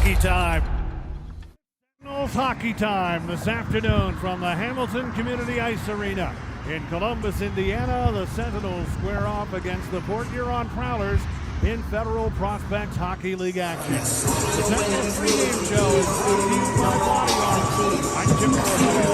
hockey time. Sentinels hockey time this afternoon from the Hamilton Community Ice Arena in Columbus, Indiana. The Sentinels square off against the Port Huron Prowlers in Federal Prospects Hockey League action. The Sentinels pregame show is brought to you by Body Armor. I'm Jim Messenger.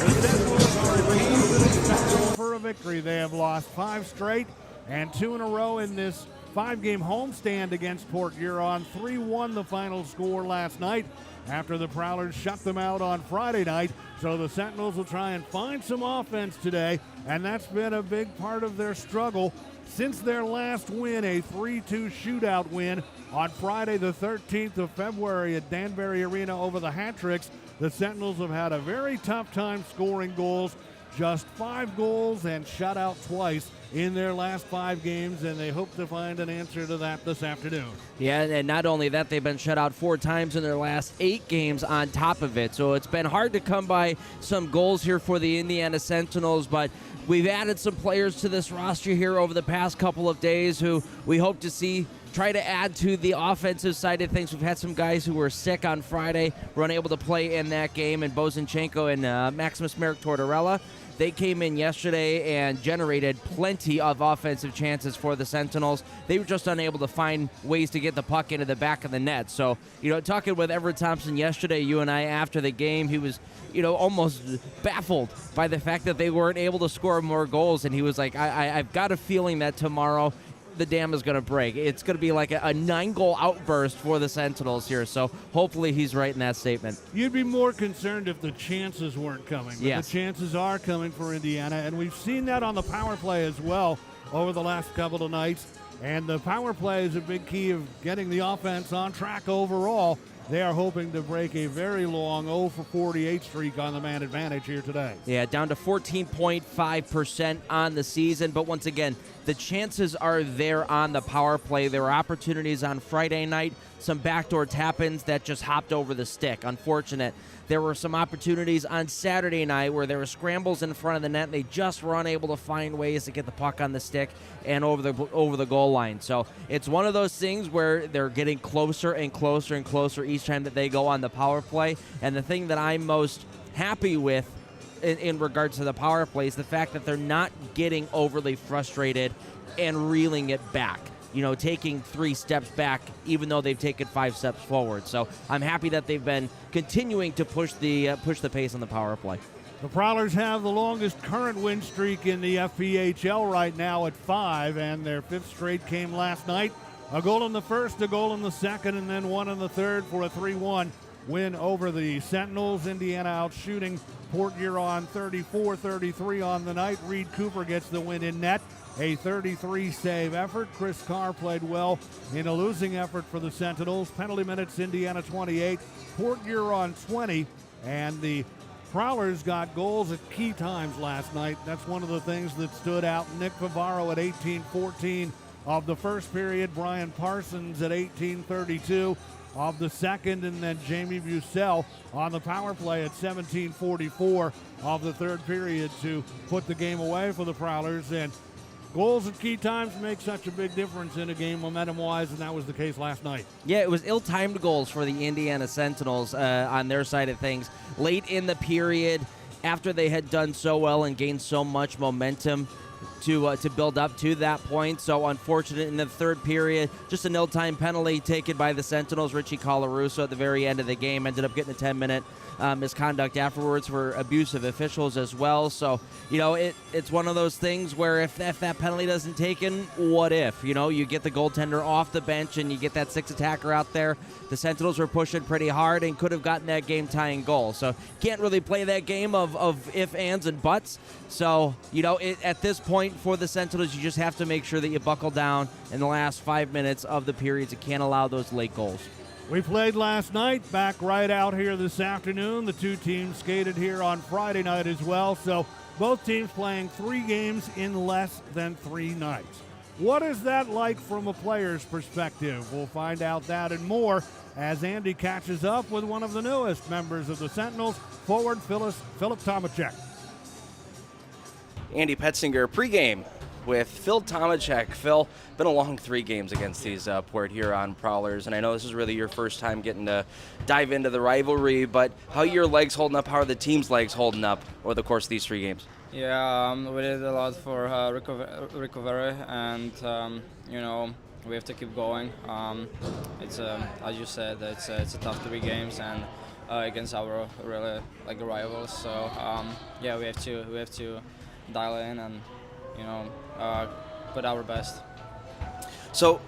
The Sentinels are a team that is expected for a victory. They have lost 5 straight and 2 in a row in this 5-game homestand against Port Huron. 3-1 the final score last night after the Prowlers shut them out on Friday night. So the Sentinels will try and find some offense today, and that's been a big part of their struggle since their last win, a 3-2 shootout win on Friday the 13th of February at Danbury Arena over the Hat-Tricks. The Sentinels have had a very tough time scoring goals, just 5 goals and shut out twice in their last 5 games, and they hope to find an answer to that this afternoon. Yeah, and not only that, they've been shut out 4 times in their last 8 games on top of it. So it's been hard to come by some goals here for the Indiana Sentinels, but we've added some players to this roster here over the past couple of days who we hope to see try to add to the offensive side of things. We've had some guys who were sick on Friday, were unable to play in that game, and Bozinchenko and Maximus Merrick Tortorella. They came in yesterday and generated plenty of offensive chances for the Sentinels. They were just unable to find ways to get the puck into the back of the net. So, talking with Everett Thompson yesterday, you and I, after the game, he was, almost baffled by the fact that they weren't able to score more goals. And he was like, I've got a feeling that tomorrow the dam is going to break. It's going to be like a 9-goal outburst for the Sentinels here. So hopefully he's right in that statement. You'd be more concerned if the chances weren't coming. But yes, the chances are coming for Indiana, and we've seen that on the power play as well over the last couple of nights. And the power play is a big key of getting the offense on track overall. They are hoping to break a very long 0-for-48 streak on the man advantage here today. Yeah, down to 14.5% on the season. But once again, the chances are there on the power play. There were opportunities on Friday night, some backdoor tap-ins that just hopped over the stick. Unfortunate. There were some opportunities on Saturday night where there were scrambles in front of the net. They just were unable to find ways to get the puck on the stick and over the goal line. So it's one of those things where they're getting closer and closer and closer each time that they go on the power play. And the thing that I'm most happy with in regards to the power play is the fact that they're not getting overly frustrated and reeling it back. Taking 3 steps back, even though they've taken 5 steps forward. So I'm happy that they've been continuing to push the pace on the power play. The Prowlers have the longest current win streak in the FPHL right now at 5, and their 5th straight came last night. A goal in the first, a goal in the second, and then one in the third for a 3-1 win over the Sentinels. Indiana out shooting Port Huron 34-33 on the night. Reed Cooper gets the win in net. A 33-save effort. Chris Carr played well in a losing effort for the Sentinels. Penalty minutes, Indiana 28, Port Huron 20, and the Prowlers got goals at key times last night. That's one of the things that stood out. Nick Favaro at 18-14 of the first period. Brian Parsons at 18-32 of the second, and then Jamie Bussell on the power play at 17-44 of the third period to put the game away for the Prowlers. And goals at key times make such a big difference in a game momentum-wise, and that was the case last night. Yeah, it was ill-timed goals for the Indiana Sentinels on their side of things. Late in the period, after they had done so well and gained so much momentum to build up to that point. So unfortunate in the third period, just an ill-timed penalty taken by the Sentinels. Richie Colarusso at the very end of the game ended up getting a 10-minute misconduct afterwards for abusive officials as well. So, it's one of those things where if that penalty doesn't taken, what if? You get the goaltender off the bench and you get that 6 attacker out there. The Sentinels were pushing pretty hard and could have gotten that game-tying goal. So can't really play that game of if, ands, and buts. So, at this point for the Sentinels, you just have to make sure that you buckle down in the last 5 minutes of the periods. You can't allow those late goals. We played last night, back right out here this afternoon. The 2 teams skated here on Friday night as well, so both teams playing 3 games in less than 3 nights. What is that like from a player's perspective? We'll find out that and more as Andy catches up with one of the newest members of the Sentinels, forward Philip Tomacek. Andy Petzinger, pregame. with Phil Tomacek. Phil, been a long 3 games against these Port Huron Prowlers, and I know this is really your first time getting to dive into the rivalry, but how are your legs holding up? How are the team's legs holding up over the course of these 3 games? Yeah, we did a lot for recovery, and we have to keep going. It's as you said, it's a tough 3 games, and against our really rivals. So yeah, we have to dial in and put our best. So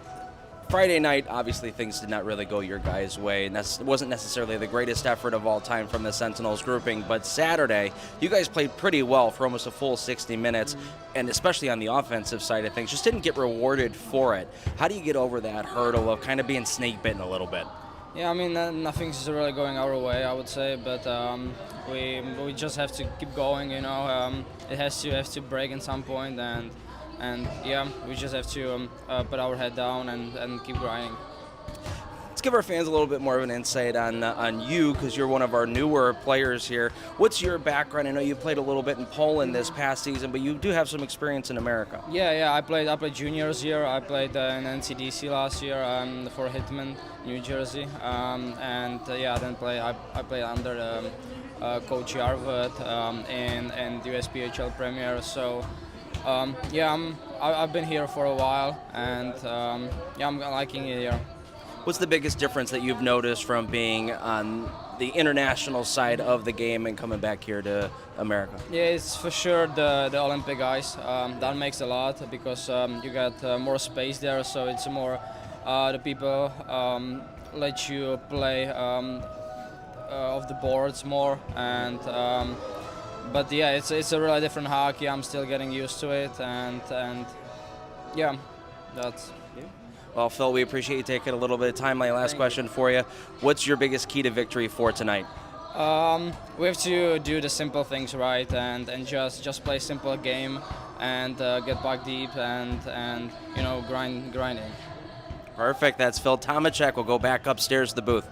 Friday night, obviously things did not really go your guys' way, and that wasn't necessarily the greatest effort of all time from the Sentinels grouping, but Saturday, you guys played pretty well for almost a full 60 minutes, and especially on the offensive side of things, just didn't get rewarded for it. How do you get over that hurdle of kind of being snake-bitten a little bit? Yeah, I mean, nothing's really going our way, I would say, but we just have to keep going, it has to break at some point, and yeah, we just have to put our head down and keep grinding. Let's give our fans a little bit more of an insight on you, because you're one of our newer players here. What's your background? I know you played a little bit in Poland this past season, but you do have some experience in America. Yeah, I played juniors here. I played in NCDC last year for Hitman, New Jersey, and yeah, then I played under Coach Yarwood in the USPHL Premier. So yeah, I've been here for a while, and yeah, I'm liking it here. What's the biggest difference that you've noticed from being on the international side of the game and coming back here to America? Yeah, it's for sure the Olympic ice. That makes a lot because you got more space there, so it's more the people let you play off the boards more, and but yeah, it's a really different hockey. I'm still getting used to it, and yeah, that's. Well, Phil, we appreciate you taking a little bit of time. My last question for you. What's your biggest key to victory for tonight? We have to do the simple things right and just play simple game and get back deep and grinding. Perfect. That's Phil Tomacek. We'll go back upstairs to the booth.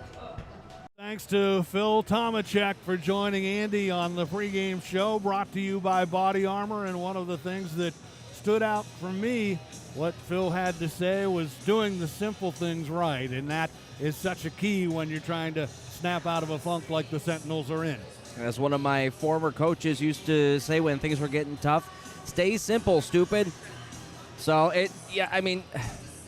Thanks to Phil Tomacek for joining Andy on the pregame show, brought to you by Body Armor. And one of the things that stood out for me, what Phil had to say, was doing the simple things right, and that is such a key when you're trying to snap out of a funk like the Sentinels are in. As one of my former coaches used to say when things were getting tough, stay simple, stupid. So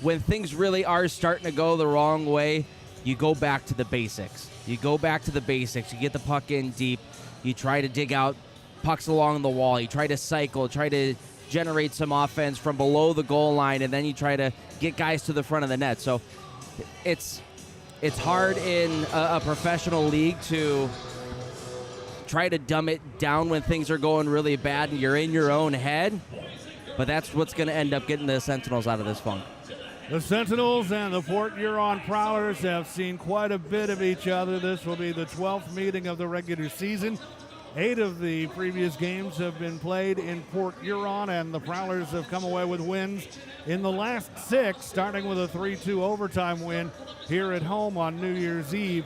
when things really are starting to go the wrong way, you go back to the basics. You get the puck in deep. You try to dig out pucks along the wall. You try to cycle, try to generate some offense from below the goal line, and then you try to get guys to the front of the net. So it's hard in a professional league to try to dumb it down when things are going really bad and you're in your own head, but that's what's going to end up getting the Sentinels out of this funk. The Sentinels and the Port Huron Prowlers have seen quite a bit of each other. This will be the 12th meeting of the regular season. 8 of the previous games have been played in Port Huron, and the Prowlers have come away with wins in the last 6, starting with a 3-2 overtime win here at home on New Year's Eve,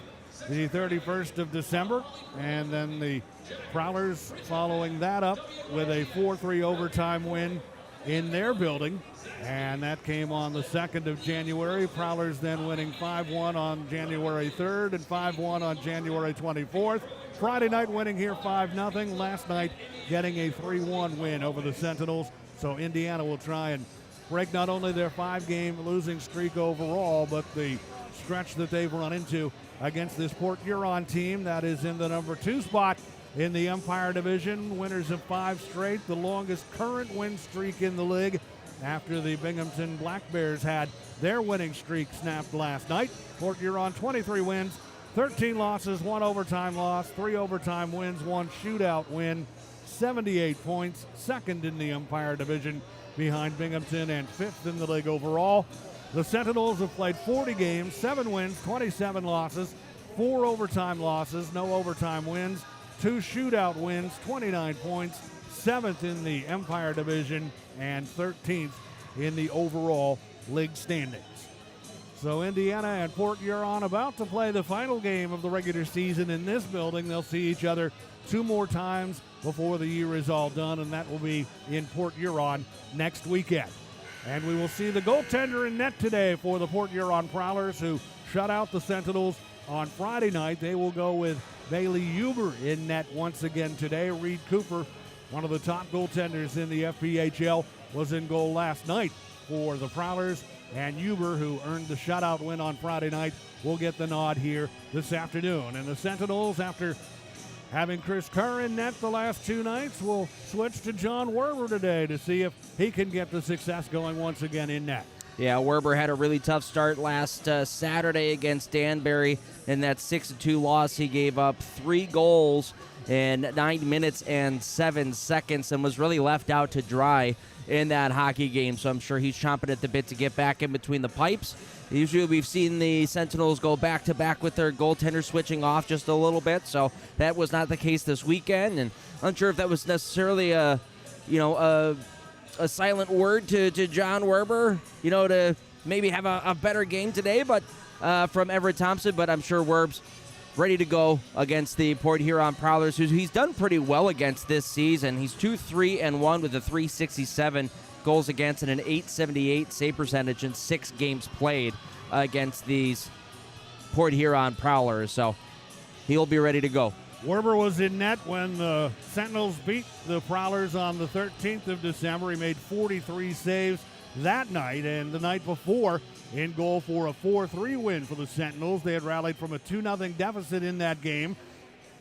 the 31st of December. And then the Prowlers following that up with a 4-3 overtime win in their building, and that came on the 2nd of January. Prowlers then winning 5-1 on January 3rd and 5-1 on January 24th. Friday night winning here 5-0. Last night getting a 3-1 win over the Sentinels. So Indiana will try and break not only their 5-game losing streak overall, but the stretch that they've run into against this Port Huron team that is in the number 2 spot in the Empire Division. Winners of 5 straight, the longest current win streak in the league after the Binghamton Black Bears had their winning streak snapped last night. Port Huron 23 wins, 13 losses, 1 overtime loss, 3 overtime wins, 1 shootout win, 78 points, 2nd in the Empire Division behind Binghamton and 5th in the league overall. The Sentinels have played 40 games, 7 wins, 27 losses, 4 overtime losses, no overtime wins, 2 shootout wins, 29 points, 7th in the Empire Division and 13th in the overall league standings. So Indiana and Port Huron about to play the final game of the regular season in this building. They'll see each other 2 more times before the year is all done, and that will be in Port Huron next weekend. And we will see the goaltender in net today for the Port Huron Prowlers, who shut out the Sentinels on Friday night. They will go with Bailey Huber in net once again today. Reed Cooper, one of the top goaltenders in the FPHL, was in goal last night for the Prowlers. And Huber, who earned the shutout win on Friday night, will get the nod here this afternoon. And the Sentinels, after having Chris Kerr in net the last 2 nights, will switch to John Werber today to see if he can get the success going once again in net. Yeah, Werber had a really tough start last Saturday against Danbury. In that 6-2 loss, he gave up 3 goals in 9 minutes and 7 seconds and was really left out to dry in that hockey game. So I'm sure he's chomping at the bit to get back in between the pipes. Usually we've seen the Sentinels go back-to-back with their goaltender switching off just a little bit. So that was not the case this weekend. And unsure if that was necessarily a silent word to John Werber, to maybe have a better game today, but from Everett Thompson. But I'm sure Werb's ready to go against the Port Huron Prowlers, who he's done pretty well against this season. He's 2-3-1 with a .367 goals against and an .878 save percentage in 6 games played against these Port Huron Prowlers. So he'll be ready to go. Werber was in net when the Sentinels beat the Prowlers on the 13th of December. He made 43 saves that night, and the night before in goal for a 4-3 win for the Sentinels. They had rallied from a 2-0 deficit in that game.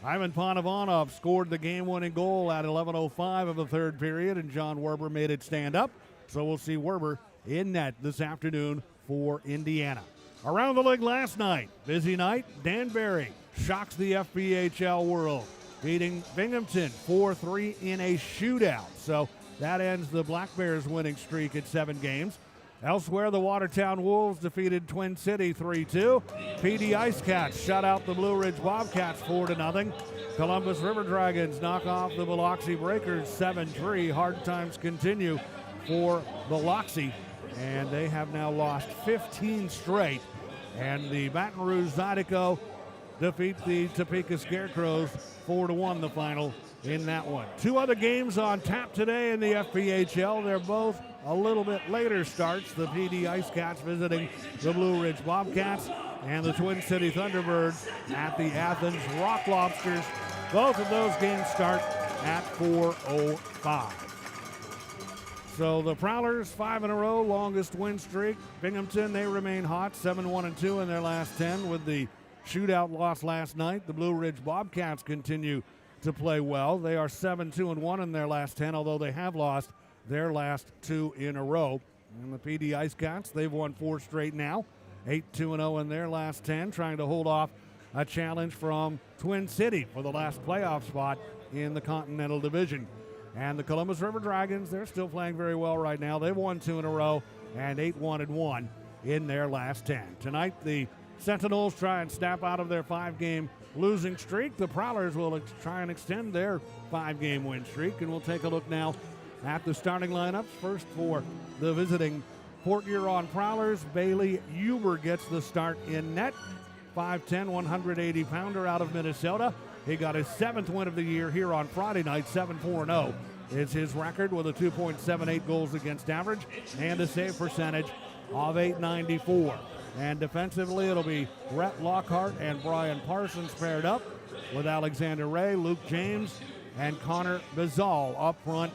Ivan Panovanov scored the game-winning goal at 11:05 of the third period, and John Werber made it stand up. So we'll see Werber in net this afternoon for Indiana. Around the league last night, busy night, Danbury shocks the FPHL world, beating Binghamton 4-3 in a shootout. So that ends the Black Bears winning streak at 7 games. Elsewhere, the Watertown Wolves defeated Twin City 3-2. PD Ice Cats shut out the Blue Ridge Bobcats 4-0. Columbus River Dragons knock off the Biloxi Breakers 7-3. Hard times continue for Biloxi, and they have now lost 15 straight. And the Baton Rouge Zydeco defeat the Topeka Scarecrows 4-1 the final in that one. 2 other games on tap today in the FPHL. They're both a little bit later starts. The PD Ice Cats visiting the Blue Ridge Bobcats, and the Twin City Thunderbirds at the Athens Rock Lobsters. Both of those games start at 4:05. So the Prowlers, 5 in a row, longest win streak. Binghamton, they remain hot, 7-1-2 in their last 10 with the shootout loss last night. The Blue Ridge Bobcats continue to play well. They are 7-2-1 in their last 10, although they have lost their last 2 in a row. And the PD Ice Cats, they've won 4 straight now, 8-2-0 in their last 10, trying to hold off a challenge from Twin City for the last playoff spot in the Continental Division. And the Columbus River Dragons, they're still playing very well right now. They've won 2 in a row and 8-1-1 in their last 10. Tonight, the Sentinels try and snap out of their 5-game losing streak. The Prowlers will try and extend their 5-game win streak, and we'll take a look now at the starting lineups. First for the visiting Port Huron Prowlers, Bailey Huber gets the start in net. 5'10", 180-pounder out of Minnesota. He got his 7th win of the year here on Friday night, 7-4-0. Is his record with a 2.78 goals against average and a save percentage of .894. And defensively, it'll be Rhett Lockhart and Brian Parsons paired up with Alexander Ray, Luke James, and Connor Bazal up front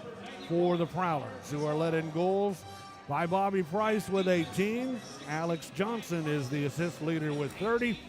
for the Prowlers, who are led in goals by Bobby Price with 18. Alex Johnson is the assist leader with 30.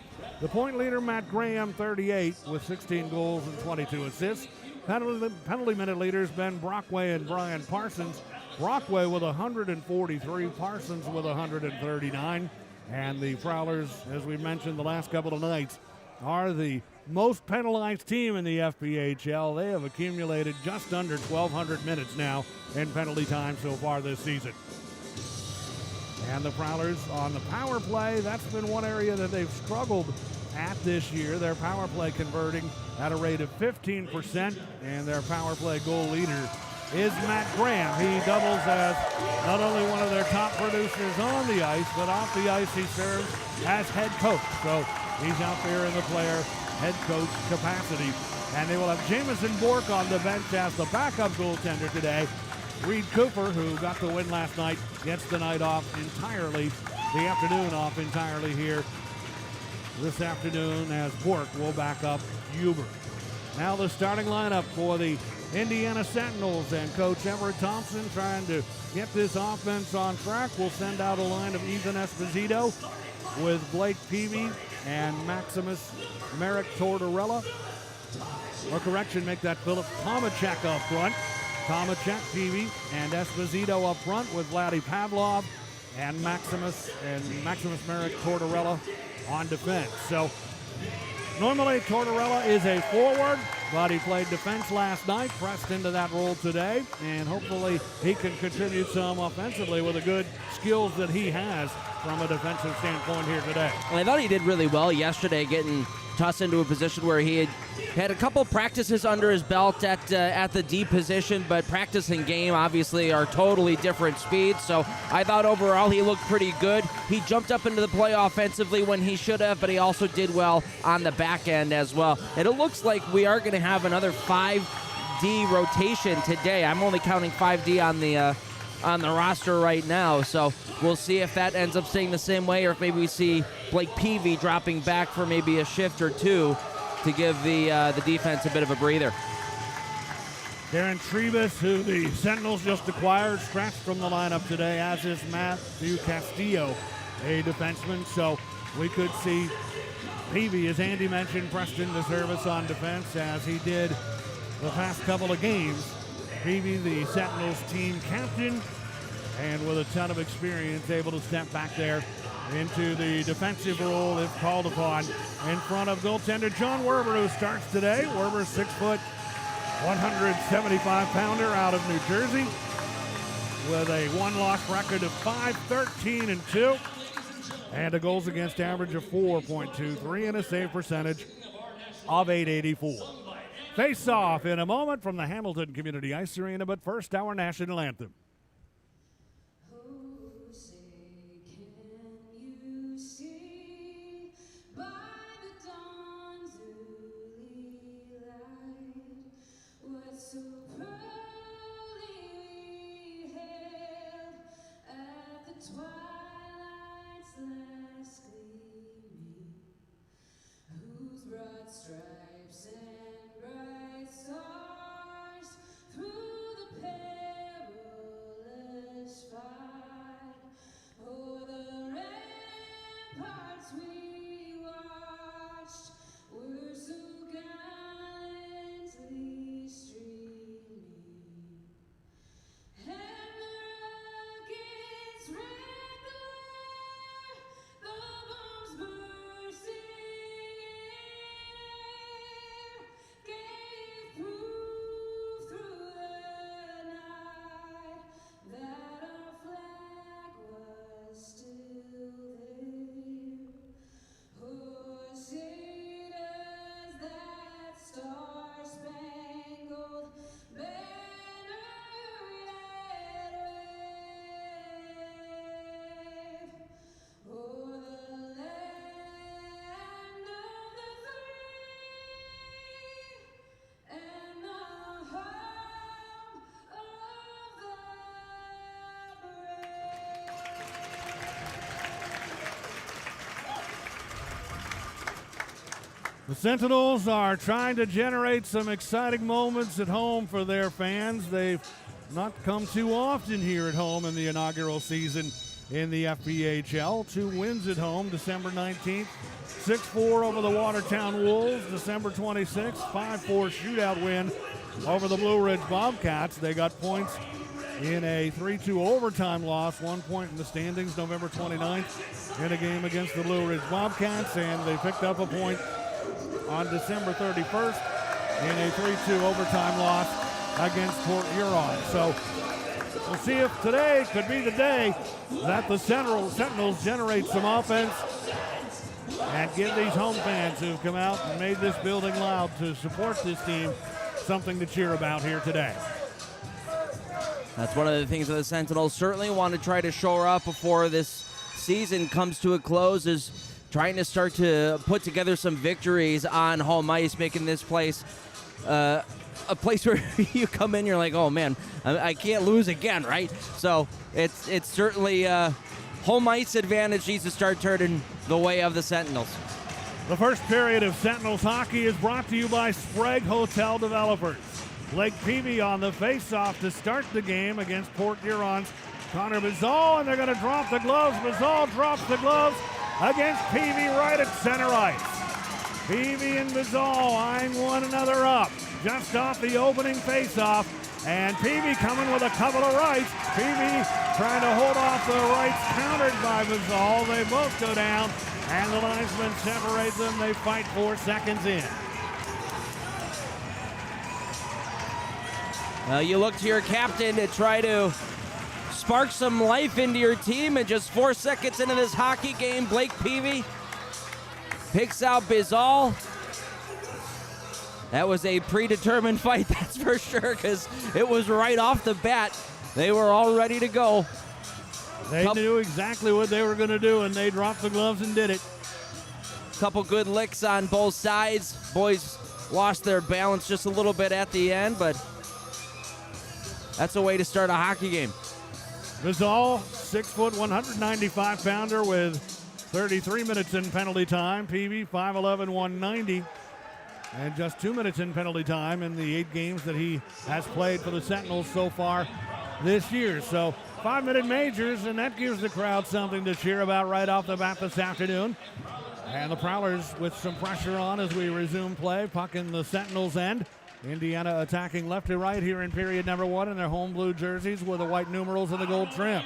The point leader, Matt Graham, 38, with 16 goals and 22 assists. Penalty minute leaders, Ben Brockway and Brian Parsons. Brockway with 143, Parsons with 139. And the Prowlers, as we mentioned the last couple of nights, are the most penalized team in the FPHL. They have accumulated just under 1,200 minutes now in penalty time so far this season. And the Prowlers on the power play, that's been one area that they've struggled at this year. Their power play converting at a rate of 15%, and their power play goal leader is Matt Graham. He doubles as not only one of their top producers on the ice, but off the ice he serves as head coach. So he's out there in the player head coach capacity. And they will have Jamison Bork on the bench as the backup goaltender today. Reed Cooper, who got the win last night, gets the night off entirely, the afternoon off entirely here this afternoon as Bork will back up Huber. Now the starting lineup for the Indiana Sentinels, and Coach Everett Thompson trying to get this offense on track. Will send out a line of Ethan Esposito with Blake Peavy and Maximus Merrick Tortorella. Or correction, make that Philip Tomacek up front. Tomacek, Peavy, and Esposito up front with Vladdy Pavlov and Maximus Merrick Tortorella on defense. So normally Tortorella is a forward, but he played defense last night, pressed into that role today, and hopefully he can contribute some offensively with the good skills that he has from a defensive standpoint here today. Well, I thought he did really well yesterday, getting tossed into a position where he had a couple practices under his belt at the D position, but practice and game obviously are totally different speeds. So I thought overall he looked pretty good. He jumped up into the play offensively when he should have, but he also did well on the back end as well. And it looks like we are going to have another 5D rotation today. I'm only counting 5D on the roster right now, so we'll see if that ends up staying the same way, or if maybe we see Blake Peavy dropping back for maybe a shift or two to give the defense a bit of a breather. Darren Trebus, who the Sentinels just acquired, scratched from the lineup today, as is Matthew Castillo, a defenseman. So we could see Peavy, as Andy mentioned, pressed into service on defense as he did the past couple of games. Peavy, the Sentinels team captain, and with a ton of experience, able to step back there into the defensive role if called upon in front of goaltender John Werber, who starts today. Werber, 6 foot, 175-pounder out of New Jersey with a one-loss record of 5-13-2 and a goals against average of 4.23 and a save percentage of .884. Face off in a moment from the Hamilton Community Ice Arena, but first our national anthem. Stripes and bright stars through the perilous fight. Oh, the ramparts we watched were so gallantly streaming, and the rockets' red glare, the bombs bursting gave proof through the night that our flag was still there. Oh, say does that star-spangled banner yet wave? Oh, the land of the free and the home of the The Sentinels are trying to generate some exciting moments at home for their fans. They've not come too often here at home in the inaugural season in the FPHL. 2 wins at home, December 19th, 6-4 over the Watertown Wolves. December 26th, 5-4 shootout win over the Blue Ridge Bobcats. They got points in a 3-2 overtime loss, 1 point in the standings, November 29th, in a game against the Blue Ridge Bobcats, and they picked up a point on December 31st in a 3-2 overtime loss against Port Huron. So we'll see if today could be the day that the Sentinels generate some offense and give these home fans who've come out and made this building loud to support this team something to cheer about here today. That's one of the things that the Sentinels certainly want to try to shore up before this season comes to a close, is trying to start to put together some victories on home ice, making this place a place where you come in, you're like, oh man, I can't lose again, right? So it's certainly home ice advantage needs to start turning the way of the Sentinels. The first period of Sentinels hockey is brought to you by Sprague Hotel Developers. Blake Peavy on the face-off to start the game against Port Huron's Connor Bazal, and they're going to drop the gloves. Bazal drops the gloves against Peavy right at center ice. Peavy and Bazal eyeing one another up just off the opening face-off, and Peavy coming with a couple of rights. Peavy trying to hold off the rights, countered by Bazal. They both go down, and the linesman separates them. They fight 4 seconds in. You look to your captain to try to spark some life into your team, and just 4 seconds into this hockey game, Blake Peavy picks out Bizal. That was a predetermined fight, that's for sure, because it was right off the bat. They were all ready to go. They knew exactly what they were going to do, and they dropped the gloves and did it. Couple good licks on both sides. Boys lost their balance just a little bit at the end, but that's a way to start a hockey game. Bazal, 6 foot, 195-pounder with 33 minutes in penalty time. Peavy, 5'11", 190. And just 2 minutes in penalty time in the 8 games that he has played for the Sentinels so far this year. So 5-minute majors, and that gives the crowd something to cheer about right off the bat this afternoon. And the Prowlers with some pressure on as we resume play. Puck in the Sentinels' end. Indiana attacking left to right here in period number 1 in their home blue jerseys with the white numerals and the gold trim.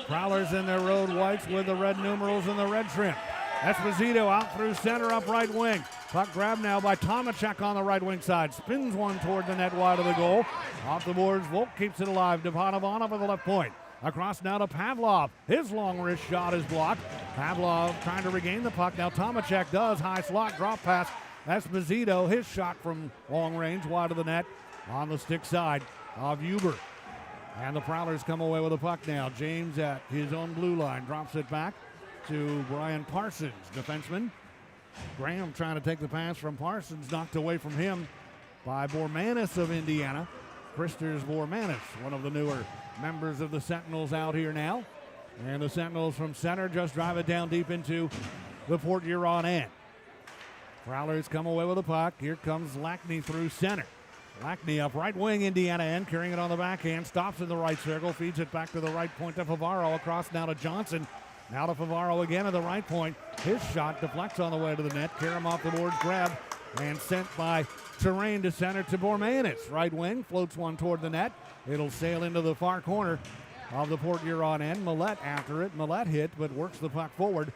Prowlers in their road whites with the red numerals and the red trim. Esposito out through center up right wing. Puck grabbed now by Tomacek on the right wing side. Spins one toward the net wide of the goal. Off the boards, Volk keeps it alive. Devanovanov at the left point. Across now to Pavlov. His long wrist shot is blocked. Pavlov trying to regain the puck. Now Tomacek does. High slot, drop pass. Esposito, his shot from long range, wide of the net on the stick side of Huber. And the Prowlers come away with the puck now. James at his own blue line drops it back to Brian Parsons, defenseman. Graham trying to take the pass from Parsons, knocked away from him by Bormanis of Indiana. Christers Bormanis, one of the newer members of the Sentinels out here now. And the Sentinels from center just drive it down deep into the Port Huron end. Prowlers come away with the puck. Here comes Lackney through center. Lackney up right wing, Indiana end, carrying it on the backhand, stops in the right circle, feeds it back to the right point to Favaro, across now to Johnson. Now to Favaro again at the right point. His shot deflects on the way to the net. Karam off the boards, grabbed and sent by Terrain to center to Bormanis. Right wing, floats one toward the net. It'll sail into the far corner of the Port Huron end. Millette after it. Millette hit, but works the puck forward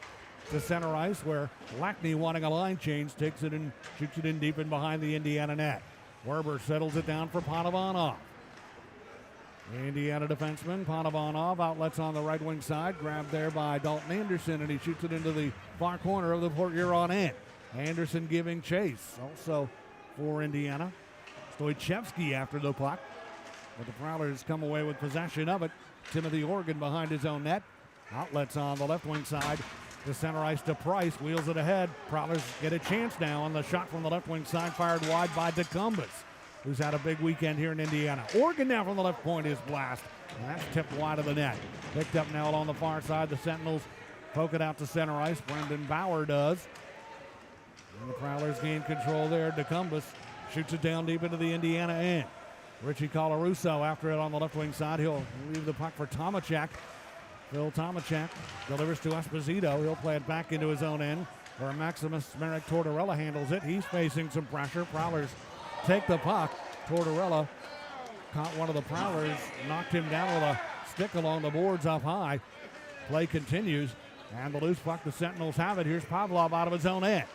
to center ice, where Lackney, wanting a line change, takes it and shoots it in deep in behind the Indiana net. Werber settles it down for Panovanov. Indiana defenseman Panovanov, outlets on the right wing side, grabbed there by Dalton Anderson, and he shoots it into the far corner of the Port Huron end. Anderson giving chase. Also for Indiana, Stoichevsky after the puck, but the Prowlers come away with possession of it. Timothy Organ behind his own net. Outlets on the left wing side. To center ice to Price, wheels it ahead. Prowlers get a chance now on the shot from the left wing side, fired wide by DeCumbus, who's had a big weekend here in Indiana. Organ now from the left point is blast, and that's tipped wide of the net. Picked up now along the far side. The Sentinels poke it out to center ice. Brendan Bauer does. And the Prowlers gain control there. DeCumbus shoots it down deep into the Indiana end. Richie Colarusso after it on the left wing side. He'll leave the puck for Tomacek. Phil Tomacek delivers to Esposito. He'll play it back into his own end, where Maximus Merrick Tortorella handles it. He's facing some pressure. Prowlers take the puck. Tortorella caught one of the Prowlers, knocked him down with a stick along the boards up high. Play continues, and the loose puck, the Sentinels have it. Here's Pavlov out of his own end.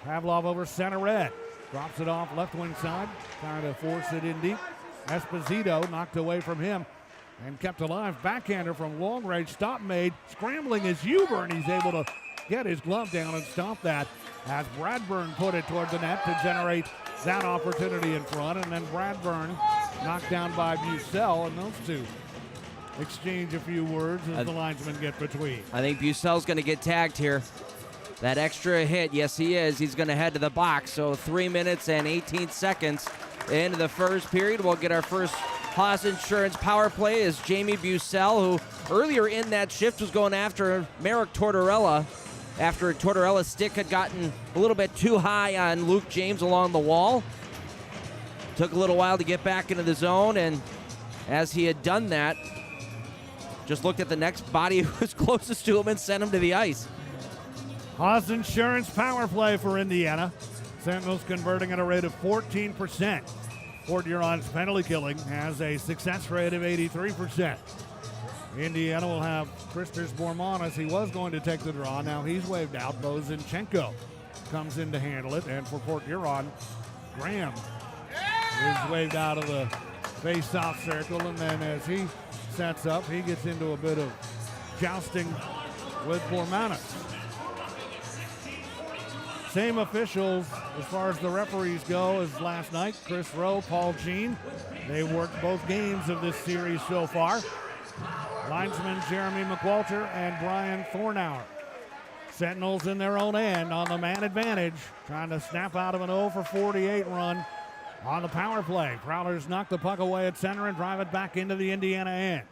Pavlov over center red. Drops it off left wing side, trying to force it in deep. Esposito knocked away from him and kept alive. Backhander from long range, stop made. Scrambling is Huber, and he's able to get his glove down and stop that as Bradburn put it toward the net to generate that opportunity in front. And then Bradburn knocked down by Bucell, and those two exchange a few words as the linesmen get between. I think Bucel's going to get tagged here. That extra hit, yes he is. He's going to head to the box. So 3 minutes and 18 seconds into the first period. We'll get our first Haas Insurance power play as Jamie Bucel, who earlier in that shift was going after Merrick Tortorella after Tortorella's stick had gotten a little bit too high on Luke James along the wall. Took a little while to get back into the zone, and as he had done that, just looked at the next body who was closest to him and sent him to the ice. Haas Insurance power play for Indiana. Sentinels converting at a rate of 14%. Port Huron's penalty killing has a success rate of 83%. Indiana will have Christos Bormanis. He was going to take the draw. Now he's waved out. Bozinchenko comes in to handle it. And for Port Huron, Graham is waved out of the face-off circle. And then as he sets up, he gets into a bit of jousting with Bormanis. Same officials as far as the referees go as last night. Chris Rowe, Paul Jean. They worked both games of this series so far. Linesman Jeremy McWalter and Brian Thornauer. Sentinels in their own end on the man advantage, trying to snap out of an 0 for 48 run on the power play. Prowlers knock the puck away at center and drive it back into the Indiana end.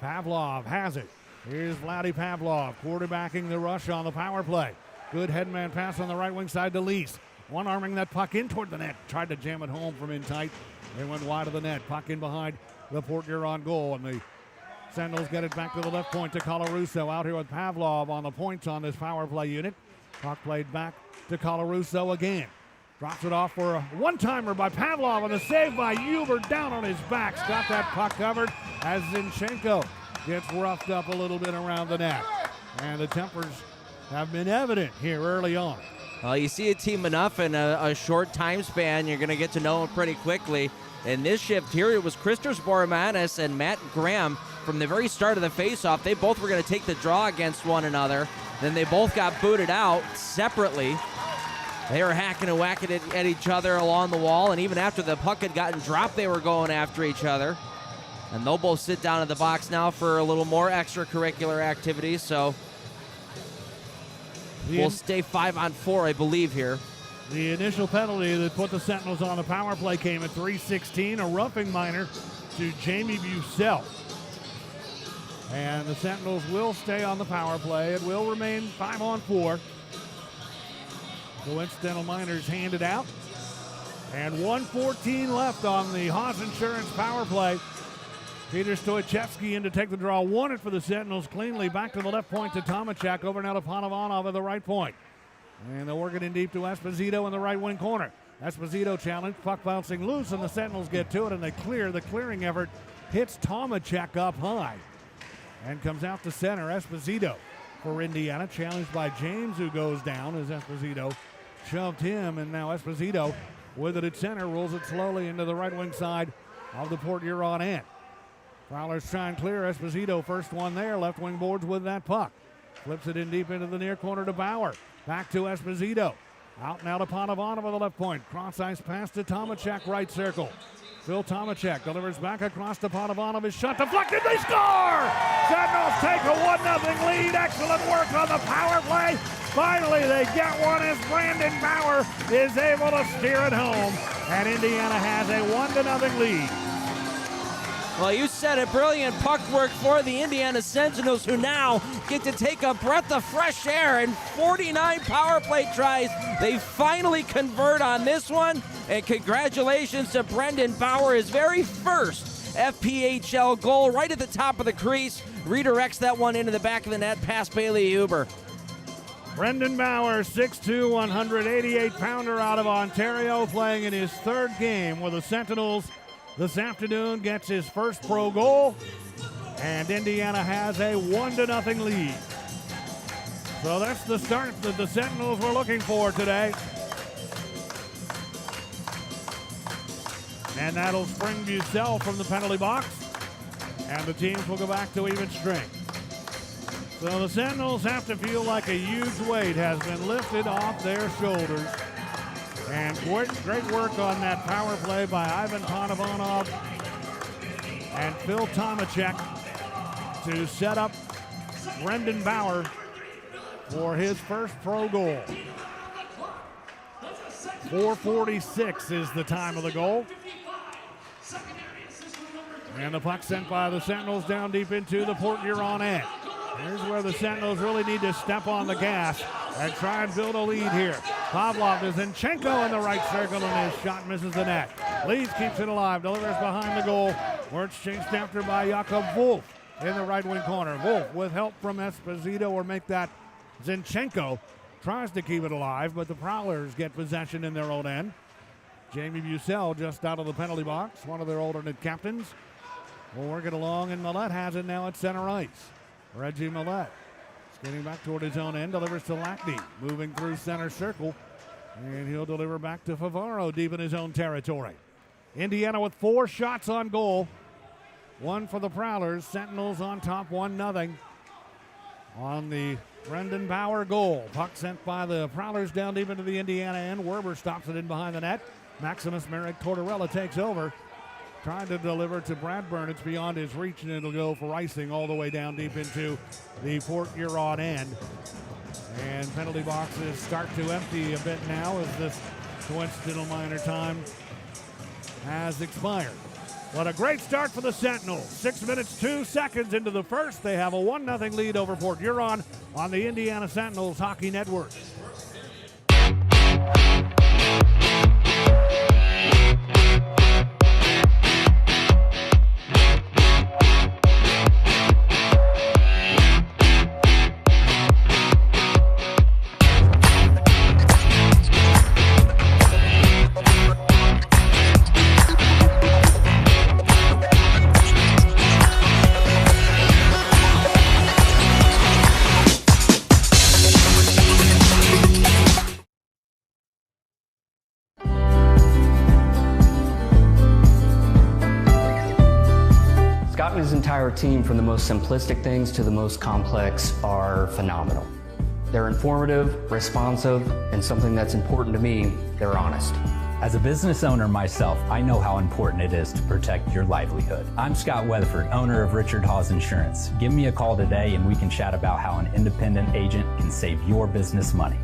Pavlov has it. Here's Vladdy Pavlov quarterbacking the rush on the power play. Good headman pass on the right wing side to Lease. One-arming that puck in toward the net. Tried to jam it home from in tight. They went wide of the net. Puck in behind the Port Huron goal. And the Sentinels get it back to the left point to Colarusso. Out here with Pavlov on the points on this power play unit. Puck played back to Colarusso again. Drops it off for a one-timer by Pavlov and a save by Huber down on his back. Got that puck covered as Zinchenko gets roughed up a little bit around the net. And the tempers have been evident here early on. Well, you see a team enough in a short time span, you're going to get to know them pretty quickly. In this shift here, it was Christos Bormanis and Matt Graham from the very start of the faceoff. They both were going to take the draw against one another. Then they both got booted out separately. They were hacking and whacking at each other along the wall, and even after the puck had gotten dropped, they were going after each other. And they'll both sit down in the box now for a little more extracurricular activities, so we'll stay 5-on-4, I believe, here. The initial penalty that put the Sentinels on the power play came at 3:16, a roughing minor to Jamie Bucel. And the Sentinels will stay on the power play. It will remain 5-on-4. Coincidental minors handed out. And 1:14 left on the Haas Insurance power play. Peter Stoichevsky in to take the draw. Won it for the Sentinels cleanly. Back to the left point to Tomachak. Over now to Panovanov at the right point. And they'll work it in deep to Esposito in the right wing corner. Esposito challenge. Puck bouncing loose, and the Sentinels get to it, and they clear. The clearing effort hits Tomachak up high and comes out to center. Esposito for Indiana. Challenged by James, who goes down as Esposito shoved him. And now Esposito with it at center. Rolls it slowly into the right wing side of the Port Huron end. Prowlers try and clear. Esposito first one there. Left wing boards with that puck. Flips it in deep into the near corner to Bauer. Back to Esposito. Out now to Panovanov on the left point. Cross ice pass to Tomachak, right circle. Phil Tomachak delivers back across to Panovanov. His shot deflected. They score! Sentinels take a 1-0 lead. Excellent work on the power play. Finally, they get one as Brandon Bauer is able to steer it home. And Indiana has a 1-0 lead. Well, you said it. Brilliant puck work for the Indiana Sentinels, who now get to take a breath of fresh air. In 49 power play tries, they finally convert on this one. And congratulations to Brendan Bauer, his very first FPHL goal right at the top of the crease. Redirects that one into the back of the net past Bailey Huber. Brendan Bauer, 6'2", 188-pounder out of Ontario, playing in his third game with the Sentinels this afternoon, gets his first pro goal, and Indiana has a 1-0 lead. So that's the start that the Sentinels were looking for today. And that'll spring Bucel from the penalty box, and the teams will go back to even strength. So the Sentinels have to feel like a huge weight has been lifted off their shoulders. And great work on that power play by Ivan Panovanov and Phil Tomacek to set up Brendan Bauer for his first pro goal. 4:46 is the time of the goal. And the puck sent by the Sentinels down deep into the Port Huron end. Here's where the Sentinels really need to step on the gas and try and build a lead here. Pavlov to Zinchenko in the right circle, and his shot misses the net. Leeds keeps it alive, delivers behind the goal, where it's chased after by Jakob Wolf in the right wing corner. Wolf with help from Esposito, or make that Zinchenko. Tries to keep it alive, but the Prowlers get possession in their own end. Jamie Bussell just out of the penalty box, one of their alternate captains. Will work it along, and Millette has it now at center ice. Reggie Millette skating back toward his own end, delivers to Lackney, moving through center circle, and he'll deliver back to Favaro deep in his own territory. Indiana with 4 shots on goal, 1 for the Prowlers. Sentinels on top 1-0 on the Brendan Bauer goal. Puck sent by the Prowlers down deep into the Indiana end. Werber stops it in behind the net. Maximus Merrick Tortorella takes over, trying to deliver to Bradburn. It's beyond his reach, and it'll go for icing all the way down deep into the Port Huron end. And penalty boxes start to empty a bit now as this coincidental minor time has expired. What a great start for the Sentinels. 6 minutes, 2 seconds into the first. They have a 1-0 lead over Port Huron on the Indiana Sentinels Hockey Network. Scott and his entire team, from the most simplistic things to the most complex, are phenomenal. They're informative, responsive, and something that's important to me, they're honest. As a business owner myself, I know how important it is to protect your livelihood. I'm Scott Weatherford, owner of Richard Hawes Insurance. Give me a call today and we can chat about how an independent agent can save your business money.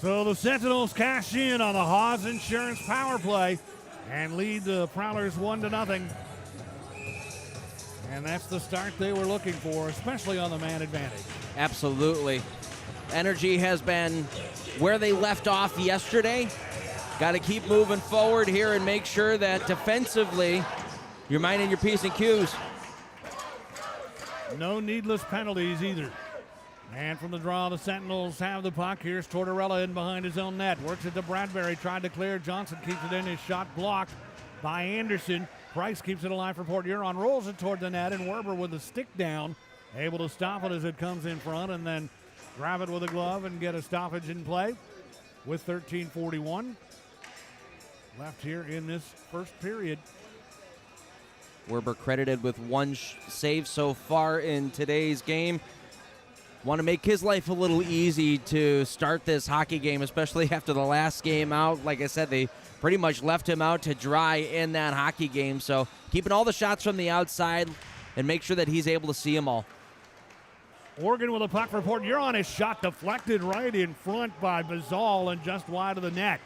So the Sentinels cash in on the Hawes Insurance power play and lead the Prowlers 1-0. And that's the start they were looking for, especially on the man advantage. Absolutely. Energy has been where they left off yesterday. Got to keep moving forward here and make sure that defensively you're minding your P's and Q's. No needless penalties either. And from the draw, the Sentinels have the puck. Here's Tortorella in behind his own net. Works it to Bradbury. Tried to clear. Johnson keeps it in. His shot blocked by Anderson. Price keeps it alive for Port Huron. Rolls it toward the net. And Werber with the stick down. Able to stop it as it comes in front. And then grab it with a glove and get a stoppage in play with 13:41 left here in this first period. Werber credited with 1 save so far in today's game. Want to make his life a little easy to start this hockey game, especially after the last game out. Like I said, they pretty much left him out to dry in that hockey game. So keeping all the shots from the outside and make sure that he's able to see them all. Oregon with a puck for Port Huron. His shot deflected right in front by Bazal and just wide of the net.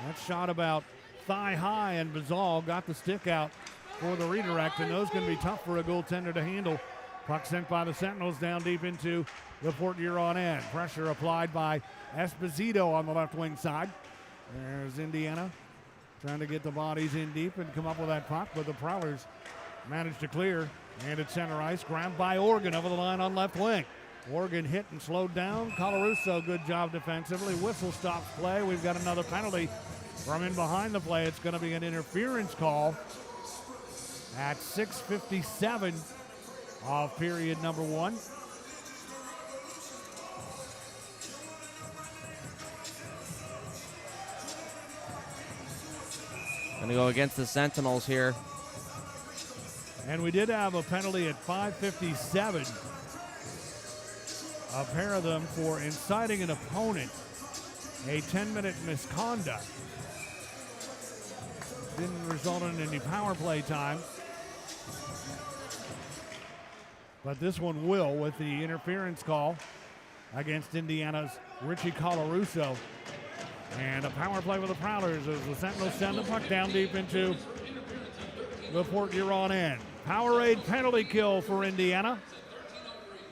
That shot about thigh high, and Bazal got the stick out for the redirect, and those going to be tough for a goaltender to handle. Puck sent by the Sentinels down deep into the Port Huron end. Pressure applied by Esposito on the left wing side. There's Indiana trying to get the bodies in deep and come up with that puck, but the Prowlers managed to clear. And at center ice, grabbed by Oregon over the line on left wing. Oregon hit and slowed down. Colarusso, good job defensively. Whistle stops play. We've got another penalty from in behind the play. It's going to be an interference call at 6:57 of period number 1. Going to go against the Sentinels here. And we did have a penalty at 5:57. A pair of them for inciting an opponent a 10-minute misconduct. Didn't result in any power play time. But this one will with the interference call against Indiana's Richie Colarusso. And a power play with the Prowlers as the Sentinels send the puck down deep into the Port Huron end. Powerade penalty kill for Indiana.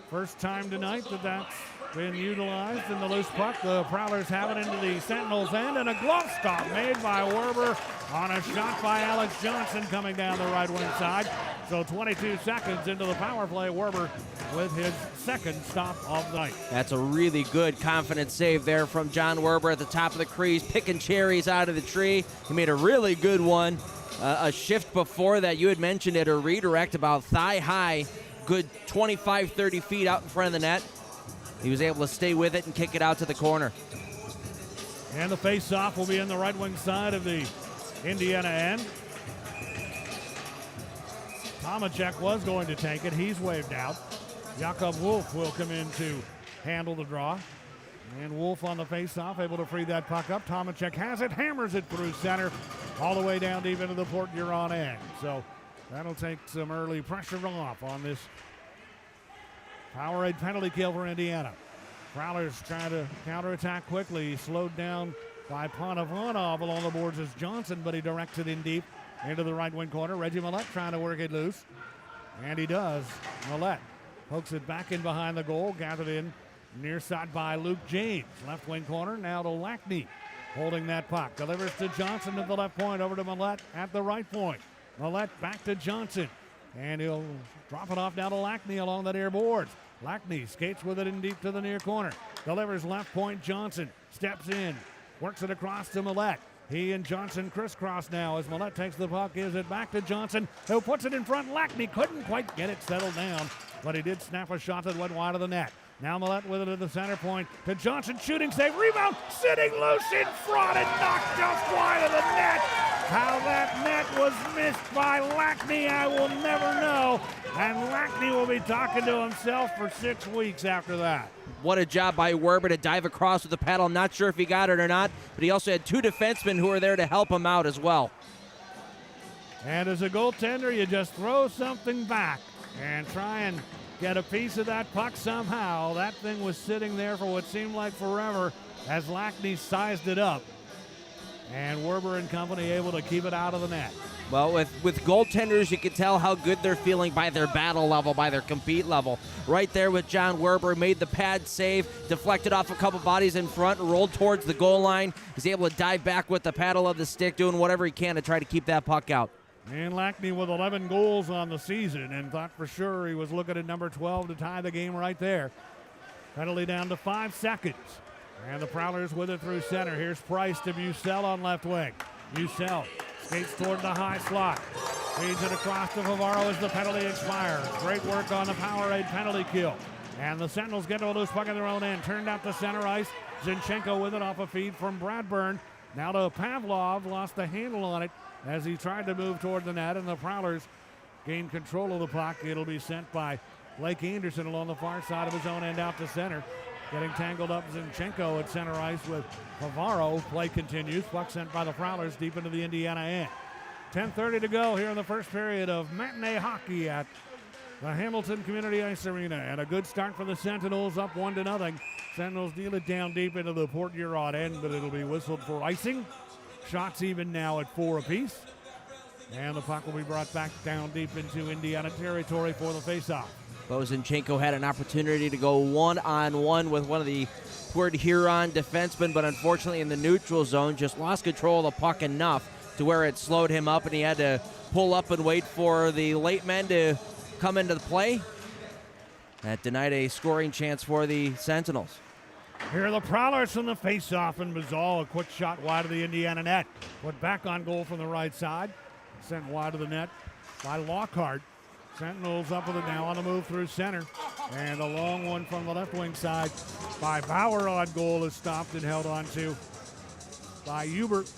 First time tonight that's been utilized in the loose puck. The Prowlers have it into the Sentinels end, and a glove stop made by Werber on a shot by Alex Johnson coming down the right wing side. So 22 seconds into the power play, Werber with his second stop of the night. That's a really good confident save there from John Werber at the top of the crease, picking cherries out of the tree. He made a really good one. A shift before that, you had mentioned it, a redirect about thigh high, good 25, 30 feet out in front of the net. He was able to stay with it and kick it out to the corner. And the face-off will be in the right wing side of the Indiana end. Tomacek was going to take it. He's waved out. Jakob Wolf will come in to handle the draw. And Wolf on the face-off, able to free that puck up. Tomacek has it, hammers it through center, all the way down deep into the Port Huron end. So that'll take some early pressure off on this Powerade penalty kill for Indiana. Prowlers trying to counterattack quickly. Slowed down by Ponovanov along the boards as Johnson, but he directs it in deep into the right wing corner. Reggie Millette trying to work it loose. And he does. Millette pokes it back in behind the goal. Gathered in near side by Luke James. Left wing corner now to Lackney. Holding that puck. Delivers to Johnson at the left point. Over to Millette at the right point. Millette back to Johnson. And he'll drop it off down to Lackney along the near boards. Lackney skates with it in deep to the near corner. Delivers left point. Johnson steps in. Works it across to Millette. He and Johnson crisscross now as Millette takes the puck. Gives it back to Johnson, who puts it in front. Lackney couldn't quite get it settled down, but he did snap a shot that went wide of the net. Now Millette with it at the center point to Johnson. Shooting save. Rebound. Sitting loose in front and knocked just wide of the net. How that net was missed by Lackney, I will never know. And Lackney will be talking to himself for 6 weeks after that. What a job by Werber to dive across with the paddle. I'm not sure if he got it or not, but he also had two defensemen who were there to help him out as well. And as a goaltender, you just throw something back and try and get a piece of that puck somehow. That thing was sitting there for what seemed like forever as Lackney sized it up. And Werber and company able to keep it out of the net. Well, with goaltenders, you can tell how good they're feeling by their battle level, by their compete level. Right there with John Werber, made the pad save, deflected off a couple bodies in front, rolled towards the goal line. He's able to dive back with the paddle of the stick, doing whatever he can to try to keep that puck out. And Lackney with 11 goals on the season, and thought for sure he was looking at number 12 to tie the game right there. Penalty down to 5 seconds. And the Prowlers with it through center. Here's Price to Bucell on left wing. Bucell skates toward the high slot. Feeds it across to Favaro as the penalty expires. Great work on the Powerade penalty kill. And the Sentinels get to a loose puck in their own end. Turned out to center ice. Zinchenko with it off a feed from Bradburn. Now to Pavlov. Lost the handle on it as he tried to move toward the net. And the Prowlers gain control of the puck. It'll be sent by Blake Anderson along the far side of his own end out to center. Getting tangled up Zinchenko at center ice with Favaro. Play continues. Puck sent by the Prowlers deep into the Indiana end. 10:30 to go here in the first period of matinee hockey at the Hamilton Community Ice Arena. And a good start for the Sentinels, up 1-0. Sentinels deal it down deep into the Port Huron end, but it'll be whistled for icing. Shots even now at 4 apiece. And the puck will be brought back down deep into Indiana territory for the faceoff. Zinchenko had an opportunity to go one-on-one with one of the Port Huron defensemen, but unfortunately in the neutral zone just lost control of the puck enough to where it slowed him up, and he had to pull up and wait for the late men to come into the play. That denied a scoring chance for the Sentinels. Here are the Prowlers from the faceoff, and Bazal, a quick shot wide of the Indiana net. Put back on goal from the right side. Sent wide of the net by Lockhart. Sentinels up with it now on the move through center. And a long one from the left wing side by Bauer on goal is stopped and held on to by Hubert.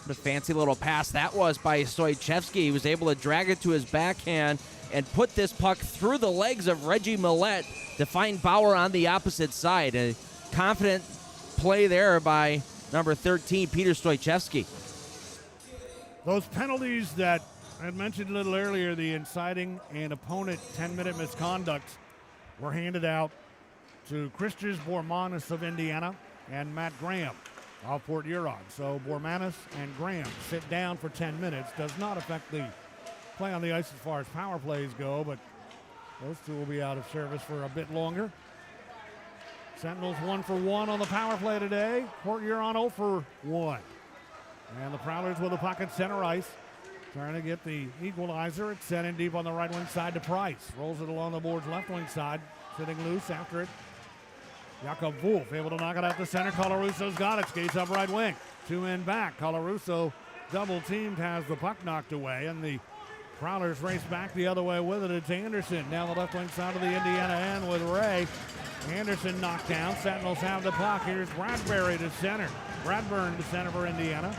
What a fancy little pass that was by Stoychevsky. He was able to drag it to his backhand and put this puck through the legs of Reggie Millette to find Bauer on the opposite side. A confident play there by number 13, Peter Stoichevsky. Those penalties that I had mentioned a little earlier, the inciting an opponent 10-minute misconduct, were handed out to Christos Bormanis of Indiana and Matt Graham of Port Huron. So Bormanis and Graham sit down for 10 minutes. Does not affect the play on the ice as far as power plays go, but those two will be out of service for a bit longer. Sentinels 1 for 1 on the power play today. Port Huron 0 for 1. And the Prowlers with the puck at center ice, trying to get the equalizer. It's sent in deep on the right wing side to Price. Rolls it along the board's left wing side, sitting loose after it. Jakob Wolf able to knock it out the center. Colaruso's got it. Skates up right wing. 2 men back. Colaruso double teamed, has the puck knocked away, and the Prowlers race back the other way with it. It's Anderson down the left wing side of the Indiana end with Ray. Anderson knocked down. Sentinels have the puck. Here's Bradbury to center. Bradburn to center for Indiana.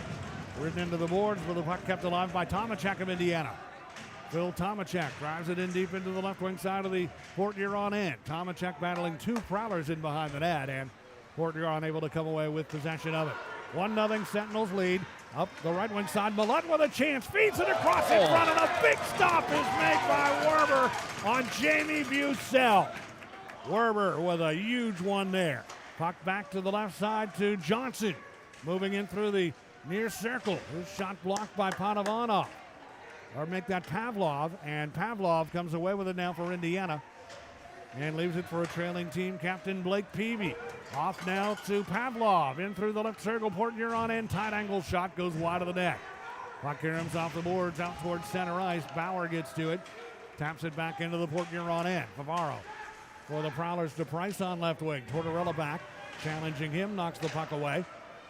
Ridden into the boards with the puck kept alive by Tomachek of Indiana. Phil Tomachek drives it in deep into the left wing side of the Port Huron end. Tomachek battling 2 Prowlers in behind the net, and Port Huron able to come away with possession of it. 1-0 Sentinels lead. Up the right wing side, Millett with a chance, feeds it across in front, and a big stop is made by Werber on Jamie Bucell. Werber with a huge one there. Puck back to the left side to Johnson. Moving in through the near circle. His shot blocked by Panovanov. Or make that Pavlov, and Pavlov comes away with it now for Indiana and leaves it for a trailing team captain Blake Peavy. Off now to Pavlov, in through the left circle, Port Huron in, tight angle shot goes wide of the net. Puck caroms off the boards out towards center ice. Bauer gets to it, taps it back into the Port Huron end. Favaro for the Prowlers to Price on left wing. Tortorella back, challenging him, knocks the puck away.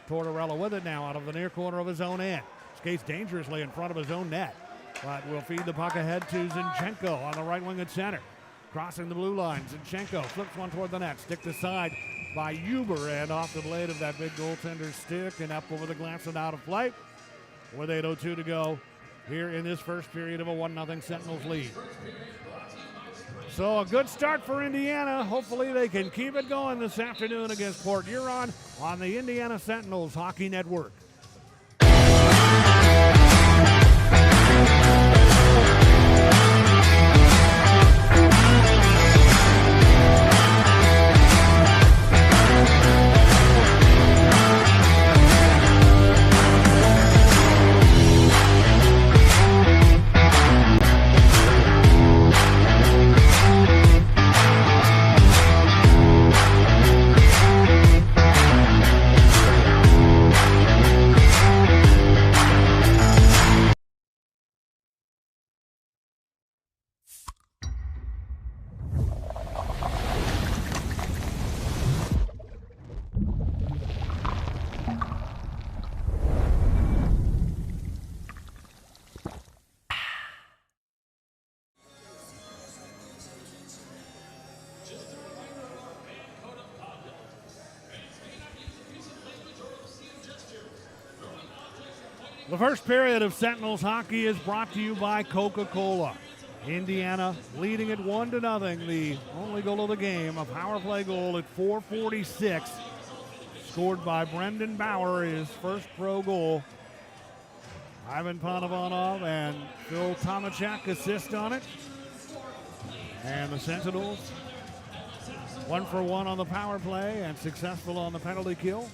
Tortorella with it now out of the near corner of his own end. Skates dangerously in front of his own net, but will feed the puck ahead to Zinchenko on the right wing at center. Crossing the blue line, Zinchenko flips one toward the net, sticked aside by Huber, and off the blade of that big goaltender's stick and up over the glass and out of play with 8:02 to go here in this first period of a 1-0 Sentinels lead. So a good start for Indiana. Hopefully they can keep it going this afternoon against Port Huron on the Indiana Sentinels Hockey Network. The first period of Sentinels hockey is brought to you by Coca-Cola. Indiana leading it 1-0. The only goal of the game, a power play goal at 4:46, scored by Brendan Bauer, his first pro goal. Ivan Panovanov and Phil Tomachek assist on it. And the Sentinels 1 for 1 on the power play and successful on the penalty kill.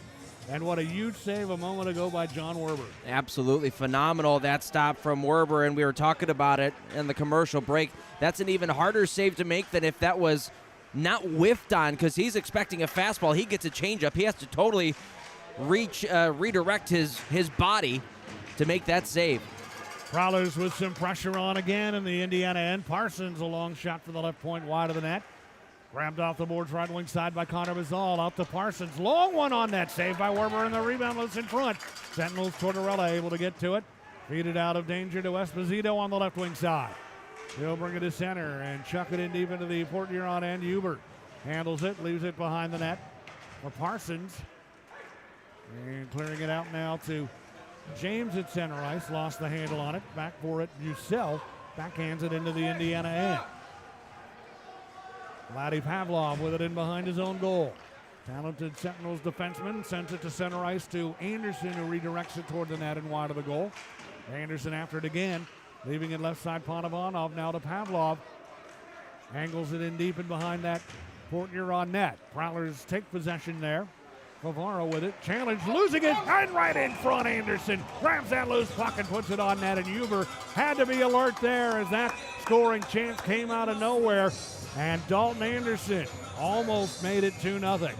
And what a huge save a moment ago by John Werber. Absolutely phenomenal, that stop from Werber, and we were talking about it in the commercial break. That's an even harder save to make than if that was not whiffed on, because he's expecting a fastball. He gets a changeup. He has to totally redirect his body to make that save. Prowlers with some pressure on again in the Indiana end. Parsons, a long shot from the left point wide of the net. Grabbed off the boards right wing side by Connor Bazal. Out to Parsons. Long one on that save by Werber, and the rebound was in front. Sentinels Tortorella able to get to it. Feed it out of danger to Esposito on the left wing side. He'll bring it to center and chuck it in deep into the Port Huron end. Hubert handles it, leaves it behind the net for Parsons. And clearing it out now to James at center ice. Lost the handle on it. Back for it, Bucell. Backhands it into the Indiana end. Vladdy Pavlov with it in behind his own goal. Talented Sentinels defenseman sends it to center ice to Anderson, who redirects it toward the net and wide of the goal. Anderson after it again, leaving it left side. Panovanov now to Pavlov. Angles it in deep and behind that Port Huron net. Prowlers take possession there. Favaro with it. Challenge, losing it, and right in front. Anderson grabs that loose puck and puts it on net, and Huber had to be alert there as that scoring chance came out of nowhere. And Dalton Anderson almost made it 2-0.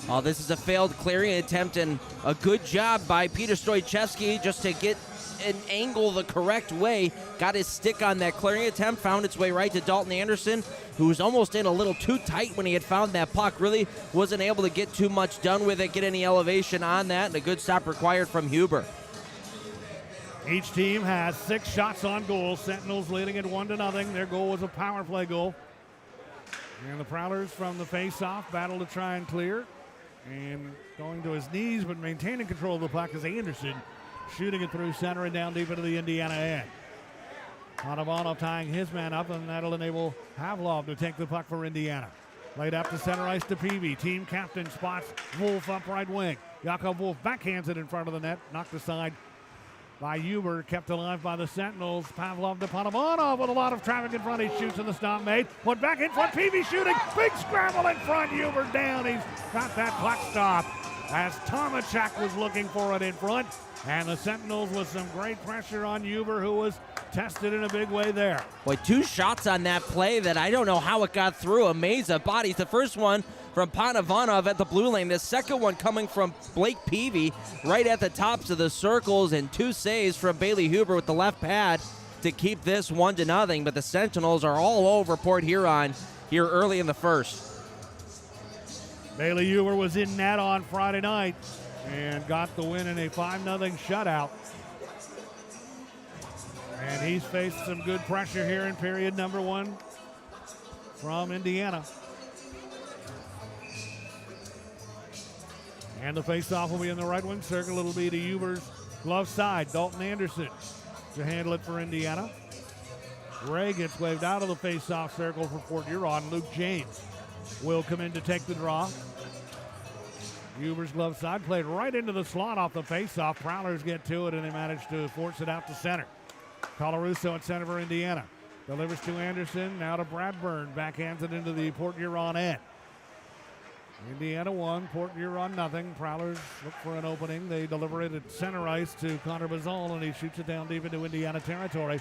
Oh, this is a failed clearing attempt, and a good job by Peter Stoichevsky just to get an angle the correct way. Got his stick on that clearing attempt, found its way right to Dalton Anderson, who was almost in a little too tight when he had found that puck. Really wasn't able to get too much done with it, get any elevation on that, and a good stop required from Huber. Each team has 6 shots on goal. Sentinels leading it 1-0. Their goal was a power play goal. And the Prowlers from the face-off battle to try and clear. And going to his knees, but maintaining control of the puck is Anderson, shooting it through center and down deep into the Indiana end. Panovanov tying his man up, and that'll enable Pavlov to take the puck for Indiana. Laid up to center ice to Peavy. Team captain spots Wolf up right wing. Jakob Wolf backhands it in front of the net, knocked aside by Huber, kept alive by the Sentinels. Pavlov to Panovanov with a lot of traffic in front. He shoots and the stop made. Put back in front. Peavy shooting. Big scramble in front. Huber down. He's got that puck stop as Tomachak was looking for it in front. And the Sentinels with some great pressure on Huber, who was tested in a big way there. Boy, 2 shots on that play that I don't know how it got through. Amazing bodies. The first one from Panovanov at the blue lane. The second one coming from Blake Peavy right at the tops of the circles, and 2 saves from Bailey Huber with the left pad to keep this 1-0. But the Sentinels are all over Port Huron here early in the first. Bailey Huber was in net on Friday night and got the win in a 5-0 shutout. And he's faced some good pressure here in period number 1 from Indiana. And the faceoff will be in the right wing circle. It'll be to Huber's glove side. Dalton Anderson to handle it for Indiana. Ray gets waved out of the faceoff circle for Port Huron. Luke James will come in to take the draw. Huber's glove side played right into the slot off the faceoff. Prowlers get to it, and they manage to force it out to center. Colarusso at center for Indiana. Delivers to Anderson, now to Bradburn. Backhands it into the Port Huron end. Indiana 1, Port Huron 0. Prowlers look for an opening. They deliver it at center ice to Connor Bazal, and he shoots it down deep into Indiana territory.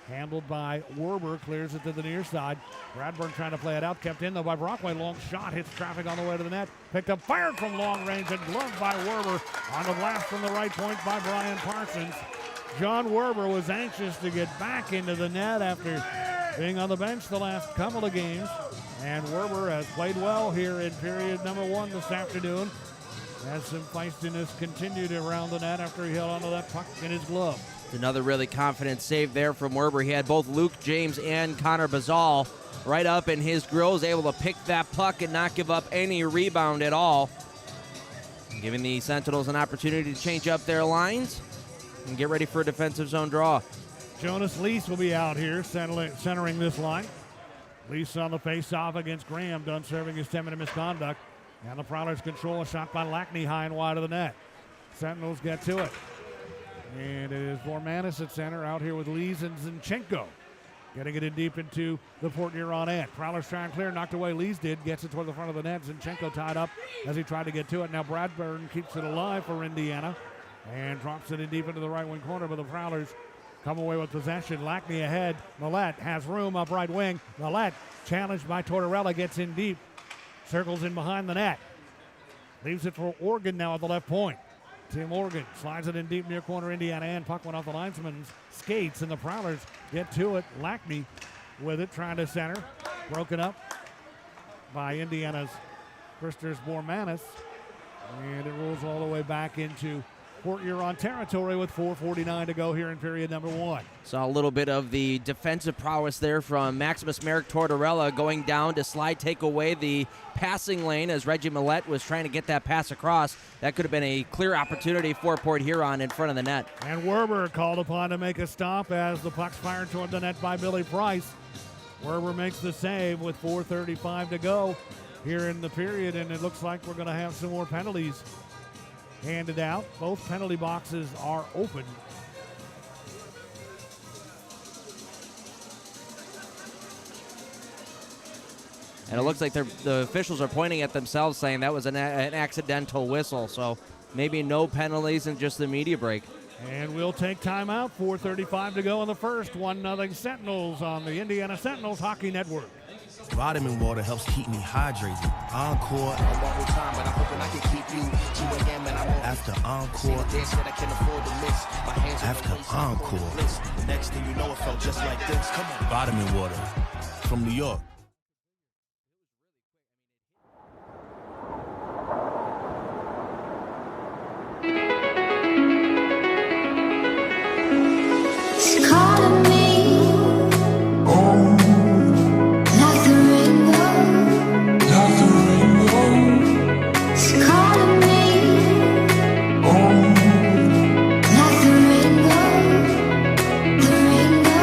Handled by Werber, clears it to the near side. Bradburn trying to play it out, kept in though by Brockway. Long shot, hits traffic on the way to the net. Picked up, fired from long range, and gloved by Werber. On the blast from the right point by Brian Parsons. John Werber was anxious to get back into the net after being on the bench the last couple of games. And Werber has played well here in period number 1 this afternoon. As some feistiness continued around the net after he held onto that puck in his glove. Another really confident save there from Werber. He had both Luke James and Connor Bazal right up in his grill. Was able to pick that puck and not give up any rebound at all. Giving the Sentinels an opportunity to change up their lines and get ready for a defensive zone draw. Jonas Lease will be out here centering this line. Lease on the face-off against Graham, done serving his 10-minute misconduct. And the Prowlers control a shot by Lackney high and wide of the net. Sentinels get to it. And it is Vormanis at center, out here with Lees and Zinchenko. Getting it in deep into the Port Huron end. Prowlers try and clear, knocked away. Lees did, gets it toward the front of the net. Zinchenko tied up as he tried to get to it. Now Bradburn keeps it alive for Indiana and drops it in deep into the right wing corner, but the Prowlers come away with possession. Lackney ahead. Millette has room up right wing. Millette challenged by Tortorella, gets in deep. Circles in behind the net. Leaves it for Organ now at the left point. Tim Organ slides it in deep near corner Indiana end. Puck went off the linesman's skates, and the Prowlers get to it. Lackney with it, trying to center. Broken up by Indiana's Christers Bormanis. And it rolls all the way back into Port Huron territory with 4:49 to go here in period number 1. Saw a little bit of the defensive prowess there from Maximus Merrick Tortorella going down to slide, take away the passing lane as Reggie Millette was trying to get that pass across. That could have been a clear opportunity for Port Huron in front of the net. And Werber called upon to make a stop as the puck's fired toward the net by Billy Price. Werber makes the save with 4:35 to go. here in the period, and it looks like we're going to have some more penalties handed out. Both penalty boxes are open. And it looks like the officials are pointing at themselves saying that was an accidental whistle. So maybe no penalties and just the media break. And we'll take timeout. 4:35 to go in the first. 1-0 Sentinels on the Indiana Sentinels Hockey Network. Vitamin water helps keep me hydrated. Encore. After encore. After encore. Next thing you know, it felt just like this. Come on. Vitamin water from New York. It's calling me like the rainbow. It's calling me like the rainbow. The rainbow.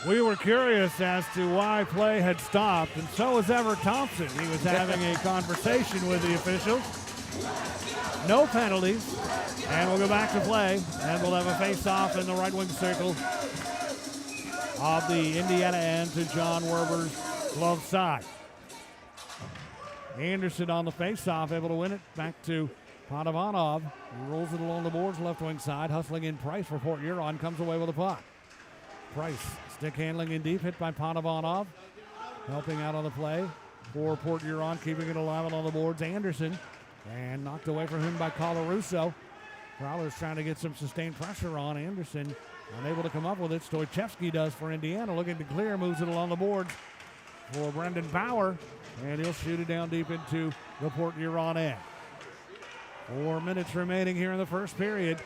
We were curious as to why play had stopped, and so was Everett Thompson. He was having a conversation with the officials. No penalties, and we'll go back to play, and we'll have a face-off in the right wing circle of the Indiana end to John Werber's glove side. Anderson on the face-off, able to win it back to Panovanov. He rolls it along the boards, left wing side, hustling in Price for Port Huron, comes away with a puck. Price, stick handling in deep, hit by Panovanov. Helping out on the play for Port Huron, keeping it alive on the boards. Anderson, and knocked away from him by Colarusso. Prowlers trying to get some sustained pressure on Anderson. Unable to come up with it. Stoichevsky does for Indiana, looking to clear, moves it along the boards for Brendan Power, and he'll shoot it down deep into the Port Huron end. 4 minutes remaining here in the first period.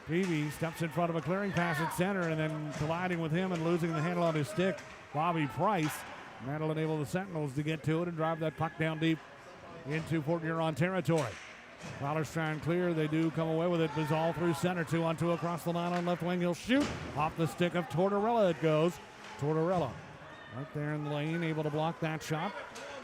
Peavy steps in front of a clearing pass at center and then colliding with him and losing the handle on his stick. Bobby Price. And that'll enable the Sentinels to get to it and drive that puck down deep into Port Huron territory. Prowlers try and clear. They do come away with it. Bizal through center. 2-on-2 across the line on left wing. He'll shoot. Off the stick of Tortorella it goes. Tortorella right there in the lane, able to block that shot.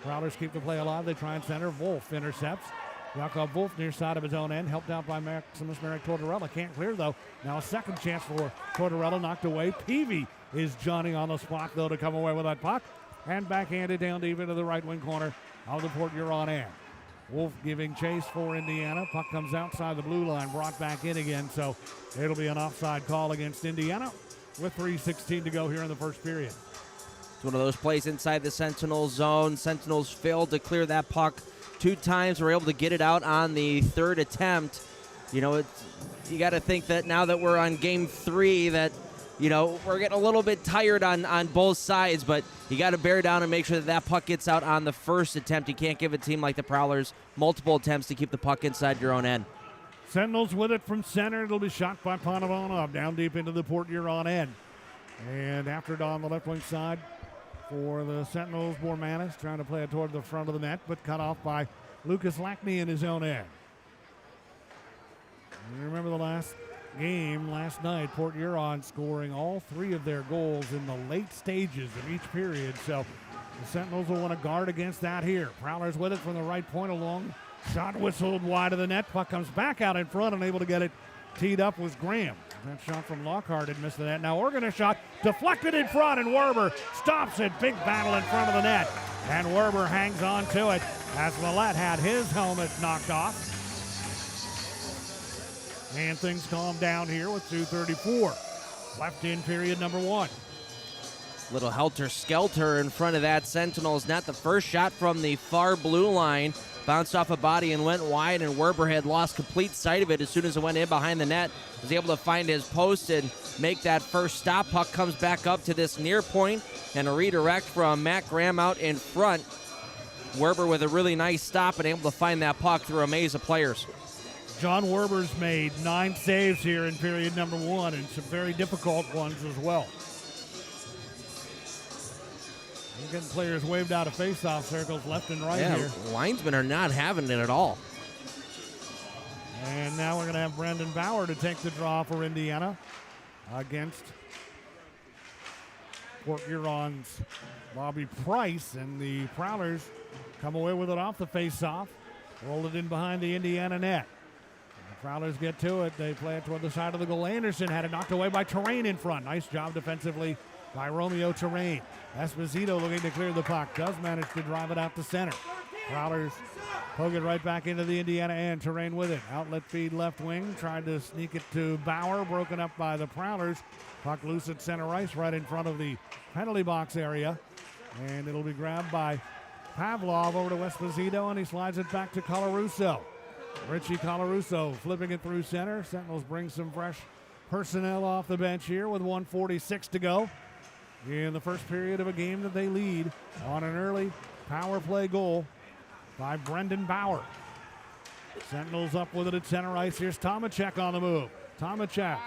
Prowlers keep the play alive. They try and center. Wolf intercepts. Jakob Wolf near side of his own end, helped out by Maximus Merrick Tortorella. Can't clear though. Now a second chance for Tortorella, knocked away. Peavy is Johnny on the spot though to come away with that puck. And backhanded down deep into the right wing corner of the Port Huron end. Wolf giving chase for Indiana. Puck comes outside the blue line, brought back in again. So it'll be an offside call against Indiana with 3:16 to go here in the first period. It's one of those plays inside the Sentinels zone. Sentinels failed to clear that puck 2 times. We're able to get it out on the third attempt. You know, you got to think that now that we're on game 3 that, you know, we're getting a little bit tired on both sides, but you got to bear down and make sure that that puck gets out on the first attempt. You can't give a team like the Prowlers multiple attempts to keep the puck inside your own end. Sentinels with it from center. It'll be shot by Panovanov down deep into the Port Huron end. And after it on the left wing side for the Sentinels, Bormanis trying to play it toward the front of the net, but cut off by Lucas Lackney in his own end. You remember the last game last night, Port Huron scoring all 3 of their goals in the late stages of each period. So the Sentinels will want to guard against that here. Prowlers with it from the right point along. Shot whistled wide of the net. Puck comes back out in front, and able to get it teed up was Graham. That shot from Lockhart had missed the net. Now Oregon a shot deflected in front, and Werber stops it. Big battle in front of the net. And Werber hangs on to it as Millette had his helmet knocked off. And things calm down here with 2:34 left in period number 1. Little helter-skelter in front of that Sentinels net. The first shot from the far blue line bounced off a body and went wide, and Werber had lost complete sight of it as soon as it went in behind the net. Was able to find his post and make that first stop. Puck comes back up to this near point, and a redirect from Matt Graham out in front. Werber with a really nice stop and able to find that puck through a maze of players. John Werber's made 9 saves here in period number 1, and some very difficult ones as well. We're getting players waved out of face-off circles left and right here. Linesmen are not having it at all. And now we're going to have Brendan Bauer to take the draw for Indiana against Port Huron's Bobby Price. And the Prowlers come away with it off the face-off. Roll it in behind the Indiana net. The Prowlers get to it. They play it toward the side of the goal. Anderson had it knocked away by Terrain in front. Nice job defensively by Romeo Terrain. Esposito looking to clear the puck. Does manage to drive it out to center. Prowlers poke it right back into the Indiana end. Terrain with it. Outlet feed left wing. Tried to sneak it to Bauer. Broken up by the Prowlers. Puck loose at center ice right in front of the penalty box area. And it'll be grabbed by Pavlov over to Esposito, and he slides it back to Colarusso. Richie Colarusso flipping it through center. Sentinels bring some fresh personnel off the bench here with 1:46 to go in the first period of a game that they lead on an early power play goal by Brendan Bauer. Sentinels up with it at center ice. Here's Tomacek on the move. Tomacek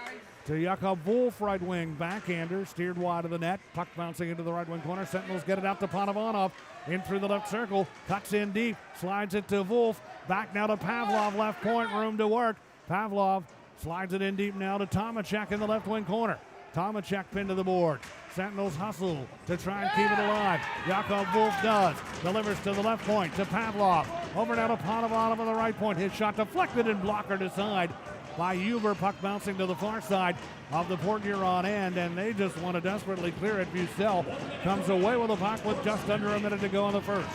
to Jakob Wolf, right wing, backhander, steered wide of the net. Puck bouncing into the right wing corner. Sentinels get it out to Panovanov, in through the left circle, cuts in deep, slides it to Wolf. Back now to Pavlov, left point, room to work. Pavlov slides it in deep now to Tomacek in the left wing corner. Tomacek pinned to the board. Sentinels hustle to try and keep it alive. Jakob Wolf does. Delivers to the left point to Pavlov. Over now to Panovanov on the right point. His shot deflected and blockered aside by Huber. Puck bouncing to the far side of the Port Huron end, and they just want to desperately clear it. Bucell comes away with the puck with just under a minute to go in the first.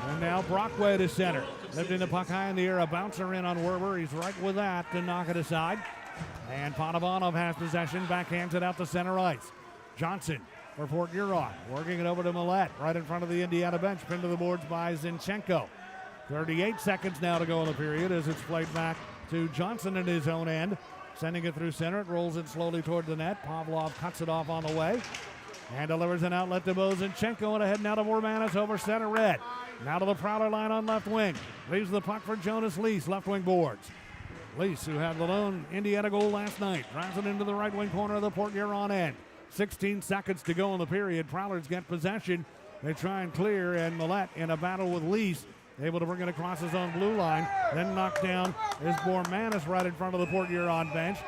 And now Brockway to center. Lifting the puck high in the air, a bouncer in on Werber. He's right with that to knock it aside. And Panovanov has possession, backhands it out to center ice. Johnson for Port Huron, working it over to Millette, right in front of the Indiana bench, pinned to the boards by Zinchenko. 38 seconds now to go in the period as it's played back to Johnson at his own end. Sending it through center, it rolls it slowly toward the net. Pavlov cuts it off on the way and delivers an outlet to Bo Zinchenko, and ahead now to Mormanis over center red. Now to the Prowler line on left wing. Leaves the puck for Jonas Lease, left wing boards. Lease, who had the lone Indiana goal last night, drives it into the right wing corner of the Port Huron end. 16 seconds to go in the period. Prowlers get possession. They try and clear, and Millette in a battle with Lease, able to bring it across his own blue line. Then knocked down is Bormanis right in front of the Port Huron bench.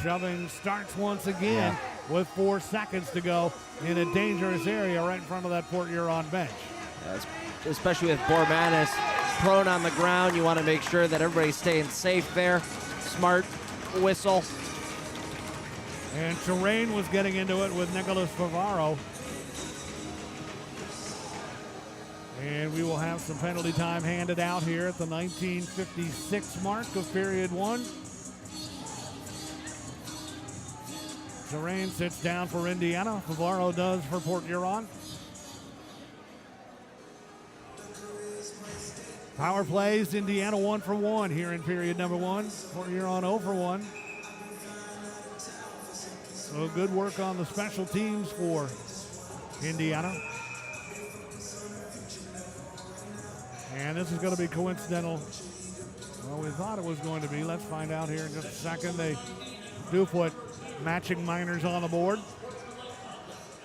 Shoving starts once again with 4 seconds to go in a dangerous area right in front of that Port Huron bench. Especially with Bormanis prone on the ground, you want to make sure that everybody's staying safe there. Smart whistle. And Terrain was getting into it with Nicholas Favaro. And we will have some penalty time handed out here at the 1956 mark of period one. Terrain sits down for Indiana. Favaro does for Port Huron. Power plays, Indiana 1 for 1 here in period number 1. Port Huron 0 for 1. So good work on the special teams for Indiana. And this is going to be coincidental. Well, we thought it was going to be. Let's find out here in just a second. They do put matching minors on the board.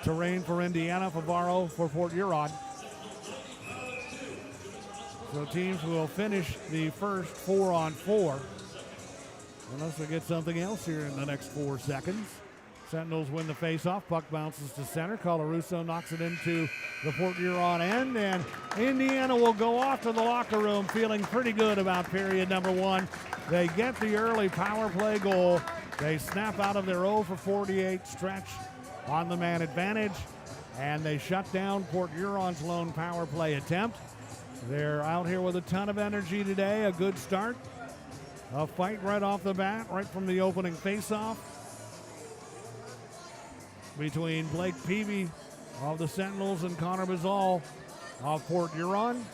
Terrain for Indiana, Favaro for Port Huron. So teams will finish the first 4-on-4 unless they get something else here in the next 4 seconds. Sentinels win the faceoff. Puck bounces to center. Colarusso knocks it into the Port Huron end, and Indiana will go off to the locker room feeling pretty good about period number 1. They get the early power play goal. They snap out of their 0 for 48 stretch on the man advantage, and they shut down Port Huron's lone power play attempt. They're out here with a ton of energy today. A good start. A fight right off the bat, right from the opening faceoff between Blake Peavy of the Sentinels and Connor Bazal of Port Huron.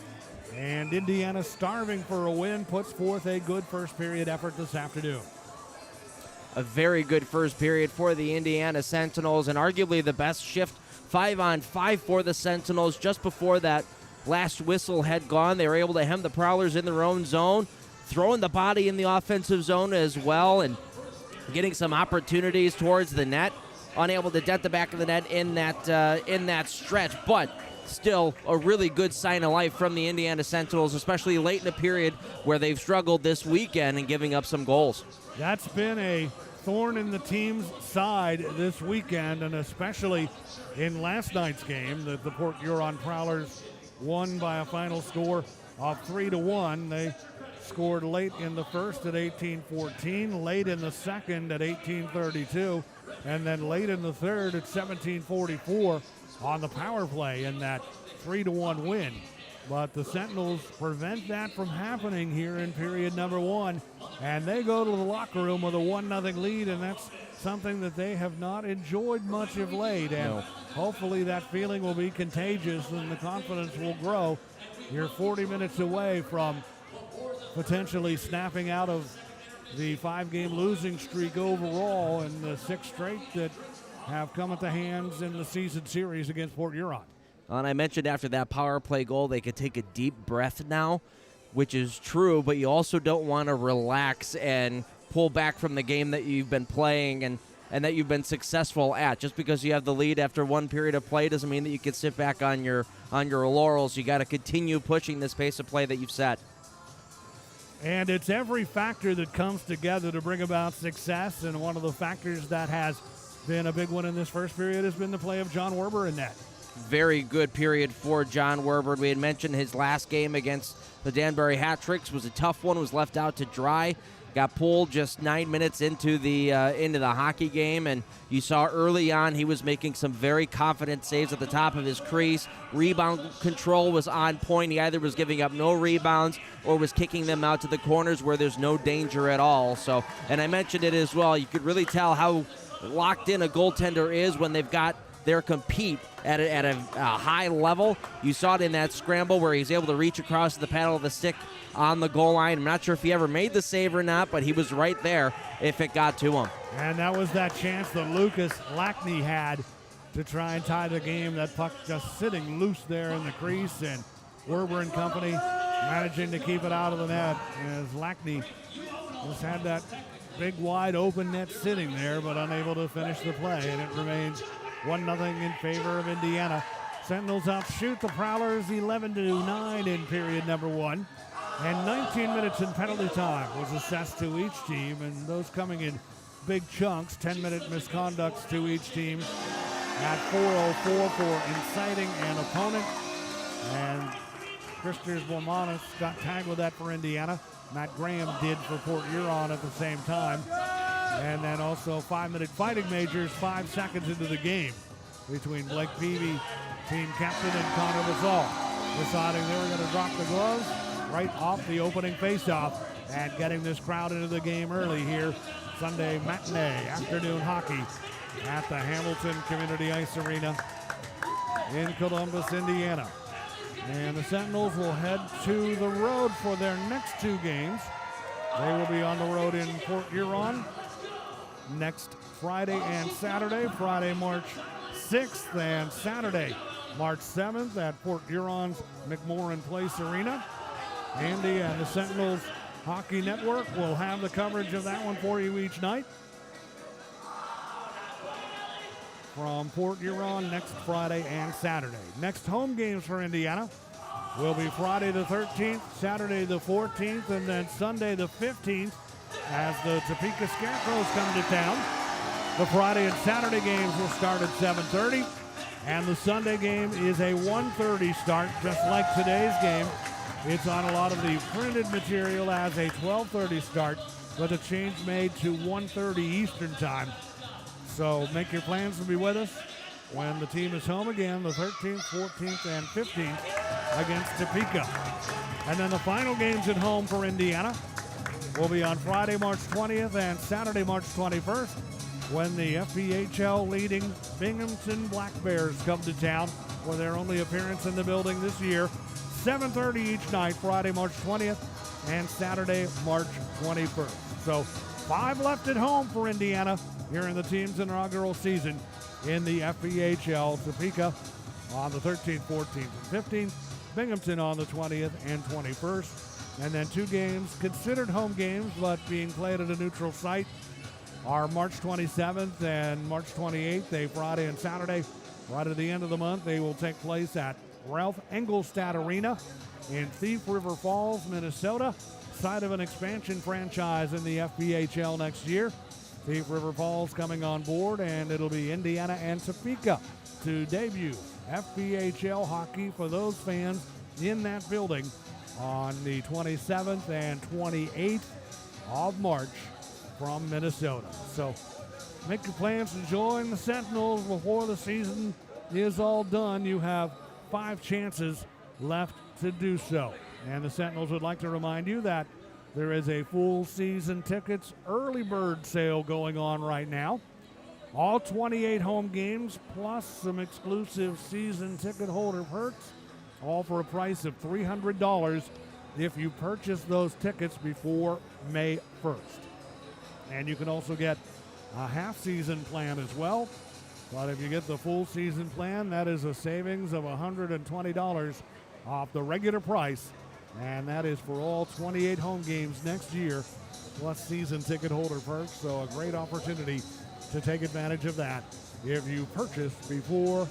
And Indiana, starving for a win, puts forth a good first period effort this afternoon. A very good first period for the Indiana Sentinels, and arguably the best shift 5-on-5 for the Sentinels. Just before that last whistle had gone, they were able to hem the Prowlers in their own zone, throwing the body in the offensive zone as well, and getting some opportunities towards the net. Unable to dent the back of the net in that stretch, but still a really good sign of life from the Indiana Sentinels, especially late in the period where they've struggled this weekend and giving up some goals. That's been a thorn in the team's side this weekend, and especially in last night's game. The Port Huron Prowlers won by a final score of 3-1. They scored late in the first at 18-14, late in the second at 18-32, and then late in the third at 17-44 on the power play in that 3-1 win. But the Sentinels prevent that from happening here in period number one, and they go to the locker room with a 1-0 lead, and that's something that they have not enjoyed much of late. And hopefully that feeling will be contagious and the confidence will grow. You're 40 minutes away from potentially snapping out of the 5-game losing streak overall and the 6 straight that have come at the hands in the season series against Port Huron. And I mentioned after that power play goal, they could take a deep breath now, which is true, but you also don't want to relax and pull back from the game that you've been playing and that you've been successful at. Just because you have the lead after one period of play doesn't mean that you can sit back on your laurels. You got to continue pushing this pace of play that you've set. And it's every factor that comes together to bring about success, and one of the factors that has been a big one in this first period has been the play of John Werber in net. Very good period for John Werber. We had mentioned his last game against the Danbury Hat-Tricks was a tough one, was left out to dry. Got pulled just 9 minutes into the hockey game, and you saw early on he was making some very confident saves at the top of his crease. Rebound control was on point. He either was giving up no rebounds or was kicking them out to the corners where there's no danger at all. So, and I mentioned it as well, you could really tell how locked in a goaltender is when they've got their compete at a high level. You saw it in that scramble where he's able to reach across the paddle of the stick on the goal line. I'm not sure if he ever made the save or not, but he was right there if it got to him. And that was that chance that Lucas Lackney had to try and tie the game. That puck just sitting loose there in the crease, and Werber and company managing to keep it out of the net as Lackney just had that big wide open net sitting there but unable to finish the play, and it remains 1-0 in favor of Indiana. Sentinels outshoot the Prowlers 11-9 in period number one. And 19 minutes in penalty time was assessed to each team, and those coming in big chunks, 10-minute misconducts to each team at 4:04 for inciting an opponent. And Christers Bomanis got tagged with that for Indiana. Matt Graham did for Port Huron at the same time. And then also 5-minute fighting majors 5 seconds into the game between Blake Peavy, team captain, and Connor Basal, deciding they were going to drop the gloves right off the opening faceoff and getting this crowd into the game early here. Sunday matinee afternoon hockey at the Hamilton Community Ice Arena in Columbus, Indiana. And the Sentinels will head to the road for their next 2 games. They will be on the road in Port Huron next Friday and Saturday. Friday, March 6th, and Saturday, March 7th at Port Huron's McMorran Place Arena. Andy and the Sentinels Hockey Network will have the coverage of that one for you each night. From Port Huron next Friday and Saturday. Next home games for Indiana will be Friday the 13th, Saturday the 14th, and then Sunday the 15th as the Topeka Scarecrows come to town. The Friday and Saturday games will start at 7:30, and the Sunday game is a 1:30 start, just like today's game. It's on a lot of the printed material as a 12:30 start, with a change made to 1:30 Eastern time. So make your plans to be with us when the team is home again, the 13th, 14th, and 15th against Topeka. And then the final games at home for Indiana will be on Friday, March 20th and Saturday, March 21st, when the FPHL leading Binghamton Black Bears come to town for their only appearance in the building this year. 7:30 each night, Friday, March 20th, and Saturday, March 21st. So 5 left at home for Indiana here in the team's inaugural season in the FPHL. Topeka on the 13th, 14th, and 15th. Binghamton on the 20th and 21st. And then 2 games considered home games but being played at a neutral site are March 27th and March 28th, a Friday and Saturday. Right at the end of the month, they will take place at Ralph Engelstad Arena in Thief River Falls, Minnesota, site of an expansion franchise in the FPHL next year. Thief River Falls coming on board, and it'll be Indiana and Topeka to debut FPHL hockey for those fans in that building on the 27th and 28th of March from Minnesota. So make your plans to join the Sentinels before the season is all done. You have 5 chances left to do so. And the Sentinels would like to remind you that there is a full season tickets early bird sale going on right now. All 28 home games plus some exclusive season ticket holder perks, all for a price of $300 if you purchase those tickets before May 1st. And you can also get a half-season plan as well. But if you get the full season plan, that is a savings of $120 off the regular price. And that is for all 28 home games next year, plus season ticket holder perks. So a great opportunity to take advantage of that if you purchase before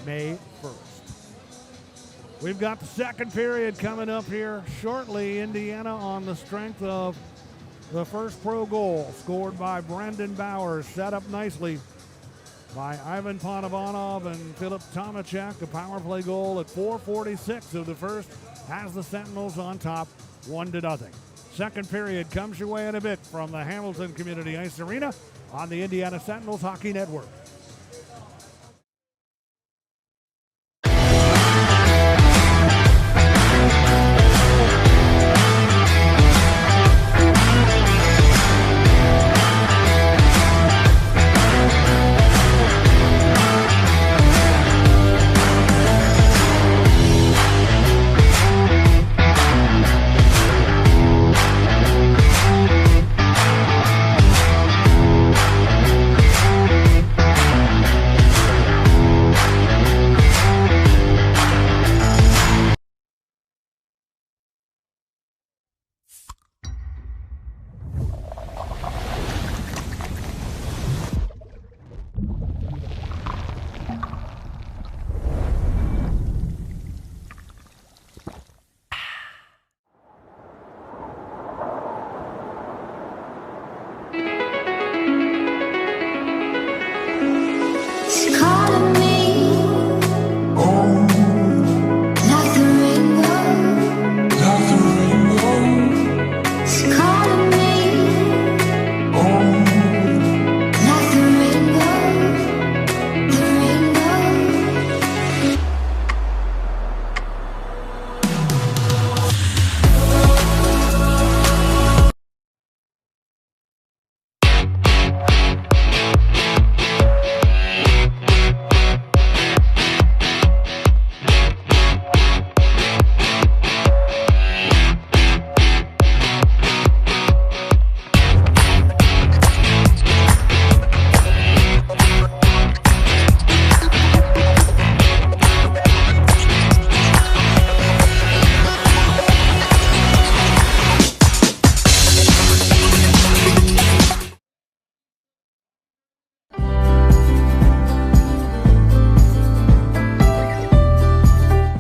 May 1st. We've got the second period coming up here shortly. Indiana on the strength of the first pro goal scored by Brandon Bowers, set up nicely by Ivan Panovanov and Philip Tomachek. A power play goal at 4:46 of the first has the Sentinels on top 1-0. Second period comes your way in a bit from the Hamilton Community Ice Arena on the Indiana Sentinels Hockey Network. It's calling me like the rainbow. It's calling me like the rainbow. The rainbow.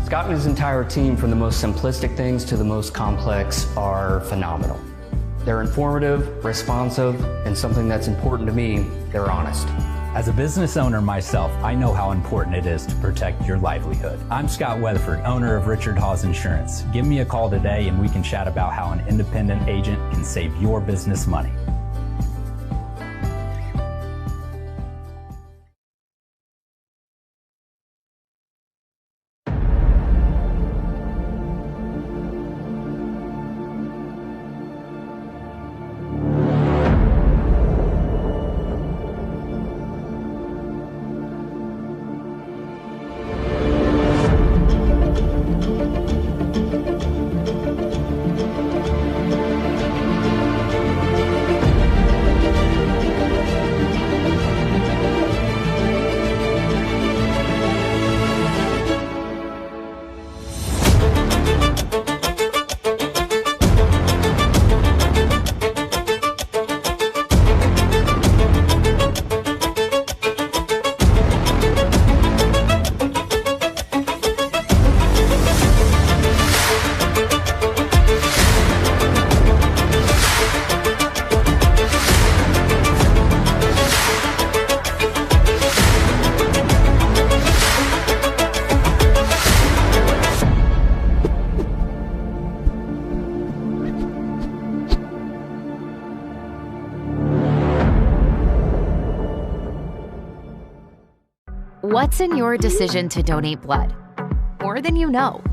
Scott and his entire team, from the most simplistic things to the most complex, are phenomenal. They're informative, responsive, and something that's important to me, they're honest. As a business owner myself, I know how important it is to protect your livelihood. I'm Scott Weatherford, owner of Richard Hawes Insurance. Give me a call today and we can chat about how an independent agent can save your business money. What's in your decision to donate blood? More than you know.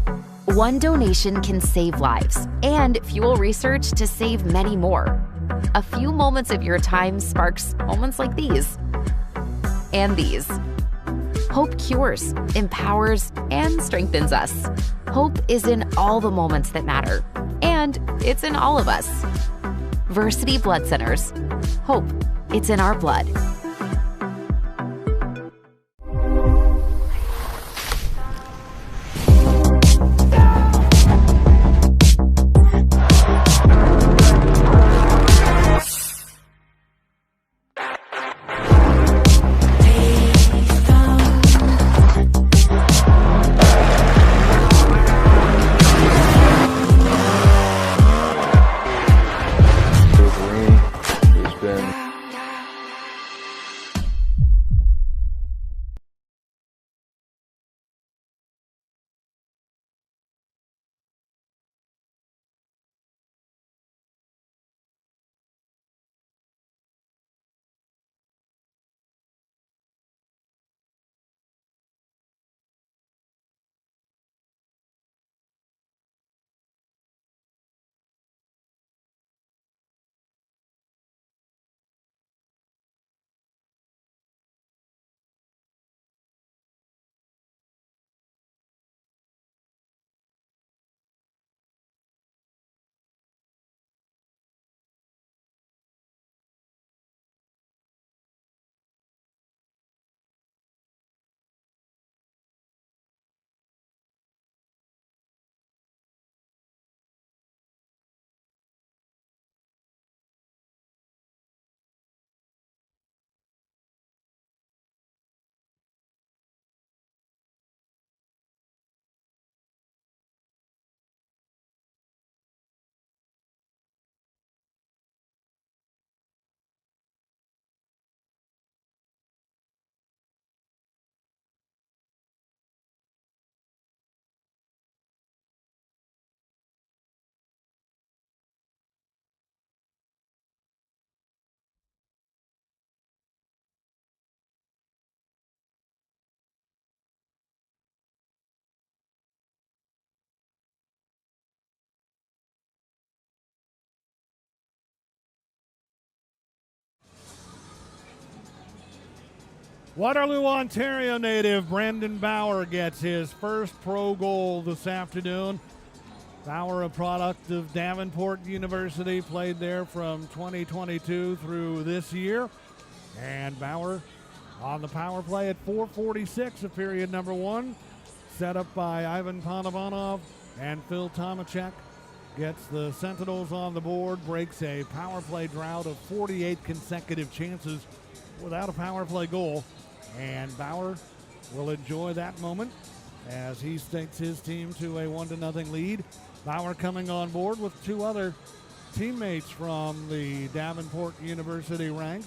One donation can save lives and fuel research to save many more. A few moments of your time sparks moments like these. And these. Hope cures, empowers, and strengthens us. Hope is in all the moments that matter. And it's in all of us. Versity Blood Centers. Hope. It's in our blood. Waterloo, Ontario native Brandon Bauer gets his first pro goal this afternoon. Bauer, a product of Davenport University, played there from 2022 through this year. And Bauer on the power play at 4:46 of period number one. Set up by Ivan Panovanov and Phil Tomachek. Gets the Sentinels on the board, breaks a power play drought of 48 consecutive chances without a power play goal. And Bauer will enjoy that moment as he takes his team to a 1-0 lead. Bauer coming on board with two other teammates from the Davenport University ranks,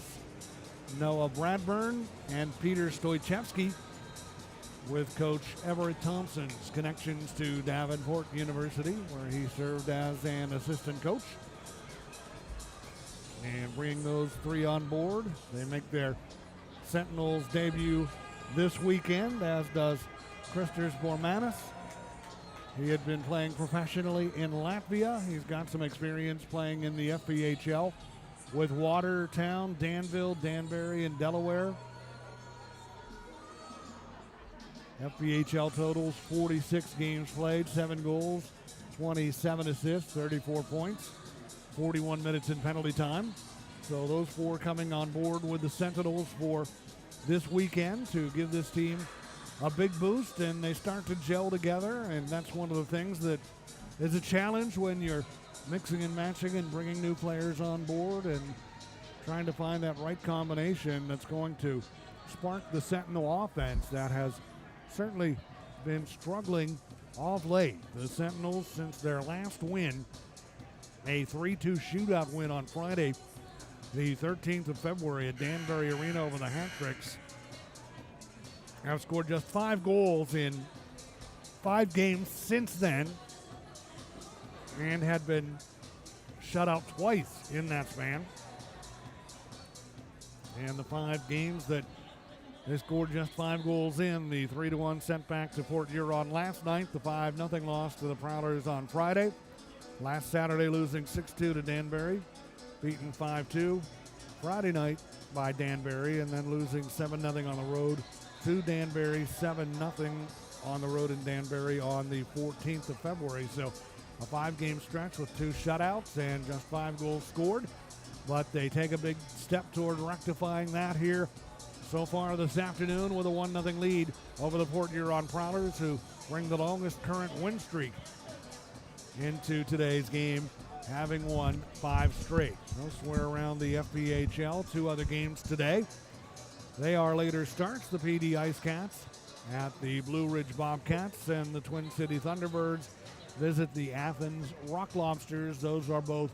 Noah Bradburn and Peter Stoichevsky, with Coach Everett Thompson's connections to Davenport University, where he served as an assistant coach. And bring those three on board. They make their Sentinels debut this weekend, as does Christers Bormanis. He had been playing professionally in Latvia. He's got some experience playing in the FPHL with Watertown, Danville, Danbury, and Delaware. FPHL totals 46 games played, 7 goals, 27 assists, 34 points, 41 minutes in penalty time. So those four coming on board with the Sentinels for this weekend to give this team a big boost, and they start to gel together, and that's one of the things that is a challenge when you're mixing and matching and bringing new players on board and trying to find that right combination that's going to spark the Sentinel offense that has certainly been struggling of late. The Sentinels, since their last win, a 3-2 shootout win on Friday, the 13th of February at Danbury Arena over the Hat-Tricks, have scored just 5 goals in 5 games since then and had been shut out twice in that span. And the 5 games that They scored just 5 goals in the 3-1 setback to Port Huron last night, the 5-0 loss to the Prowlers on Friday. Last Saturday losing 6-2 to Danbury, beaten 5-2 Friday night by Danbury, and then losing 7-0 on the road to Danbury, 7-0 on the road in Danbury on the 14th of February. So a 5-game stretch with 2 shutouts and just 5 goals scored. But they take a big step toward rectifying that here so far this afternoon with a 1-0 lead over the Port Huron Prowlers, who bring the longest current win streak into today's game, having won 5 straight. Elsewhere around the FPHL, 2 other games today. They are later starts. The PD Ice Cats at the Blue Ridge Bobcats, and the Twin City Thunderbirds visit the Athens Rock Lobsters. Those are both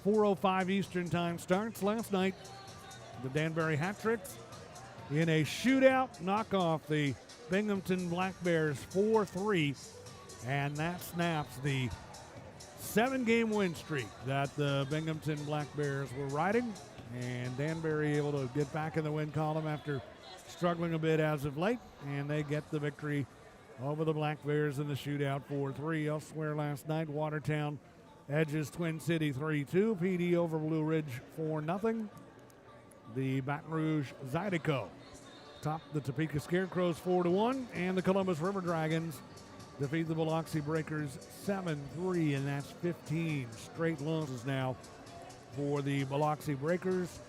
4:05 Eastern Time starts. Last night, the Danbury Hat-Tricks in a shootout knock off the Binghamton Black Bears 4-3, and that snaps the 7-game win streak that the Binghamton Black Bears were riding, and Danbury able to get back in the win column after struggling a bit as of late, and they get the victory over the Black Bears in the shootout 4-3. Elsewhere last night, Watertown edges Twin City 3-2, PD over Blue Ridge 4-0. The Baton Rouge Zydeco topped the Topeka Scarecrows 4-1, and the Columbus River Dragons defeat the Biloxi Breakers 7-3, and that's 15 straight losses now for the Biloxi Breakers.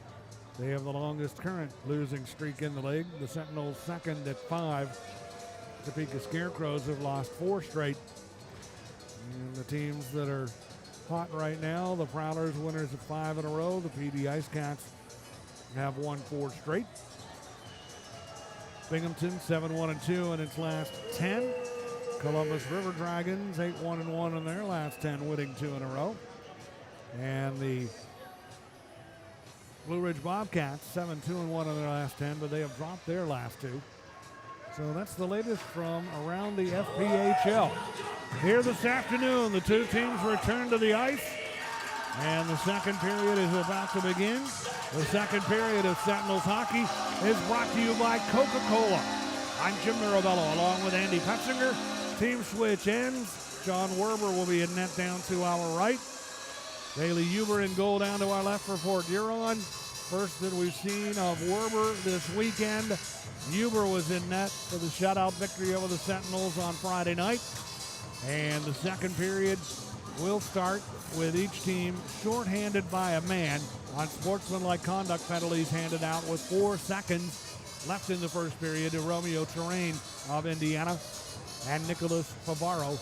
They have the longest current losing streak in the league. The Sentinels second at 5. Topeka Scarecrows have lost 4 straight. And the teams that are hot right now, the Prowlers winners of 5 in a row. The PD Ice Cats have won 4 straight. Binghamton 7-1-2 in its last 10. Columbus River Dragons 8-1-1 in their last 10, winning 2 in a row. And the Blue Ridge Bobcats 7-2-1 in their last 10, but they have dropped their last 2. So that's the latest from around the FPHL. Here this afternoon, the 2 teams return to the ice, and the second period is about to begin. The second period of Sentinels hockey is brought to you by Coca-Cola. I'm Jim Mirabello along with Andy Petzinger. Team switch ends. John Werber will be in net down to our right. Bailey Huber in goal down to our left for Port Huron. First that we've seen of Werber this weekend. Huber was in net for the shutout victory over the Sentinels on Friday night. And the second period will start with each team shorthanded by a man on sportsmanlike conduct penalties handed out with 4 seconds left in the first period to Romeo Terrain of Indiana and Nicholas Favaro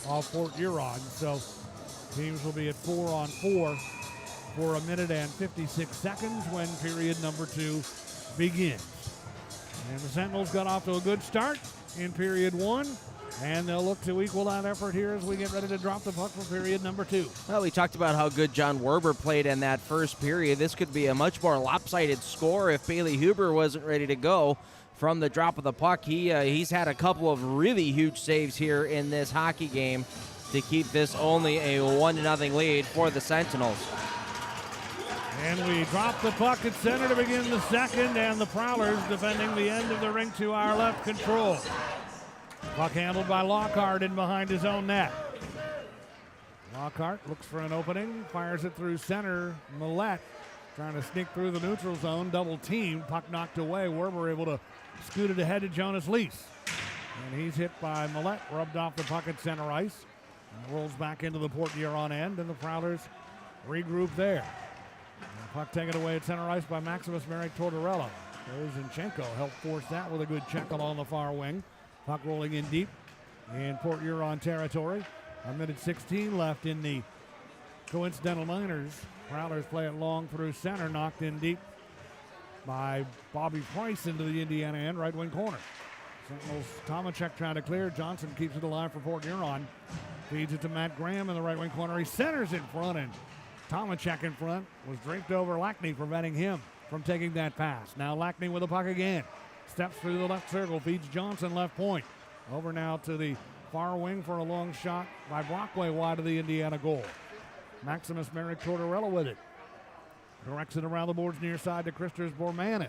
of Port Huron. So teams will be at 4-on-4 for a minute and 56 seconds when period number 2 begins. And the Sentinels got off to a good start in period 1, and they'll look to equal that effort here as we get ready to drop the puck for period number 2. Well, we talked about how good John Werber played in that first period. This could be a much more lopsided score if Bailey Huber wasn't ready to go from the drop of the puck. He's had a couple of really huge saves here in this hockey game to keep this only a 1-0 lead for the Sentinels. And we drop the puck at center to begin the second, and the Prowlers defending the end of the rink to our left control. Puck handled by Lockhart in behind his own net. Lockhart looks for an opening, fires it through center. Millette trying to sneak through the neutral zone, double team, puck knocked away. Werber able to scoot it ahead to Jonas Lease. And he's hit by Millette, rubbed off the puck at center ice. And rolls back into the Port Huron end, and the Prowlers regroup there. And puck taken away at center ice by Maximus Merrick Tortorella. Zinchenko helped force that with a good check along the far wing. Puck rolling in deep in Port Huron territory. A minute 16 left in the coincidental minors. Prowlers play it long through center, knocked in deep by Bobby Price into the Indiana end, right wing corner. Sentinels, Tomacek trying to clear. Johnson keeps it alive for Port Huron. Feeds it to Matt Graham in the right wing corner. He centers in front, and Tomacek in front was draped over Lackney, preventing him from taking that pass. Now Lackney with the puck again. Steps through the left circle, feeds Johnson left point. Over now to the far wing for a long shot by Brockway wide of the Indiana goal. Maximus Merrick Tortorella with it. Directs it around the boards near side to Christers Bormanis.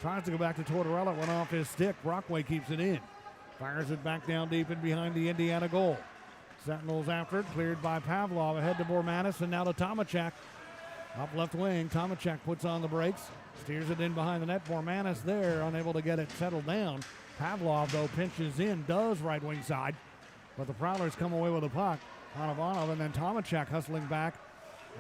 Tries to go back to Tortorella. Went off his stick. Brockway keeps it in. Fires it back down deep and behind the Indiana goal. Sentinels after it. Cleared by Pavlov. Ahead to Bormanis and now to Tomachek. Up left wing. Tomachek puts on the brakes. Steers it in behind the net. Bormanis there. Unable to get it settled down. Pavlov, though, pinches in. Does right wing side. But the Prowlers come away with a puck. Panovanov and then Tomachek hustling back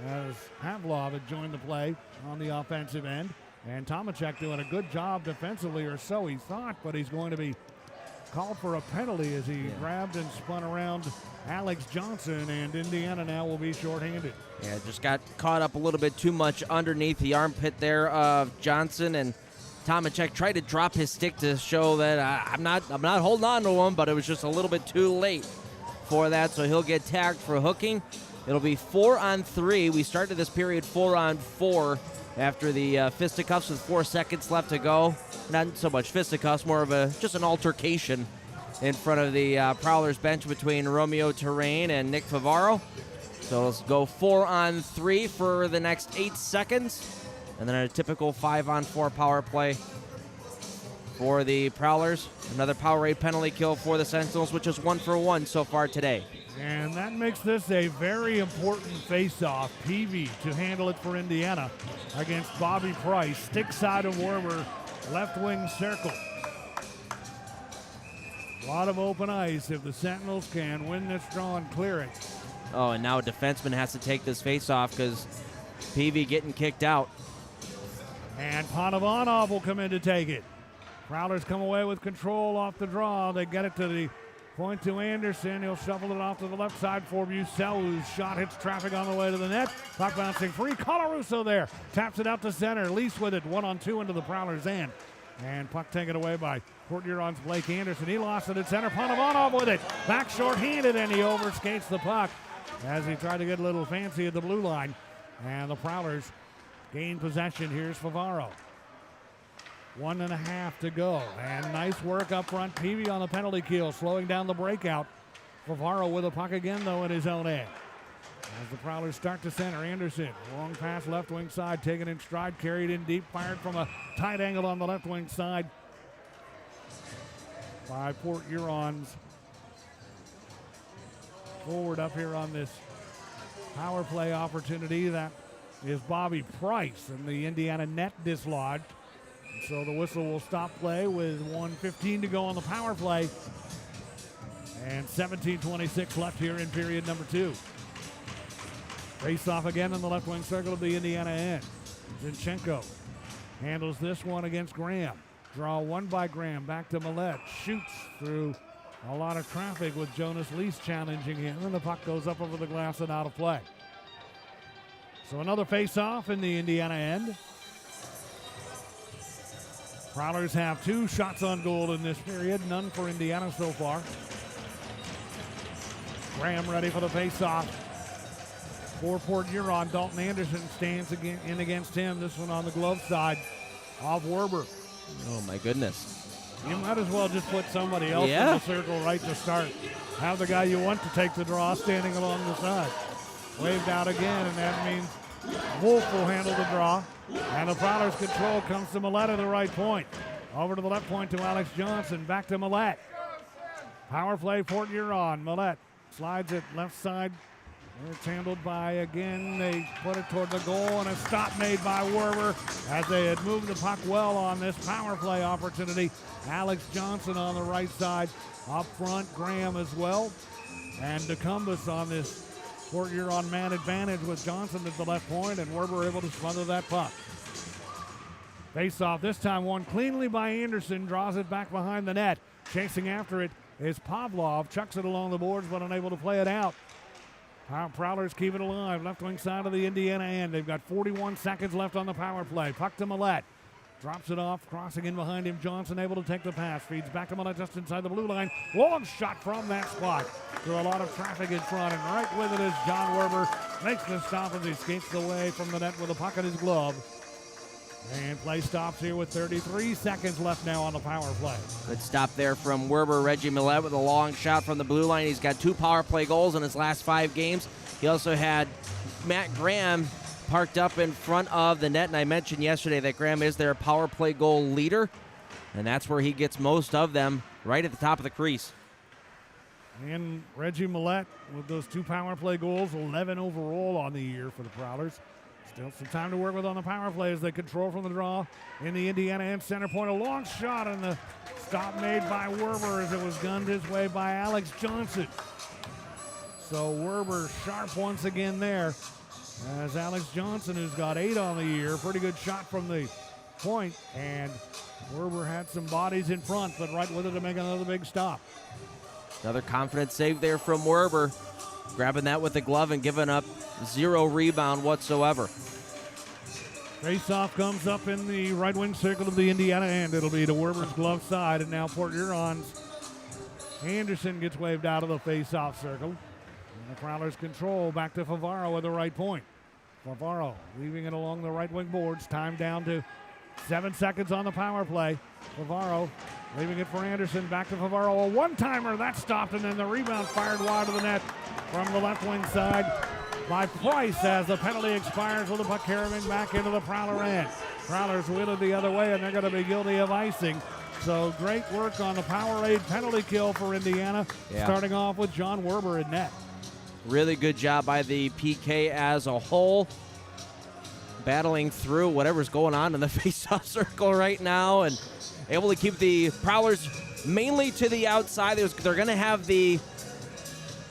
as Pavlov had joined the play on the offensive end. And Tomachek doing a good job defensively, or so he thought, but he's going to be called for a penalty as he grabbed and spun around Alex Johnson, and Indiana now will be shorthanded. Yeah, just got caught up a little bit too much underneath the armpit there of Johnson, and Tomachek tried to drop his stick to show that I'm not holding on to him, but it was just a little bit too late for that, so he'll get tagged for hooking. It'll be 4-on-3. We started this period 4-on-4 after the fisticuffs with 4 seconds left to go. Not so much fisticuffs, more of just an altercation in front of the Prowlers bench between Romeo Terrain and Nick Favaro. So let's go 4-on-3 for the next 8 seconds. And then a typical 5-on-4 power play for the Prowlers. Another Powerade penalty kill for the Sentinels, which is 1 for 1 so far today. And that makes this a very important face-off. Peavy to handle it for Indiana against Bobby Price. Stick side of Werber, left wing circle. A lot of open ice if the Sentinels can win this draw and clear it. Oh, and now a defenseman has to take this face-off because Peavy getting kicked out. And Panovanov will come in to take it. Prowlers come away with control off the draw. They get it to the point to Anderson. He'll shuffle it off to the left side for Bucell, whose shot hits traffic on the way to the net. Puck bouncing free. Colarusso there. Taps it out to center. Lease with it. 1-on-2 into the Prowlers' end. And puck taken away by Port Huron's Blake Anderson. He lost it at center. Panovanov with it. Back short-handed, and he overskates the puck as he tried to get a little fancy at the blue line. And the Prowlers gain possession. Here's Favaro. 1.5 to go. And nice work up front. Peavy on the penalty kill, slowing down the breakout. Favaro with a puck again, though, in his own end. As the Prowlers start to center, Anderson, long pass left wing side, taken in stride, carried in deep, fired from a tight angle on the left wing side by Port Huron's forward up here on this power play opportunity. That is Bobby Price, and the Indiana net dislodged. So the whistle will stop play with 1:15 to go on the power play. And 17:26 left here in period number 2. Face off again in the left wing circle of the Indiana end. Zinchenko handles this one against Graham. Draw one by Graham, back to Millette. Shoots through a lot of traffic with Jonas Lease challenging him. And the puck goes up over the glass and out of play. So another face off in the Indiana end. Prowlers have 2 shots on goal in this period, none for Indiana so far. Graham ready for the face-off. For Port Huron, Dalton Anderson stands in against him. This one on the glove side of Werber. Oh, my goodness. You might as well just put somebody else in the circle right to start. Have the guy you want to take the draw standing along the side. Waved out again, and that means Wolf will handle the draw. And the Prowlers' control comes to Millette at the right point. Over to the left point to Alex Johnson. Back to Millette. Power play, Port Huron. Millette slides it left side. It's handled by, again, they put it toward the goal, and a stop made by Werber as they had moved the puck well on this power play opportunity. Alex Johnson on the right side. Up front, Graham as well. And DeCumbus on this Port Huron man advantage with Johnson at the left point, and Werber able to smother that puck. Face off, this time won cleanly by Anderson, draws it back behind the net. Chasing after it is Pavlov, chucks it along the boards but unable to play it out. Prowlers keep it alive, left wing side of the Indiana end. They've got 41 seconds left on the power play. Puck to Millette. Drops it off, crossing in behind him. Johnson able to take the pass. Feeds back to Millette just inside the blue line. Long shot from that spot. Through a lot of traffic in front, and right with it is John Werber. Makes the stop as he skates away from the net with a puck in his glove. And play stops here with 33 seconds left now on the power play. Good stop there from Werber. Reggie Millette with a long shot from the blue line. He's got 2 power play goals in his last 5 games. He also had Matt Graham parked up in front of the net, and I mentioned yesterday that Graham is their power play goal leader, and that's where he gets most of them, right at the top of the crease. And Reggie Millette with those 2 power play goals, 11 overall on the year for the Prowlers. Still some time to work with on the power play as they control from the draw in the Indiana end center point. A long shot and the stop made by Werber as it was gunned his way by Alex Johnson. So Werber sharp once again there as Alex Johnson, who's got 8 on the year, pretty good shot from the point, and Werber had some bodies in front, but right with it to make another big stop. Another confident save there from Werber, grabbing that with the glove and giving up 0 rebound whatsoever. Face-off comes up in the right wing circle of the Indiana end. It'll be to Werber's glove side, and now Port Huron's Anderson gets waved out of the face-off circle. And the Prowlers control back to Favaro at the right point. Favaro leaving it along the right wing boards. Time down to 7 seconds on the power play. Favaro leaving it for Anderson. Back to Favaro. A one-timer. That stopped, and then the rebound fired wide of the net from the left wing side by Price as the penalty expires with the puck carrying back into the Prowler end. Prowlers wheel it the other way, and they're going to be guilty of icing. So great work on the Powerade penalty kill for Indiana, starting off with John Werber in net. Really good job by the PK as a whole, battling through whatever's going on in the face-off circle right now and able to keep the Prowlers mainly to the outside. They're going to have the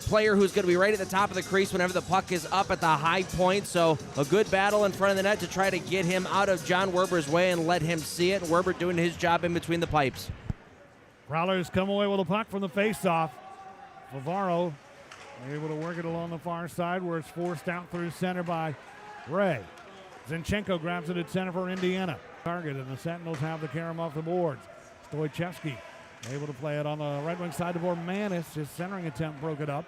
player who's going to be right at the top of the crease whenever the puck is up at the high point. So a good battle in front of the net to try to get him out of John Werber's way and let him see it. Werber doing his job in between the pipes. Prowlers come away with a puck from the face-off. Favaro able to work it along the far side where it's forced out through center by Ray. Zinchenko grabs it at center for Indiana. Target, and the Sentinels have the carom off the boards. Stoichevsky able to play it on the right wing side to Bormanis. His centering attempt broke it up.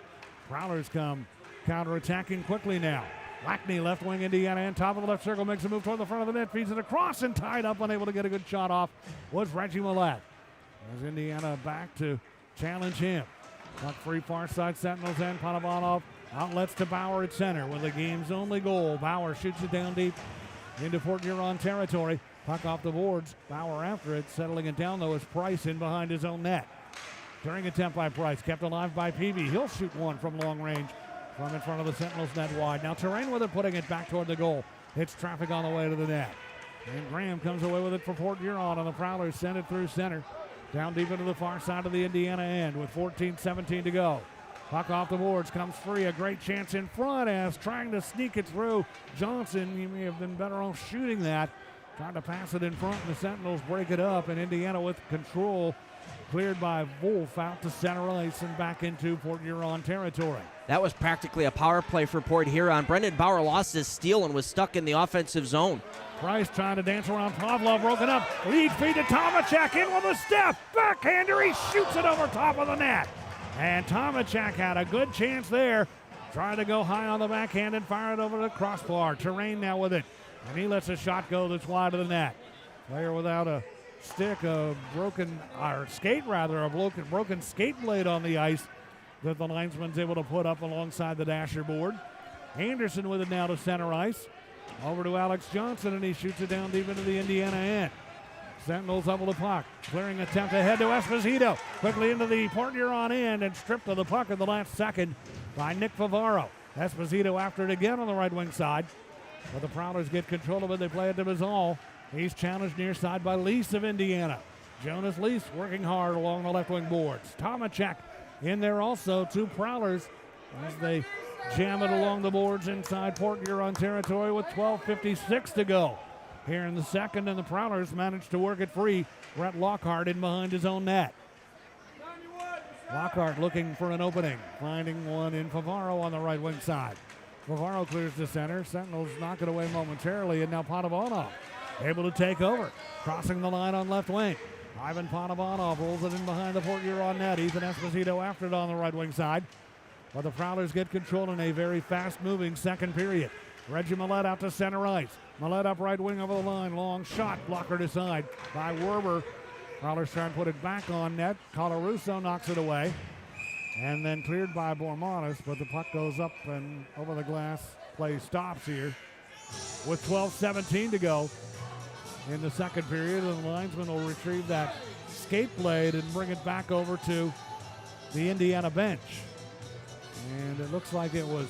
Prowlers come counter-attacking quickly now. Lackney, left wing Indiana, and top of the left circle, makes a move toward the front of the net, feeds it across and tied up, unable to get a good shot off was Reggie Millette. As Indiana back to challenge him. Puck free far side, Sentinels end, Panovanov outlets to Bauer at center with the game's only goal. Bauer shoots it down deep into Port Huron territory. Puck off the boards. Bauer after it, settling it down though is Price in behind his own net. Turning attempt by Price, kept alive by Peavy. He'll shoot one from long range from in front of the Sentinels net wide. Now Terrain with it, putting it back toward the goal. Hits traffic on the way to the net. And Graham comes away with it for Port Huron, and the Prowlers send it through center. Down deep into the far side of the Indiana end with 14-17 to go. Puck off the boards, comes free. A great chance in front as trying to sneak it through Johnson. He may have been better off shooting that. Trying to pass it in front, and the Sentinels break it up, and Indiana with control. Cleared by Wolf out to center ice and back into Port Huron territory. That was practically a power play for Port Huron. Brendan Bauer lost his steal and was stuck in the offensive zone. Price trying to dance around Pavlov, broken up. Lead feed to Tomachak, in with a step. Backhander, he shoots it over top of the net. And Tomachak had a good chance there. Trying to go high on the backhand and fire it over the crossbar. Terrain now with it. And he lets a shot go that's wide of the net. Player without a stick, a broken skate blade on the ice that the linesman's able to put up alongside the dasher board. Anderson with it now to center ice. Over to Alex Johnson, and he shoots it down deep into the Indiana end. Sentinels up with the puck. Clearing attempt ahead to Esposito. Quickly into the Port Huron end and stripped of the puck in the last second by Nick Favaro. Esposito after it again on the right wing side. But the Prowlers get control of it. They play it to Bazal. He's challenged near side by Lease of Indiana. Jonas Lease working hard along the left wing boards. Tomachak in there also. 2 Prowlers as they jam it along the boards inside Port Huron territory with 12:56 to go here in the second, and the Prowlers managed to work it free. Brett Lockhart in behind his own net. Lockhart looking for an opening, finding one in Favaro on the right wing side. Favaro clears the center. Sentinels knock it away momentarily, and now Panovanov able to take over, crossing the line on left wing. Ivan Panovanov rolls it in behind the Port Huron net. Ethan Esposito after it on the right wing side. But the Prowlers get control in a very fast-moving second period. Reggie Millette out to center ice. Millette up right wing over the line. Long shot, blockered aside by Werber. Prowlers trying to put it back on net. Colarusso knocks it away. And then cleared by Bormanis, but the puck goes up and over the glass. Play stops here with 12:17 to go in the second period, and the linesman will retrieve that skate blade and bring it back over to the Indiana bench. And it looks like it was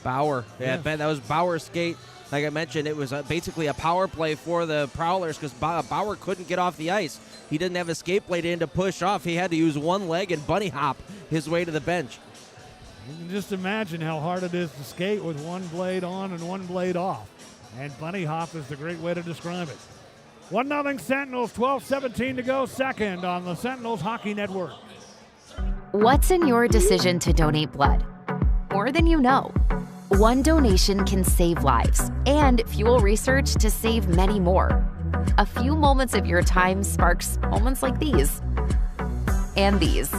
Bauer. Yeah, Yes. Ben, that was Bauer's skate. Like I mentioned, it was basically a power play for the Prowlers because Bauer couldn't get off the ice. He didn't have a skate blade in to push off. He had to use one leg and bunny hop his way to the bench. You can just imagine how hard it is to skate with one blade on and one blade off. And bunny hop is the great way to describe it. 1-0 Sentinels, 12:17 to go, second on the Sentinels Hockey Network. What's in your decision to donate blood? More than you know. One donation can save lives and fuel research to save many more. A few moments of your time sparks moments like these. And these.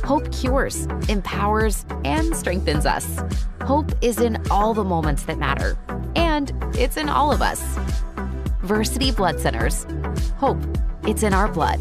Hope cures, empowers, and strengthens us. Hope is in all the moments that matter. And it's in all of us. Versity Blood Centers. Hope. It's in our blood.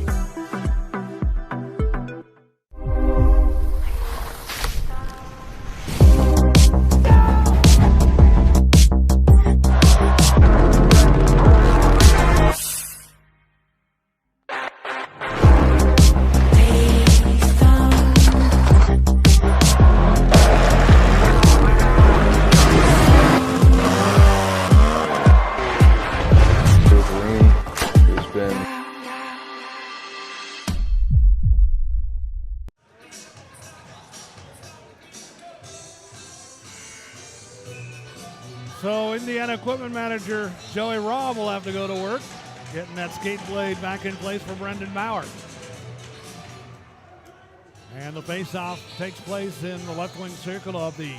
So Indiana equipment manager Joey Robb will have to go to work, getting that skate blade back in place for Brendan Bauer. And the faceoff takes place in the left wing circle of the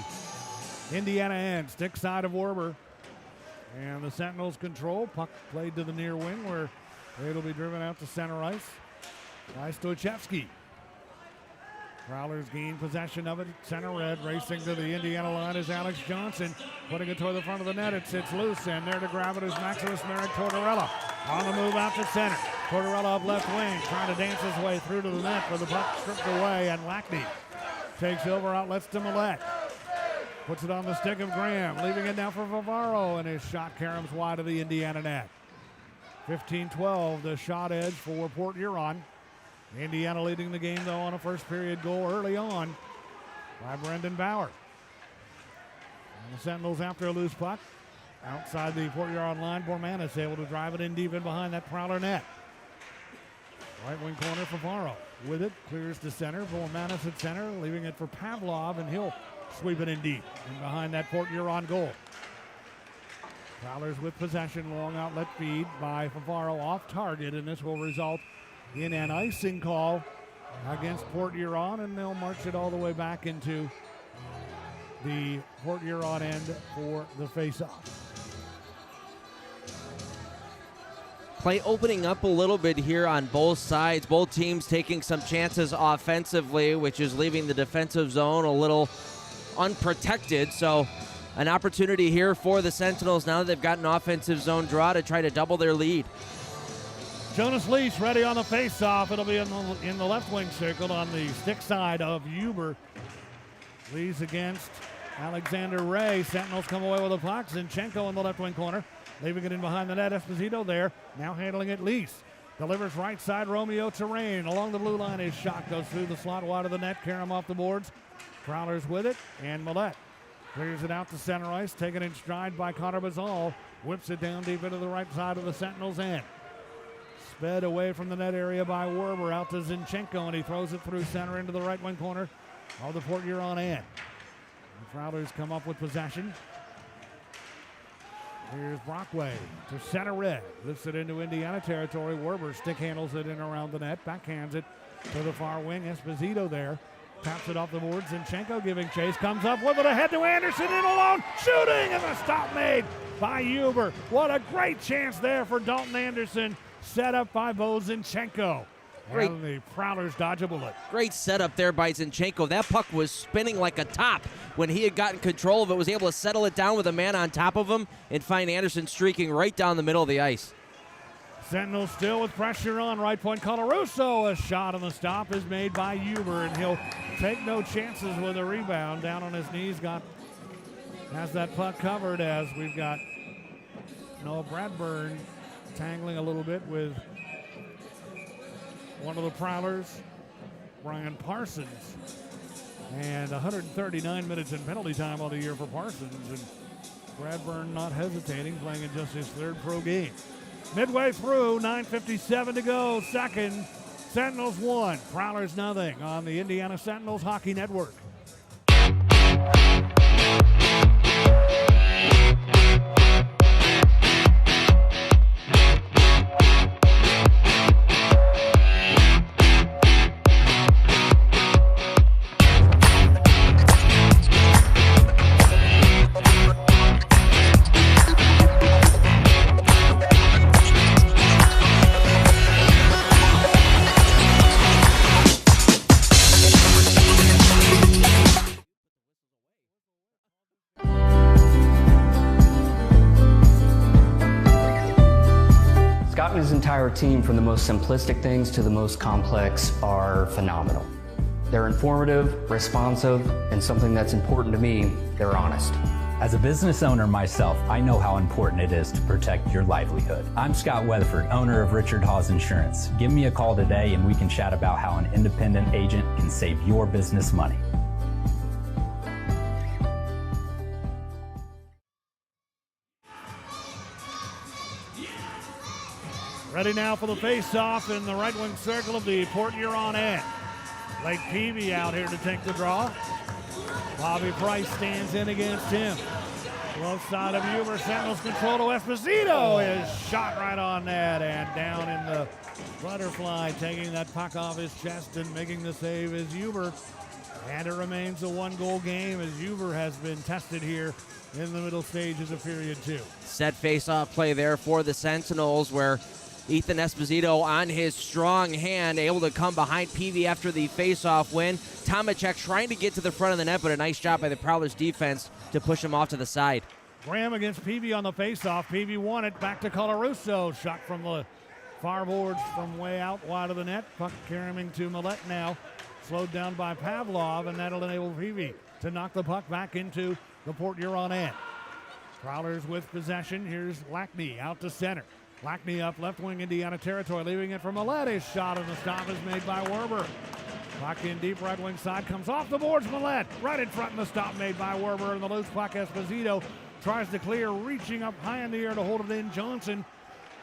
Indiana end, stick side of Warber. And the Sentinels control, puck played to the near wing where it'll be driven out to center ice by Stochevsky. Prowlers gain possession of it. Center red racing to the Indiana line is Alex Johnson. Putting it toward the front of the net. It sits loose, and there to grab it is Maximus Merrick Tortorella. On the move out to center. Tortorella up left wing, trying to dance his way through to the net with the puck stripped away, and Lackney takes over, outlets to Millette. Puts it on the stick of Graham, leaving it now for Favaro, and his shot caroms wide of the Indiana net. 15-12, the shot edge for Port Huron. Indiana leading the game, though, on a first period goal early on by Brendan Bauer. And the Sentinels after a loose puck. Outside the Port Huron line, Bormanis able to drive it in deep in behind that Prowler net. Right wing corner for Favaro. With it, clears to center. Bormanis at center, leaving it for Pavlov, and he'll sweep it in deep and behind that Port Huron goal. Prowlers with possession, long outlet feed by Favaro off target, and this will result in an icing call against Port Huron, and they'll march it all the way back into the Port Huron end for the faceoff. Play opening up a little bit here on both sides. Both teams taking some chances offensively, which is leaving the defensive zone a little unprotected. So an opportunity here for the Sentinels now that they've got an offensive zone draw to try to double their lead. Jonas Leach ready on the face-off. It'll be in the left wing circle on the stick side of Huber. Leads against Alexander Ray. Sentinels come away with a puck. Zinchenko in the left wing corner. Leaving it in behind the net. Esposito there. Now handling it Leach. Delivers right side Romeo Terrain. Along the blue line, his shot goes through the slot wide of the net. Karam off the boards. Prowlers with it. And Millette clears it out to center ice. Taken in stride by Connor Bazal. Whips it down deep into the right side of the Sentinels' end. Sped away from the net area by Werber out to Zinchenko, and he throws it through center into the right wing corner of the Port Huron end. The Prowlers come up with possession. Here's Brockway to center red. Lifts it into Indiana territory. Werber stick handles it in around the net. Backhands it to the far wing. Esposito there. Taps it off the board. Zinchenko giving chase. Comes up with it ahead to Anderson in alone. Shooting, and a stop made by Huber. What a great chance there for Dalton Anderson. Set up by Bo Zinchenko. Great. And the Prowlers dodge a bullet. Great setup there by Zinchenko. That puck was spinning like a top when he had gotten control of it, was able to settle it down with a man on top of him and find Anderson streaking right down the middle of the ice. Sentinels still with pressure on right point. Colarusso, a shot on the stop is made by Huber, and he'll take no chances with a rebound. Down on his knees, has that puck covered as we've got No, Bradburn tangling a little bit with one of the Prowlers, Brian Parsons. And 139 minutes in penalty time on the year for Parsons. And Bradburn not hesitating, playing in just his third pro game. Midway through, 9:57 to go. Second, Sentinels 1, Prowlers nothing on the Indiana Sentinels Hockey Network. Scott and his entire team, from the most simplistic things to the most complex, are phenomenal. They're informative, responsive, and something that's important to me, they're honest. As a business owner myself, I know how important it is to protect your livelihood. I'm Scott Weatherford, owner of Richard Hawes Insurance. Give me a call today and we can chat about how an independent agent can save your business money. Ready now for the face-off in the right wing circle of the Port Huron end. Blake Peavy out here to take the draw. Bobby Price stands in against him. Left side of Huber, Sentinels control to Esposito. Is shot right on net and down in the butterfly, taking that puck off his chest and making the save is Huber. And it remains a one-goal game as Huber has been tested here in the middle stages of period 2. Set face-off play there for the Sentinels where Ethan Esposito on his strong hand, able to come behind Peavy after the face-off win. Tomacek trying to get to the front of the net, but a nice job by the Prowlers defense to push him off to the side. Graham against Peavy on the face-off. Peavy won it. Back to Colarusso. Shot from the far boards from way out wide of the net. Puck carrying to Millette now. Slowed down by Pavlov, and that'll enable Peavy to knock the puck back into the Port Huron end. Prowlers with possession. Here's Lackney out to center. Lackney up left wing Indiana territory, leaving it for Millette. His shot on the stop is made by Werber. Puck in deep right wing side, comes off the boards. Millette right in front, and the stop made by Werber. And the loose puck, Esposito tries to clear, reaching up high in the air to hold it in. Johnson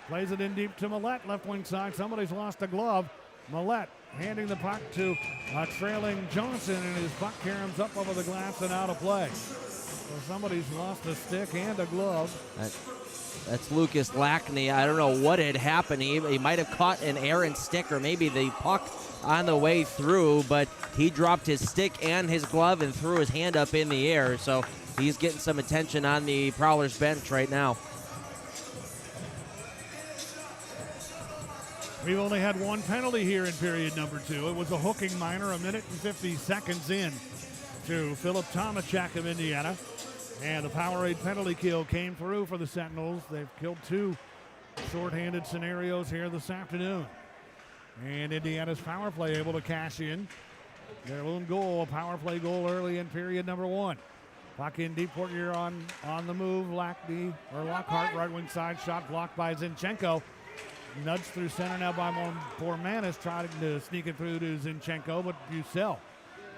plays it in deep to Millette, left wing side. Somebody's lost a glove. Millette handing the puck to a trailing Johnson, and his puck caroms up over the glass and out of play. So somebody's lost a stick and a glove. That's Lucas Lackney. I don't know what had happened. He might have caught an errant stick or maybe the puck on the way through, but he dropped his stick and his glove and threw his hand up in the air. So he's getting some attention on the Prowlers bench right now. We've only had one penalty here in period number 2. It was a hooking minor, a minute and 50 seconds in to Philip Tomacek of Indiana. And a Powerade penalty kill came through for the Sentinels. They've killed 2 shorthanded scenarios here this afternoon. And Indiana's power play able to cash in their own goal, a power play goal early in period number 1. Puck in deep, Port Huron on the move. Lockhart, right wing side, shot blocked by Zinchenko. Nudged through center now by Bormanis, trying to sneak it through to Zinchenko, but Bucel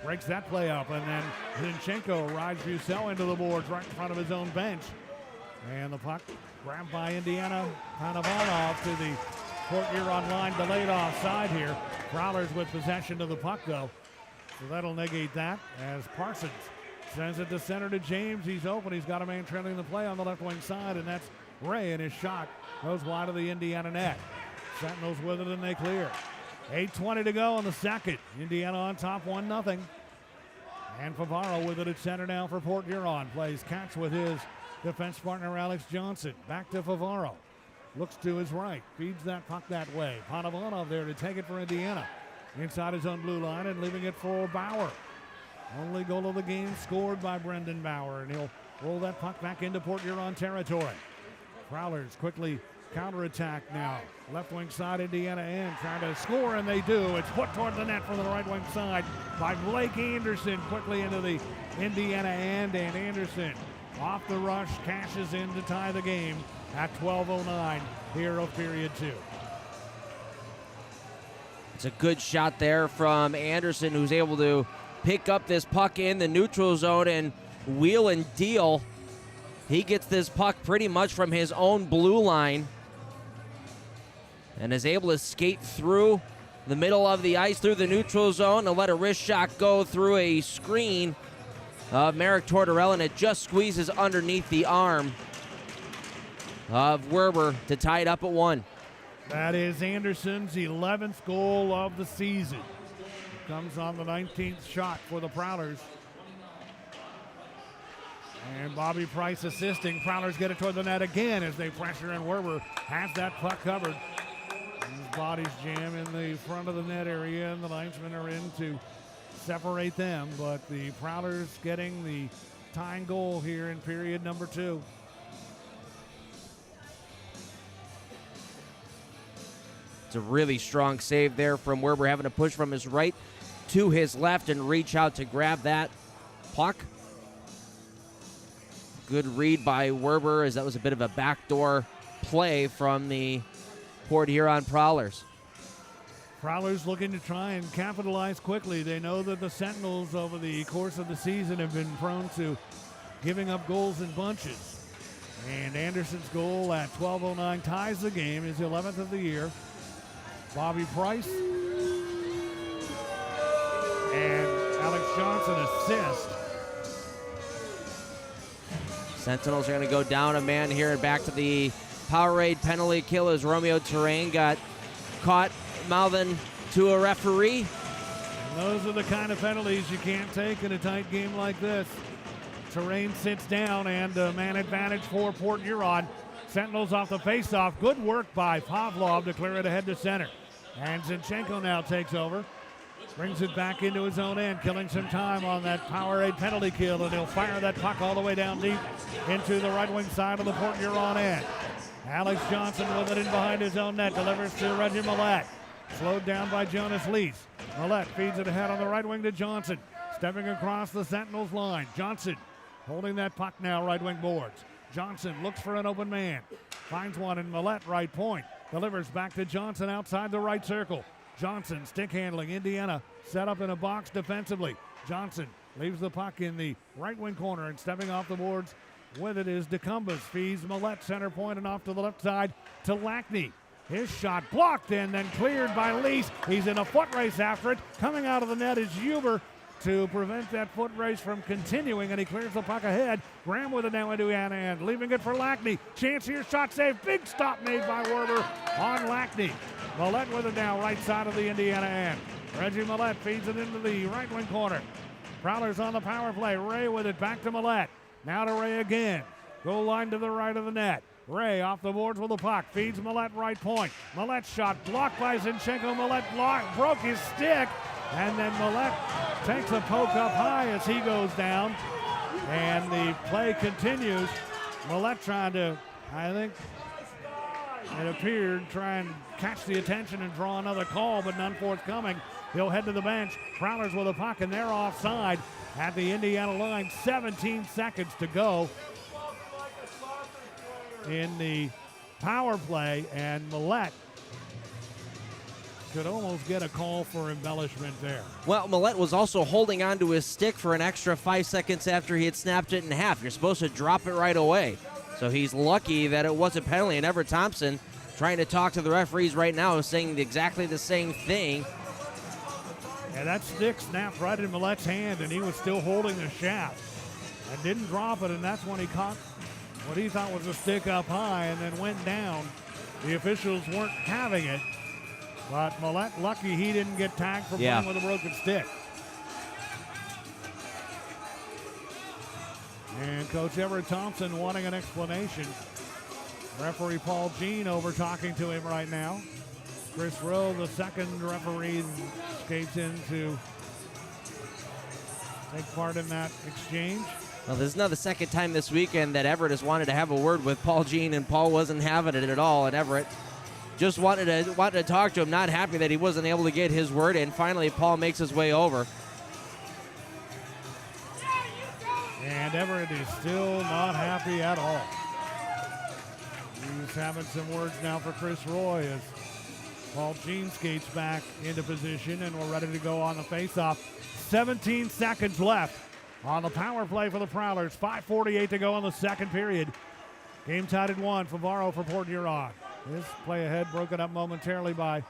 breaks that play up, and then Zinchenko rides Bucel into the boards right in front of his own bench. And the puck grabbed by Indiana, Panavonov to the Port Huron line, delayed offside here. Prowlers with possession of the puck, though. So that'll negate that as Parsons sends it to center to James. He's open. He's got a man trailing the play on the left wing side, and that's Ray, and his shot goes wide of the Indiana net. Sentinels with it, and they clear. 8:20 to go in the second. Indiana on top 1-0. And Favaro with it at center now for Port Huron. Plays catch with his defense partner Alex Johnson. Back to Favaro. Looks to his right. Feeds that puck that way. Panavonov there to take it for Indiana. Inside his own blue line and leaving it for Bauer. Only goal of the game scored by Brendan Bauer. And he'll roll that puck back into Port Huron territory. Prowlers quickly counterattack now. Left wing side, Indiana end, trying to score, and they do. It's put toward the net from the right wing side by Blake Anderson, quickly into the Indiana end, and Anderson off the rush, cashes in to tie the game at 12:09 here of period 2. It's a good shot there from Anderson, who's able to pick up this puck in the neutral zone and wheel and deal. He gets this puck pretty much from his own blue line and is able to skate through the middle of the ice through the neutral zone and let a wrist shot go through a screen of Merrick Tortorella, and it just squeezes underneath the arm of Werber to tie it up at 1. That is Anderson's 11th goal of the season. Comes on the 19th shot for the Prowlers. And Bobby Price assisting. Prowlers get it toward the net again as they pressure, and Werber has that puck covered. His body's jam in the front of the net area, and the linesmen are in to separate them. But the Prowlers getting the tying goal here in period number 2. It's a really strong save there from Werber, having to push from his right to his left and reach out to grab that puck. Good read by Werber, as that was a bit of a backdoor play from the Port Huron Prowlers. Prowlers looking to try and capitalize quickly. They know that the Sentinels over the course of the season have been prone to giving up goals in bunches. And Anderson's goal at 12:09 ties the game, his 11th of the year. Bobby Price and Alex Johnson assist. Sentinels are going to go down a man here and back to the Powerade penalty kill as Romeo Terrain got caught mouthing to a referee. And those are the kind of penalties you can't take in a tight game like this. Terrain sits down, and man advantage for Port Huron. Sentinels off the faceoff. Good work by Pavlov to clear it ahead to center. And Zinchenko now takes over. Brings it back into his own end, killing some time on that Powerade penalty kill, and he'll fire that puck all the way down deep into the right wing side of the Port Huron end. Alex Johnson with it in behind his own net, delivers to Reggie Millette. Slowed down by Jonas Lees. Millette feeds it ahead on the right wing to Johnson. Stepping across the Sentinels line. Johnson holding that puck now, right wing boards. Johnson looks for an open man. Finds one in Millette, right point. Delivers back to Johnson outside the right circle. Johnson stick handling. Indiana set up in a box defensively. Johnson leaves the puck in the right wing corner, and stepping off the boards with it is DeCumbas. Feeds Millette center point and off to the left side to Lackney. His shot blocked and then cleared by Lease. He's in a foot race after it. Coming out of the net is Huber to prevent that foot race from continuing, and he clears the puck ahead. Graham with it now into Indiana end, leaving it for Lackney. Chance here, shot save. Big stop made by Werber on Lackney. Millette with it now, right side of the Indiana end. Reggie Millette feeds it into the right wing corner. Prowlers on the power play. Ray with it back to Millette. Now to Ray again. Goal line to the right of the net. Ray off the boards with the puck. Feeds Millette right point. Millette shot blocked by Zinchenko. Millette broke his stick. And then Millette takes a poke up high as he goes down. And the play continues. Millette trying to, I think, it appeared, try and catch the attention and draw another call, but none forthcoming. He'll head to the bench. Prowlers with a puck, and they're offside at the Indiana line. 17 seconds to go in the power play, and Millette could almost get a call for embellishment there. Well, Millette was also holding onto his stick for an extra 5 seconds after he had snapped it in half. You're supposed to drop it right away. So he's lucky that it was a penalty. And Everett Thompson, trying to talk to the referees right now, is saying exactly the same thing. And that stick snapped right in Millette's hand, and he was still holding the shaft and didn't drop it, and that's when he caught what he thought was a stick up high and then went down. The officials weren't having it, but Millette, lucky he didn't get tagged for playing with a broken stick. And Coach Everett Thompson wanting an explanation. Referee Paul Jean over talking to him right now. Chris Rowe, the second referee, skates in to take part in that exchange. Well, this is now the second time this weekend that Everett has wanted to have a word with Paul Jean, and Paul wasn't having it at all. And Everett just wanted to talk to him, not happy that he wasn't able to get his word in. Finally, Paul makes his way over. And Everett is still not happy at all. He's having some words now for Chris Roy as Paul Jean skates back into position, and we're ready to go on the faceoff. 17 seconds left on the power play for the Prowlers. 5:48 to go in the second period. Game tied at 1. Favaro for Port Huron. This play ahead broken up momentarily by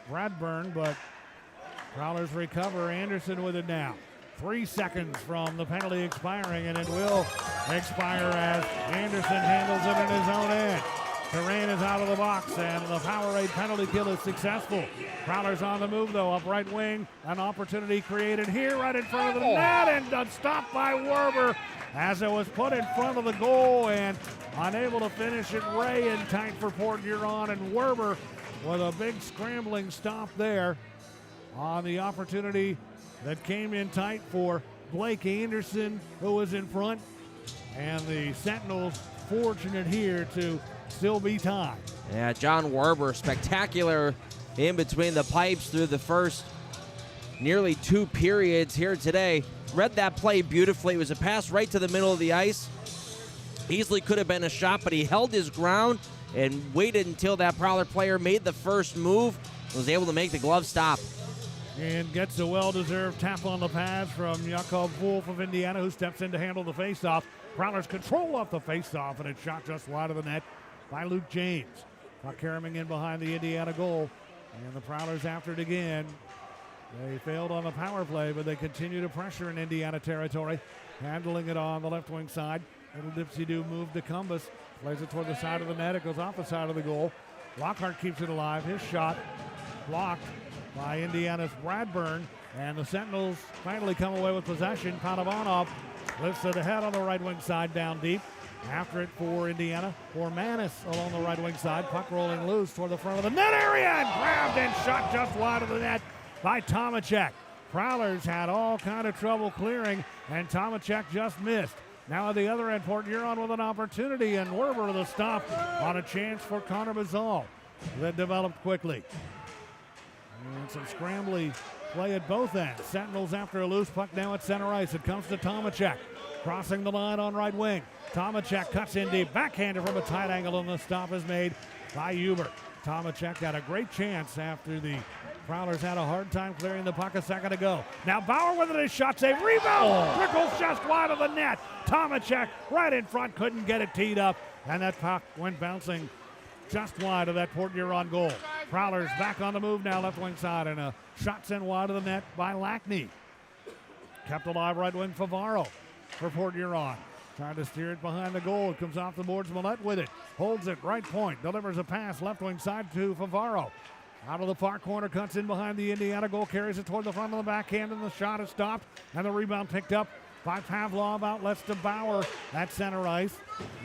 Bradburn, but Prowlers recover. Anderson with it now. 3 seconds from the penalty expiring, and it will expire as Anderson handles it in his own end. Duran is out of the box, and the Powerade penalty kill is successful. Prowlers on the move, though, up right wing. An opportunity created here right in front of the net, and stopped by Werber as it was put in front of the goal, and unable to finish it. Ray in tight for Port Huron, and Werber with a big scrambling stop there on the opportunity that came in tight for Blake Anderson, who was in front. And the Sentinels fortunate here to still be tied. Yeah, John Werber, spectacular in between the pipes through the first nearly 2 periods here today. Read that play beautifully. It was a pass right to the middle of the ice. Easily could have been a shot, but he held his ground and waited until that Prowler player made the first move, was able to make the glove stop. And gets a well-deserved tap on the pads from Jakob Wolf of Indiana, who steps in to handle the faceoff. Prowlers control off the faceoff, and it's shot just wide of the net by Luke James. Puck carrying in behind the Indiana goal, and the Prowlers after it again. They failed on the power play, but they continue to pressure in Indiana territory. Handling it on the left wing side. Little dipsy-do move to Cumbus. Plays it toward the side of the net. It goes off the side of the goal. Lockhart keeps it alive. His shot blocked by Indiana's Bradburn. And the Sentinels finally come away with possession. Panovanov lifts it ahead on the right wing side down deep. After it for Indiana. For Manis along the right wing side. Puck rolling loose toward the front of the net area. And grabbed and shot just wide of the net by Tomacek. Prowlers had all kind of trouble clearing, and Tomacek just missed. Now at the other end, Port Huron with an opportunity, and Werber with a stop on a chance for Connor Bazal. That developed quickly. And some scrambly play at both ends. Sentinels after a loose puck now at center ice. It comes to Tomacek. Crossing the line on right wing. Tomacek cuts in deep. Backhander from a tight angle, and the stop is made by Hubert. Tomacek had a great chance after the Prowlers had a hard time clearing the puck a second ago. Now Bauer with it, his shot save. Rebound! Trickles just wide of the net. Tomacek right in front, couldn't get it teed up. And that puck went bouncing just wide of that Port Huron goal. Prowlers back on the move now, left wing side, and a shot sent wide of the net by Lackney. Kept alive right wing Favaro for Port Huron. Trying to steer it behind the goal. It comes off the boards. Millette with it. Holds it right point. Delivers a pass left wing side to Favaro. Out of the far corner, cuts in behind the Indiana goal, carries it toward the front of the backhand, and the shot is stopped, and the rebound picked up by Pavlov. Outlets to Bauer at center ice,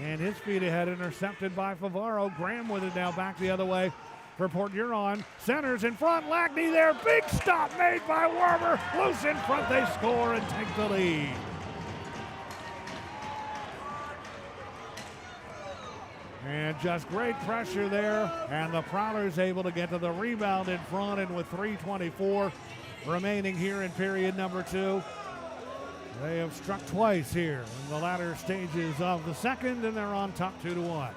and his feet ahead, intercepted by Favaro. Graham with it now back the other way for Port Huron. Centers in front, Lackney there, big stop made by Werber. Loose in front, they score and take the lead. And just great pressure there, and the Prowlers able to get to the rebound in front, and with 3:24 remaining here in period number 2. They have struck twice here in the latter stages of the second, and they're on top 2-1.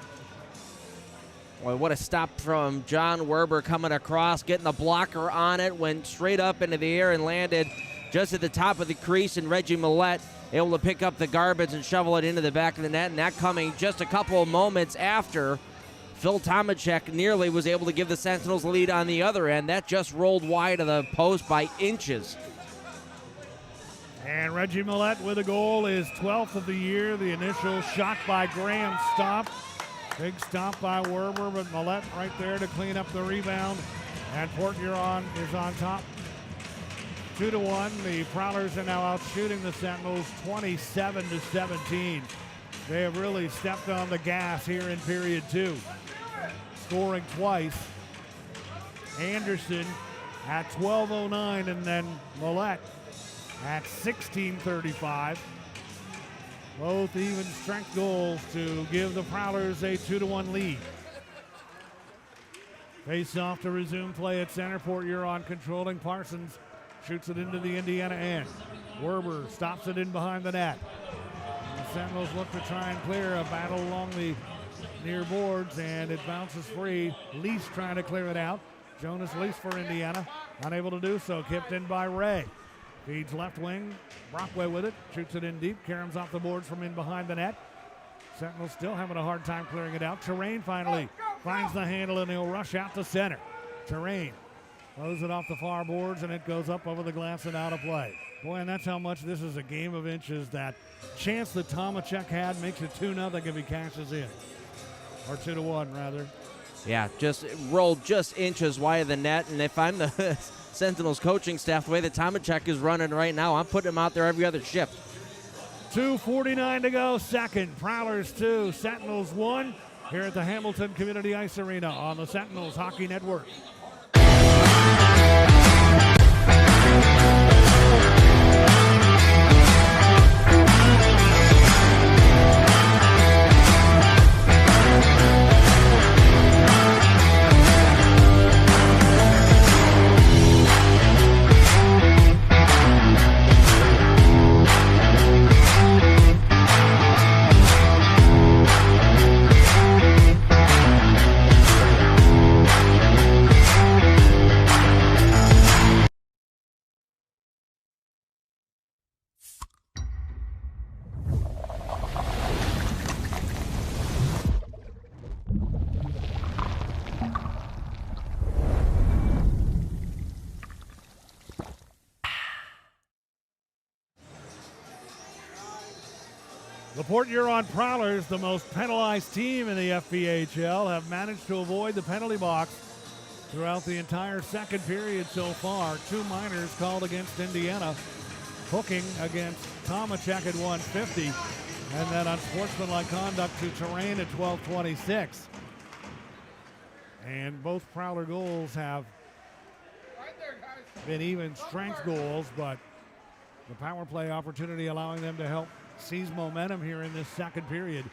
Boy, what a stop from John Werber coming across, getting the blocker on it, went straight up into the air and landed just at the top of the crease, and Reggie Millette able to pick up the garbage and shovel it into the back of the net, and that coming just a couple of moments after Phil Tomacek nearly was able to give the Sentinels a lead on the other end. That just rolled wide of the post by inches. And Reggie Millette with a goal, his 12th of the year. The initial shot by Graham stopped. Big stop by Werber, but Millette right there to clean up the rebound. And Port Huron is on top 2-1. The Prowlers are now out shooting the Sentinels 27-17. They have really stepped on the gas here in period 2. Scoring twice. Anderson at 12:09, and then Millette at 16:35. Both even strength goals to give the Prowlers a 2-1 lead. Face off to resume play at center. Port Huron controlling. Parsons shoots it into the Indiana end. Werber stops it in behind the net. And the Sentinels look to try and clear a battle along the near boards, and it bounces free. Lease trying to clear it out. Jonas Lease for Indiana, unable to do so. Kicked in by Ray. Feeds left wing. Brockway with it. Shoots it in deep. Karam's off the boards from in behind the net. Sentinels still having a hard time clearing it out. Terrain finally finds the handle, and he'll rush out to center. Terrain throws it off the far boards, and it goes up over the glass and out of play. Boy, and that's how much this is a game of inches. That chance that Tomacek had makes it 2-0 if he cashes in. Or 2-1, rather. Yeah, just rolled just inches wide of the net, and if I'm the Sentinels coaching staff, the way that Tomacek is running right now, I'm putting him out there every other shift. 2:49 to go, second. Prowlers 2, Sentinels 1 here at the Hamilton Community Ice Arena on the Sentinels Hockey Network. The Port Huron Prowlers, the most penalized team in the FPHL, have managed to avoid the penalty box throughout the entire second period so far. 2 minors called against Indiana, hooking against Tomacek at 150, and then unsportsmanlike conduct to Terrain at 12:26. And both Prowler goals have been even strength goals, but the power play opportunity allowing them to help seize momentum here in this second period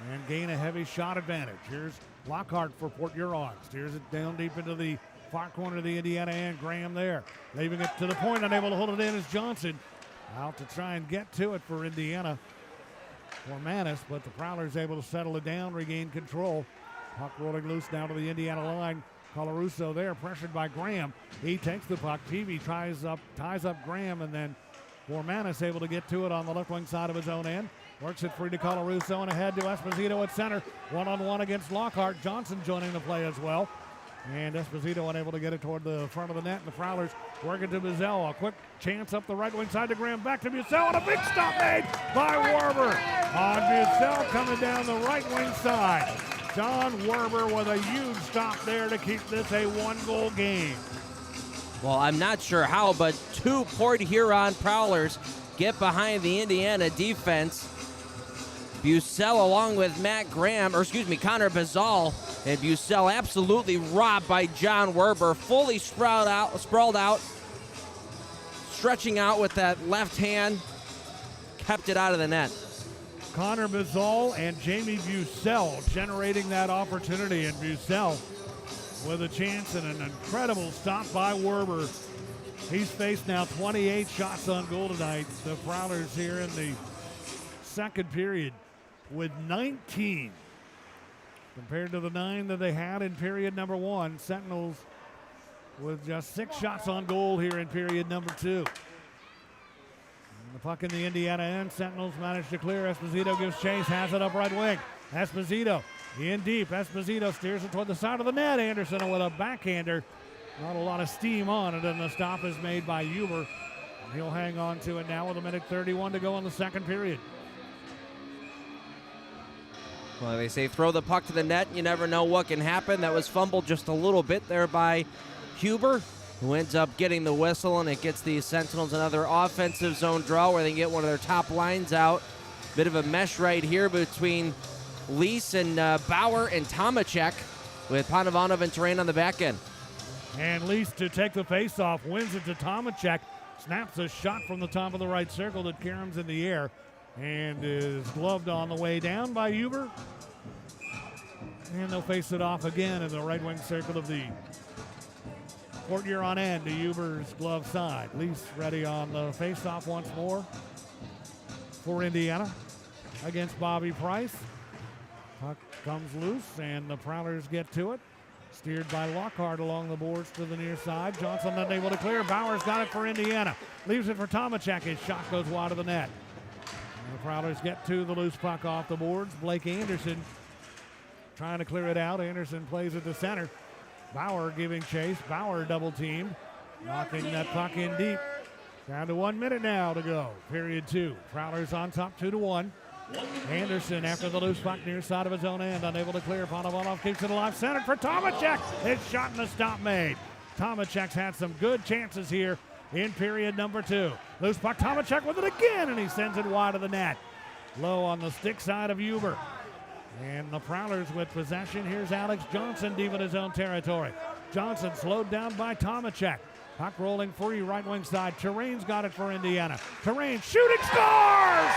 and gain a heavy shot advantage. Here's Lockhart for Port Huron. Steers it down deep into the far corner of the Indiana end. Graham there, leaving it to the point, unable to hold it in is Johnson. Out to try and get to it for Indiana for Manis, but the Prowlers able to settle it down, regain control. Puck rolling loose down to the Indiana line. Colarusso there, pressured by Graham. He takes the puck. Peavy ties up Graham, and then Formanis able to get to it on the left wing side of his own end. Works it free to Colarusso and ahead to Esposito at center. 1-on-1 against Lockhart. Johnson joining the play as well. And Esposito unable to get it toward the front of the net. And the Prowlers working to Buzzell. A quick chance up the right wing side to Graham. Back to Buzzell, and a big stop made by Werber. On Buzzell coming down the right wing side. John Werber with a huge stop there to keep this a 1-goal game. Well, I'm not sure how, but 2 Port Huron Prowlers get behind the Indiana defense. Bussell along with Connor Bazal, and Bussell absolutely robbed by John Werber, fully sprawled out, stretching out with that left hand, kept it out of the net. Connor Bazal and Jamie Bussell generating that opportunity, and Bussell with a chance and an incredible stop by Werber. He's faced now 28 shots on goal tonight. The Prowlers here in the second period with 19 compared to the 9 that they had in period number 1. Sentinels with just 6 shots on goal here in period number 2. And the puck in the Indiana end. Sentinels managed to clear. Esposito gives chase, has it up right wing. Esposito in deep. Esposito steers it toward the side of the net. Anderson with a backhander. Not a lot of steam on it, and the stop is made by Huber. He'll hang on to it now with 1:31 to go in the second period. Well, they say throw the puck to the net. You never know what can happen. That was fumbled just a little bit there by Huber, who ends up getting the whistle, and it gets the Sentinels another offensive zone draw where they can get one of their top lines out. Bit of a mesh right here between Lease and Bauer and Tomacek, with Panovanov and Terrain on the back end. And Lease to take the face-off, wins it to Tomacek, snaps a shot from the top of the right circle that Karam's in the air and is gloved on the way down by Huber. And they'll face it off again in the right wing circle of the Port Huron end to Huber's glove side. Lease ready on the face-off once more for Indiana against Bobby Price. Puck comes loose, and the Prowlers get to it. Steered by Lockhart along the boards to the near side. Johnson unable to clear. Bauer's got it for Indiana. Leaves it for Tomacek. His shot goes wide of the net. And the Prowlers get to the loose puck off the boards. Blake Anderson trying to clear it out. Anderson plays it to center. Bauer giving chase. Bauer double teamed. Knocking that puck in deep. Down to 1 minute now to go. Period 2. Prowlers on top 2-1. Anderson after the loose puck near side of his own end. Unable to clear. Ponovanov keeps it alive. Centered for Tomacek. His shot and the stop made. Tomacek's had some good chances here in period number 2. Loose puck. Tomacek with it again, and he sends it wide of the net. Low on the stick side of Huber. And the Prowlers with possession. Here's Alex Johnson deep in his own territory. Johnson slowed down by Tomacek. Puck rolling free, right wing side. Terrain's got it for Indiana. Terrain shooting, scores!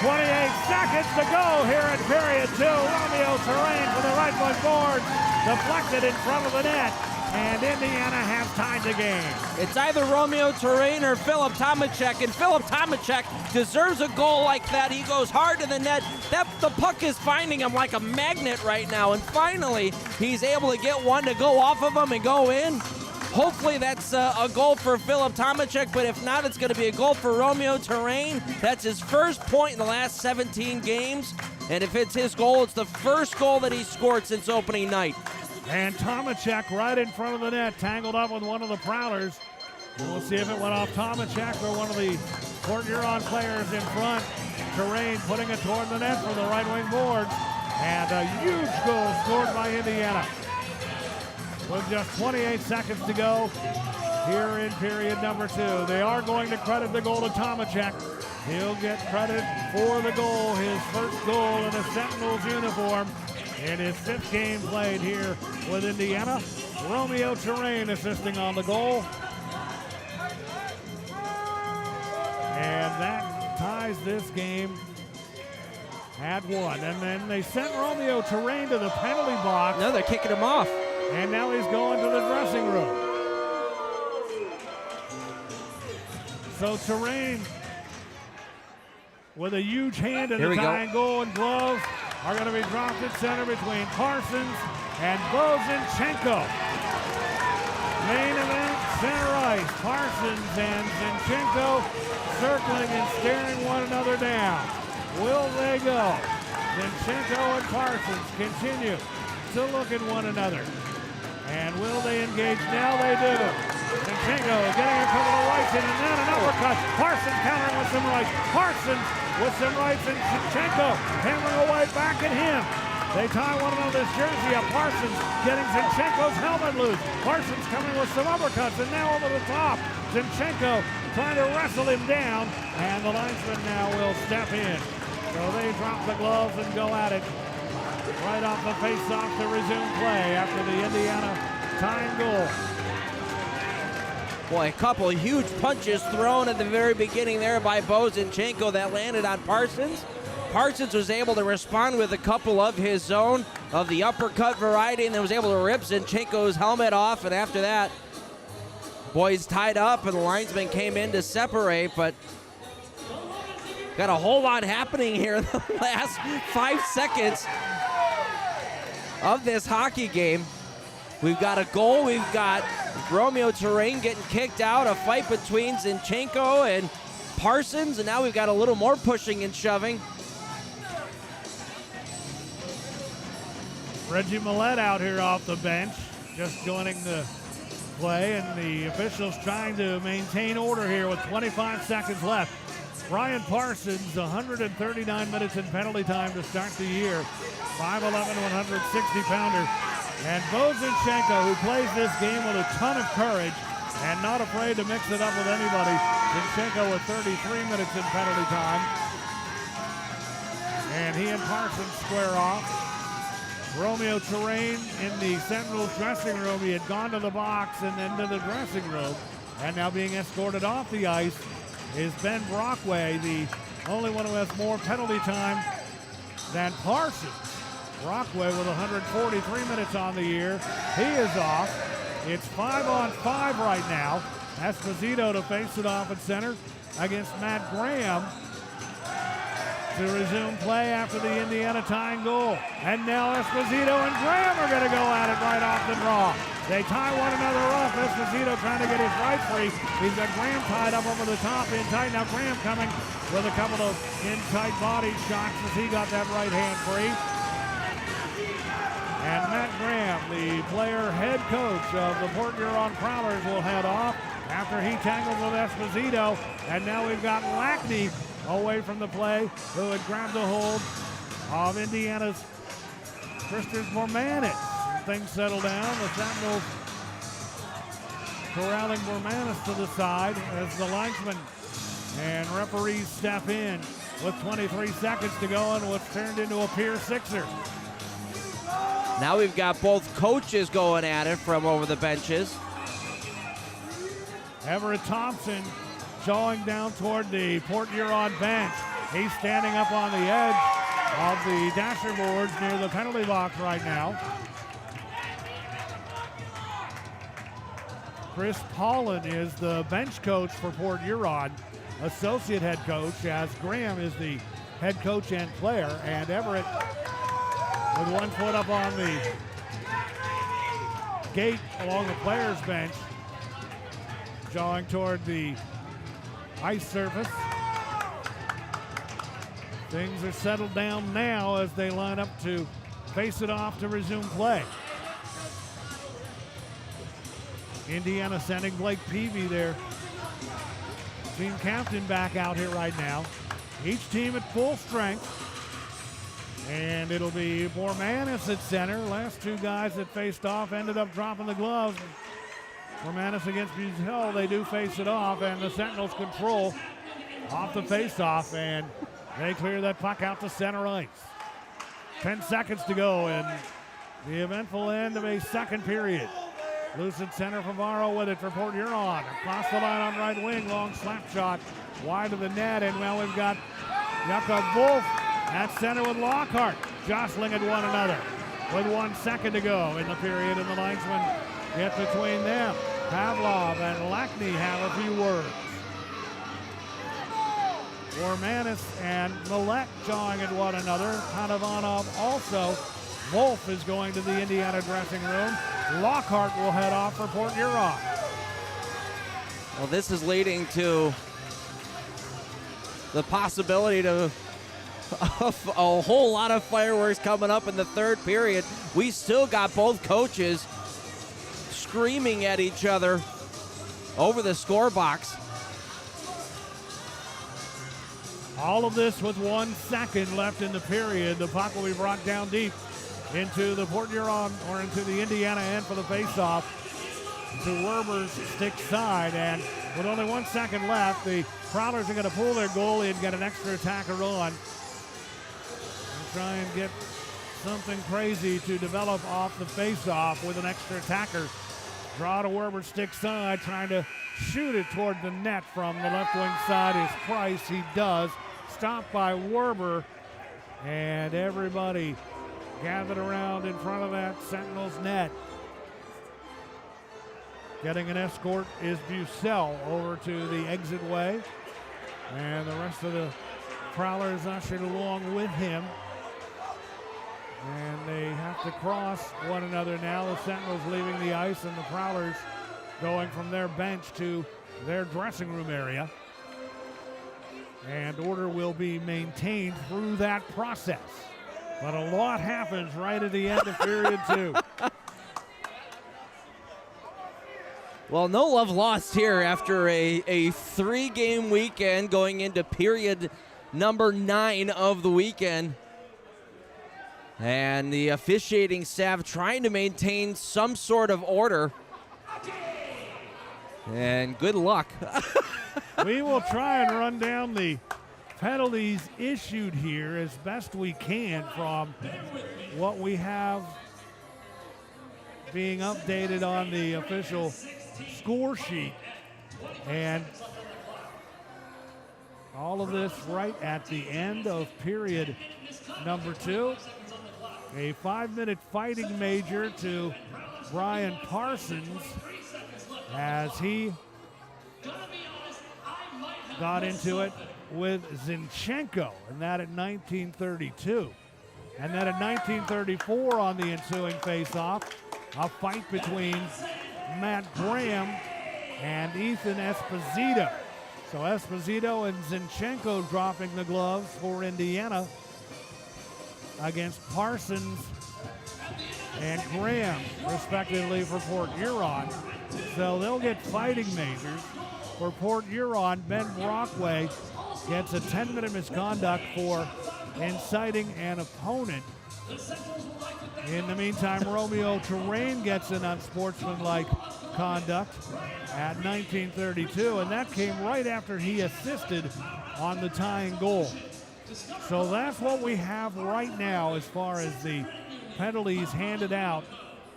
28 seconds to go here in period 2. Romeo Terrain for the right wing board. Deflected in front of the net. And Indiana has tied the game. It's either Romeo Terrain or Philip Tomacek, and Philip Tomacek deserves a goal like that. He goes hard to the net. The puck is finding him like a magnet right now, and finally he's able to get one to go off of him and go in. Hopefully that's a goal for Philip Tomacek, but if not, it's going to be a goal for Romeo Terrain. That's his first point in the last 17 games, and if it's his goal, it's the first goal that he scored since opening night. And Tomacek right in front of the net, tangled up with one of the Prowlers. We'll see if it went off Tomacek or one of the Port Huron players in front. Terrain putting it toward the net from the right wing boards. And a huge goal scored by Indiana. With just 28 seconds to go here in period number 2. They are going to credit the goal to Tomacek. He'll get credit for the goal, his first goal in a Sentinels uniform. In his 5th game played here with Indiana. Romeo Terrain assisting on the goal. And that ties this game at 1. And then they sent Romeo Terrain to the penalty box. No, they're kicking him off. And now he's going to the dressing room. So Terrain with a huge hand in the tying goal and gloves are going to be dropped at center between Parsons and Bozinchenko. Main event, center ice. Parsons and Zinchenko circling and staring one another down. Will they go? Zinchenko and Parsons continue to look at one another. And will they engage? Now they do. Zinchenko getting a couple of rights in, and then an uppercut. Parsons countering with some rights. Parsons with some rights, and Zinchenko hammering away back at him. They tie one another's jersey up. Parsons getting Zinchenko's helmet loose. Parsons coming with some uppercuts, and now over the top. Zinchenko trying to wrestle him down, and the linesman now will step in. So they drop the gloves and go at it. Right off the face-off to resume play after the Indiana tying goal. Boy, a couple of huge punches thrown at the very beginning there by Bozinchenko that landed on Parsons. Parsons was able to respond with a couple of his own of the uppercut variety, and then was able to rip Zinchenko's helmet off, and after that, boys tied up, and the linesman came in to separate, but got a whole lot happening here in the last 5 seconds of this hockey game. We've got a goal, we've got Romeo Terrain getting kicked out, a fight between Zinchenko and Parsons, and now we've got a little more pushing and shoving. Reggie Millette out here off the bench, just joining the play, and the officials trying to maintain order here with 25 seconds left. Ryan Parsons, 139 minutes in penalty time to start the year. 5'11", 160-pounder. And Bozinchenko, who plays this game with a ton of courage and not afraid to mix it up with anybody. Zinchenko with 33 minutes in penalty time. And he and Parsons square off. Romeo Terrain in the Sentinels dressing room. He had gone to the box and then to the dressing room. And now being escorted off the ice is Ben Brockway, the only one who has more penalty time than Parsons. Brockway with 143 minutes on the year. He is off. It's 5-on-5 right now. Esposito to face it off at center against Matt Graham. to resume play after the Indiana tying goal. And now Esposito and Graham are going to go at it right off the draw. They tie one another up. Esposito trying to get his right free. He's got Graham tied up over the top in tight. Now Graham coming with a couple of in-tight body shots as he got that right hand free. And Matt Graham, the player head coach of the Port Huron Prowlers, will head off after he tangled with Esposito. And now we've got Lackney away from the play, who had grabbed a hold of Indiana's Christopher Bormanis. Things settle down. The Sentinels corralling Bormanis to the side as the linesmen and referees step in with 23 seconds to go and what's turned into a Pier Sixer. Now we've got both coaches going at it from over the benches. Everett Thompson jawing down toward the Port Huron bench. He's standing up on the edge of the dasher boards near the penalty box right now. Chris Paulin is the bench coach for Port Huron, associate head coach, as Graham is the head coach and player. And Everett with 1 foot up on the gate along the players' bench, jawing toward the ice surface. Things are settled down now as they line up to face it off to resume play. Indiana sending Blake Peavy, their team captain, back out here right now. Each team at full strength. And it'll be Bormanis at center. Last two guys that faced off ended up dropping the gloves. Bormanis against Buzel, they do face it off, and the Sentinels control off the face-off, and they clear that puck out to center ice. 10 seconds to go in the eventful end of a second period. Loose at center, Favaro with it for Port Huron. Across the line on right wing, long slap shot wide of the net, and well, we've got Jakob Wolf at center with Lockhart jostling at one another with 1 second to go in the period, and the linesmen get between them. Pavlov and Lackney have a few words. Bormanis and Millette jawing at one another. Panovanov also. Wolf is going to the Indiana dressing room. Lockhart will head off for Port Huron. Well, this is leading to the possibility of a whole lot of fireworks coming up in the third period. We still got both coaches screaming at each other over the score box. All of this with 1 second left in the period. The puck will be brought down deep into the Port Huron, or into the Indiana end for the faceoff, to Werber's stick side. And with only 1 second left, the Prowlers are going to pull their goalie and get an extra attacker on. Try and get something crazy to develop off the face-off with an extra attacker. Draw to Werber stick side, trying to shoot it toward the net from the left wing side is Price. He does. Stopped by Werber, and everybody gathered around in front of that Sentinels net. Getting an escort is Bucell over to the exit way, and the rest of the Prowlers ushered along with him. And they have to cross one another now. The Sentinels leaving the ice, and the Prowlers going from their bench to their dressing room area. And order will be maintained through that process. But a lot happens right at the end of period 2. Well, no love lost here after a 3-game weekend going into period number 9 of the weekend. And the officiating staff trying to maintain some sort of order. And good luck. We will try and run down the penalties issued here as best we can from what we have being updated on the official score sheet. And all of this right at the end of period number 2. A 5-minute fighting major to Brian Parsons as he got into it with Zinchenko, and that at 1932. And then at 1934 on the ensuing face-off, a fight between Matt Graham and Ethan Esposito. So Esposito and Zinchenko dropping the gloves for Indiana against Parsons and Graham, respectively, for Port Huron. So they'll get fighting majors. For Port Huron, Ben Brockway gets a 10-minute misconduct for inciting an opponent. In the meantime, Romeo Terrain gets an unsportsmanlike conduct at 1932, and that came right after he assisted on the tying goal. So that's what we have right now as far as the penalties handed out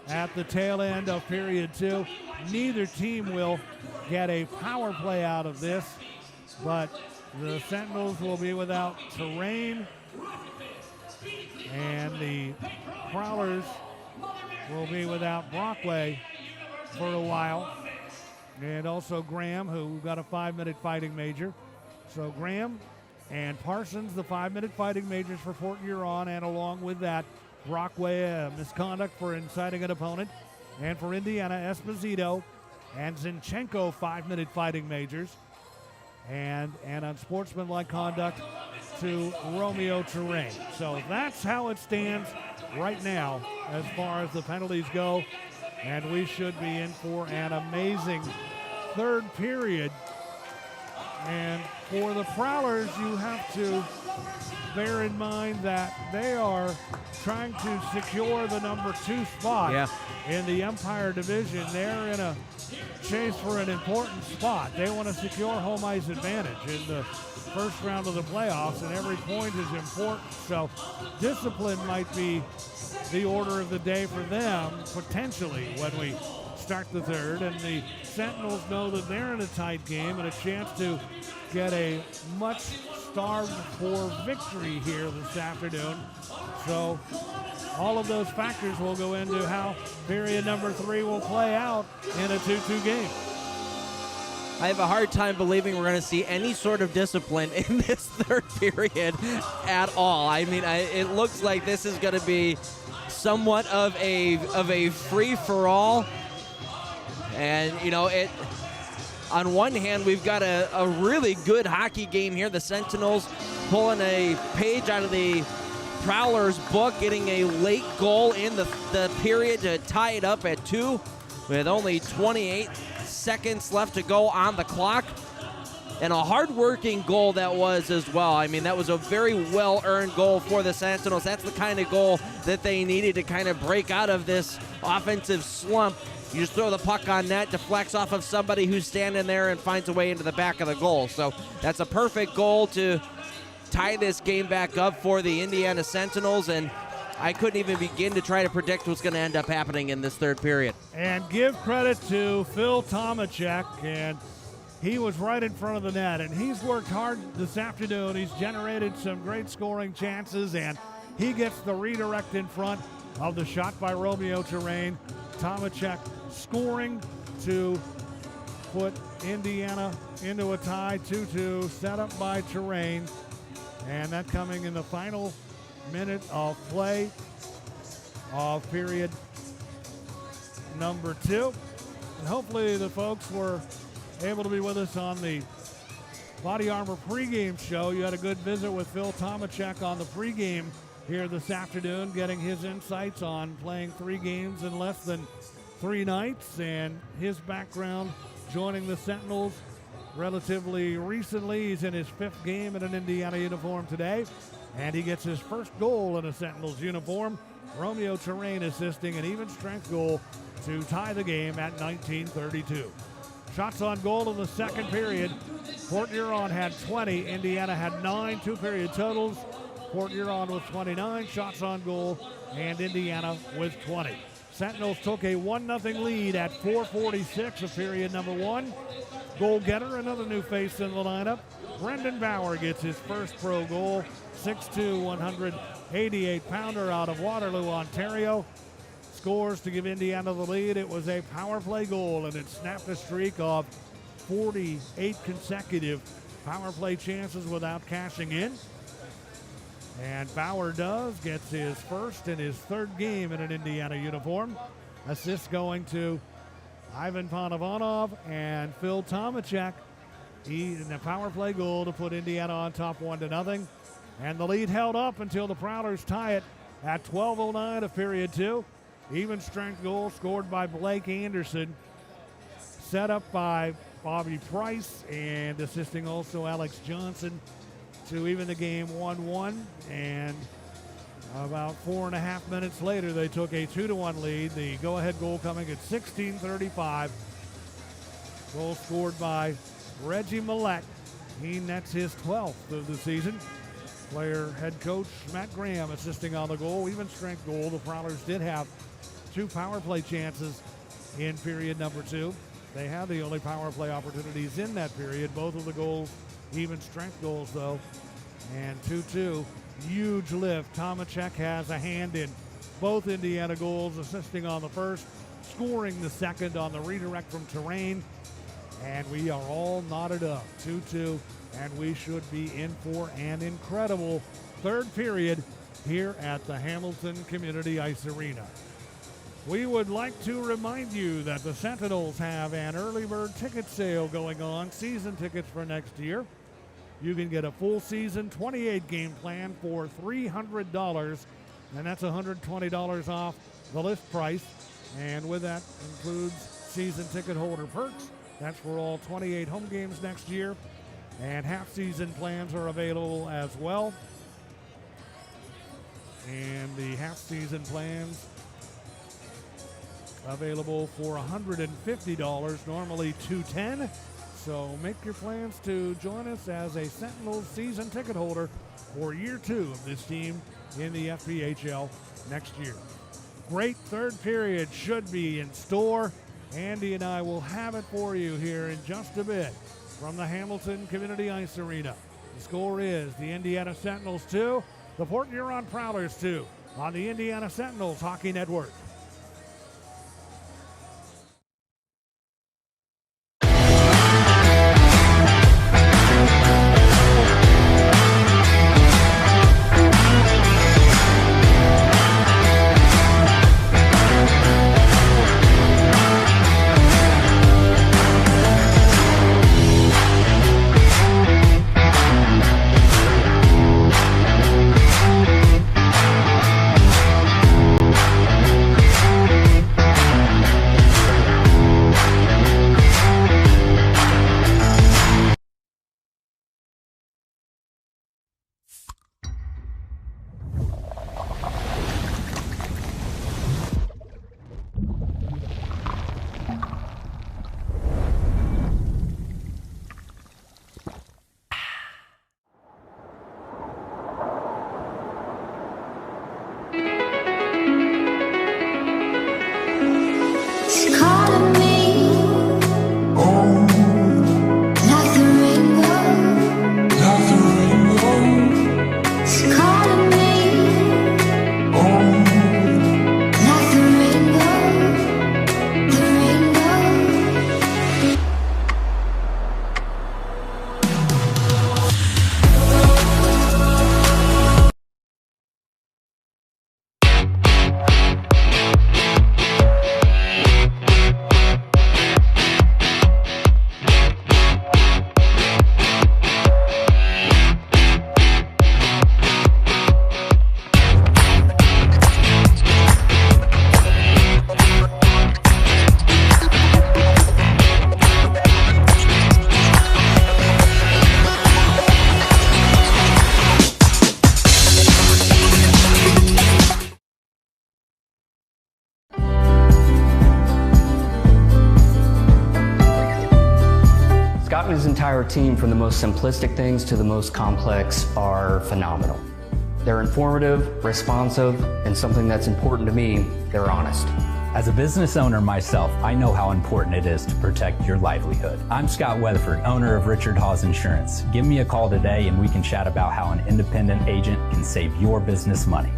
at the tail end of period 2. Neither team will get a power play out of this, but the Sentinels will be without Terrain, and the Prowlers will be without Brockway for a while, and also Graham, who got a 5-minute fighting major. So Graham and Parsons, the 5-minute fighting majors for Port Huron, and along with that, Brockway, a misconduct for inciting an opponent, and for Indiana, Esposito and Zinchenko, 5-minute fighting majors, and an unsportsmanlike conduct to Romeo Terrain. So that's how it stands right now as far as the penalties go, and we should be in for an amazing third period. And for the Prowlers, you have to bear in mind that they are trying to secure the number 2 spot in the Empire Division. They're in a chase for an important spot. They want to secure home ice advantage in the first round of the playoffs, and every point is important. So discipline might be the order of the day for them, potentially, when we start the third. And the Sentinels know that they're in a tight game and a chance to get a much starved for victory here this afternoon. So all of those factors will go into how period number 3 will play out in a 2-2 game. I have a hard time believing we're going to see any sort of discipline in this third period at all. I mean, it looks like this is going to be somewhat of a free-for-all. And, you know, on one hand, we've got a really good hockey game here. The Sentinels pulling a page out of the Prowlers' book, getting a late goal in the period to tie it up at 2 with only 28 seconds left to go on the clock. And a hard-working goal that was as well. I mean, that was a very well-earned goal for the Sentinels. That's the kind of goal that they needed to kind of break out of this offensive slump. You just throw the puck on net, deflects off of somebody who's standing there and finds a way into the back of the goal. So that's a perfect goal to tie this game back up for the Indiana Sentinels, and I couldn't even begin to try to predict what's going to end up happening in this third period. And give credit to Phil Tomacek, and he was right in front of the net, and he's worked hard this afternoon. He's generated some great scoring chances, and he gets the redirect in front of the shot by Romeo Terrain. Tomacek scoring to put Indiana into a tie, 2-2, set up by Terrain, and that coming in the final minute of play of period number 2. And hopefully the folks were able to be with us on the Body Armor pregame show. You had a good visit with Phil Tomacek on the pregame here this afternoon, getting his insights on playing 3 games in less than 3 nights, and his background joining the Sentinels relatively recently. He's in his 5th game in an Indiana uniform today, and he gets his first goal in a Sentinels uniform. Romeo Terrain assisting an even strength goal to tie the game at 1932. Shots on goal in the second period. Port Huron had 20, Indiana had 9, 2-period totals. Port Huron with 29 shots on goal, and Indiana with 20. Sentinels took a 1-0 lead at 4:46 of period number 1. Goal getter, another new face in the lineup. Brendan Bauer gets his first pro goal, 6'2", 188-pounder out of Waterloo, Ontario. Scores to give Indiana the lead. It was a power play goal, and it snapped a streak of 48 consecutive power play chances without cashing in. And Bauer gets his first and his third game in an Indiana uniform. Assists going to Ivan Panovanov and Phil Tomachek. In the power play goal to put Indiana on top 1-0. And the lead held up until the Prowlers tie it at 12:09 of period 2. Even strength goal scored by Blake Anderson. Set up by Bobby Price and assisting also Alex Johnson to even the game 1-1. And about 4.5 minutes later, they took a 2-1 lead. The go-ahead goal coming at 16:35. Goal scored by Reggie Millette. He nets his 12th of the season. Player head coach Matt Graham assisting on the goal. Even strength goal. The Prowlers did have 2 power play chances in period number 2. They had the only power play opportunities in that period. Both of the goals, even strength goals though. And 2-2, huge lift. Tomachek has a hand in both Indiana goals, assisting on the first, scoring the second on the redirect from Terrain. And we are all knotted up, 2-2, and we should be in for an incredible third period here at the Hamilton Community Ice Arena. We would like to remind you that the Sentinels have an early bird ticket sale going on, season tickets for next year. You can get a full season 28-game plan for $300, and that's $120 off the list price. And with that includes season ticket holder perks. That's for all 28 home games next year. And half-season plans are available as well. And the half-season plans available for $150, normally $210. So make your plans to join us as a Sentinels season ticket holder for year 2 of this team in the FPHL next year. Great third period should be in store. Andy and I will have it for you here in just a bit from the Hamilton Community Ice Arena. The score is the Indiana Sentinels 2, the Port Huron Prowlers 2 on the Indiana Sentinels Hockey Network. It's calling me like the rainbow. It's calling me like the rainbow. The rainbow. Scott and his entire team, from the most simplistic things to the most complex, are phenomenal. They're informative, responsive, and something that's important to me, they're honest. As a business owner myself, I know how important it is to protect your livelihood. I'm Scott Weatherford, owner of Richard Hawes Insurance. Give me a call today and we can chat about how an independent agent can save your business money.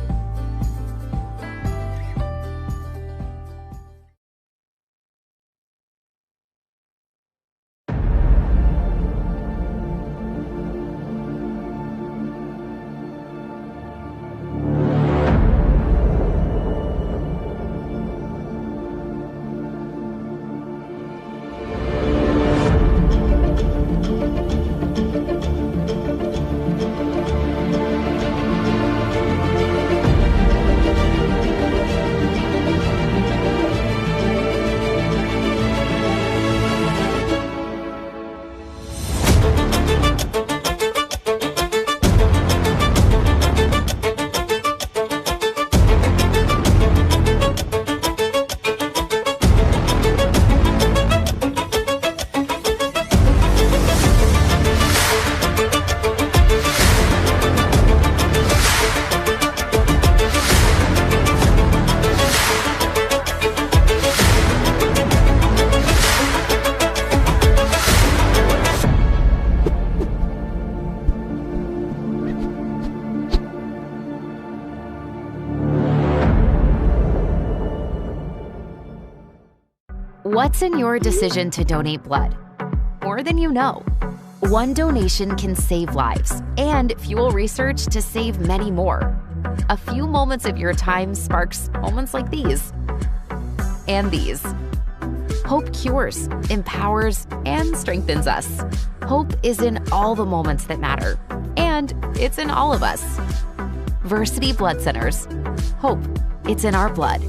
What's in your decision to donate blood? More than you know. One donation can save lives and fuel research to save many more. A few moments of your time sparks moments like these. And these. Hope cures, empowers, and strengthens us. Hope is in all the moments that matter. And it's in all of us. Versity Blood Centers. Hope. It's in our blood.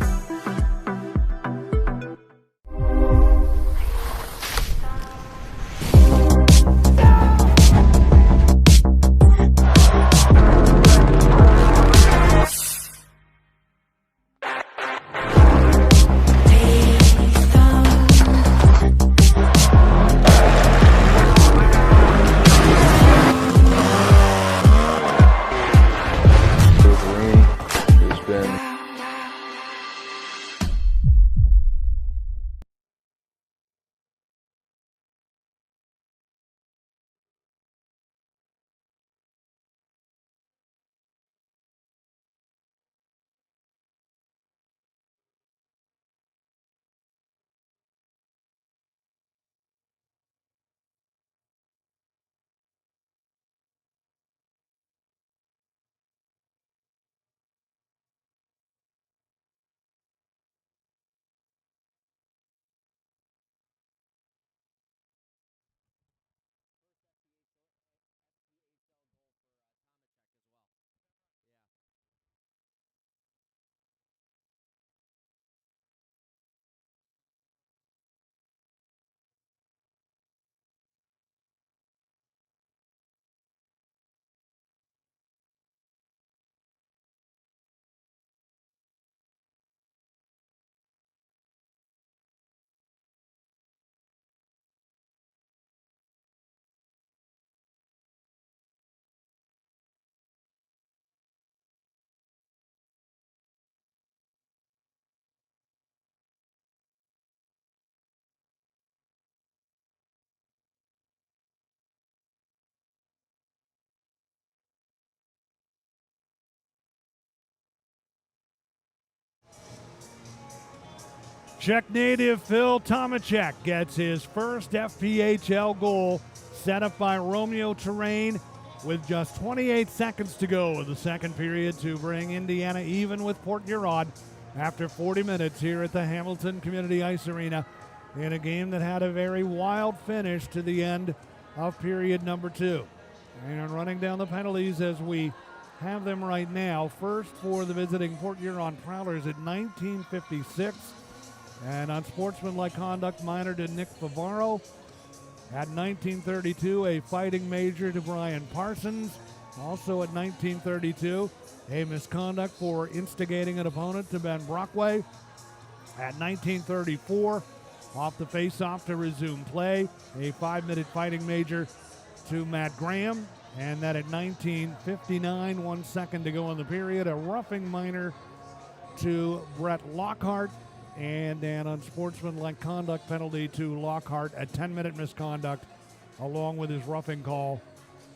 Czech native Phil Tomacek gets his first FPHL goal, set up by Romeo Terrain with just 28 seconds to go in the second period to bring Indiana even with Port Huron after 40 minutes here at the Hamilton Community Ice Arena in a game that had a very wild finish to the end of period number 2. And running down the penalties as we have them right now. First for the visiting Port Huron Prowlers at 19:56. And unsportsmanlike conduct minor to Nick Favaro. At 19:32, a fighting major to Brian Parsons. Also at 19:32, a misconduct for instigating an opponent to Ben Brockway. At 19:34, off the face-off to resume play, a 5-minute fighting major to Matt Graham. And then at 19:59, 1 second to go in the period, a roughing minor to Brett Lockhart. And an unsportsmanlike conduct penalty to Lockhart, a 10-minute misconduct, along with his roughing call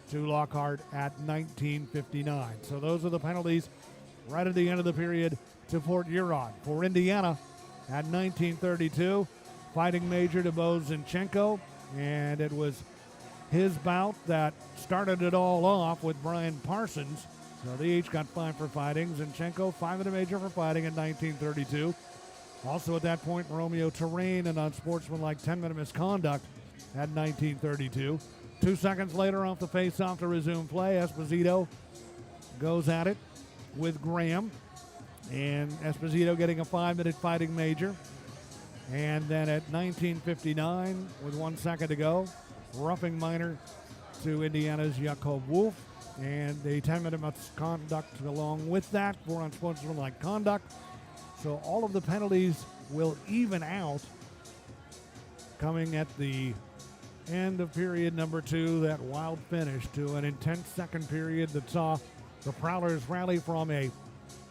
to Lockhart at 19:59. So those are the penalties right at the end of the period to Port Huron. For Indiana, at 19:32, fighting major to Bo Zinchenko, and it was his bout that started it all off with Brian Parsons. So they each got 5 for fighting. Zinchenko, 5-minute major for fighting at 19:32. Also at that point, Romeo Terrain, an unsportsmanlike 10-minute misconduct at 19:32. 2 seconds later, off the face-off to resume play, Esposito goes at it with Graham. And Esposito getting a 5-minute fighting major. And then at 19:59, with 1 second to go, roughing minor to Indiana's Jakob Wolf. And a 10-minute misconduct along with that for unsportsmanlike conduct. So all of the penalties will even out coming at the end of period number 2, that wild finish to an intense second period that saw the Prowlers rally from a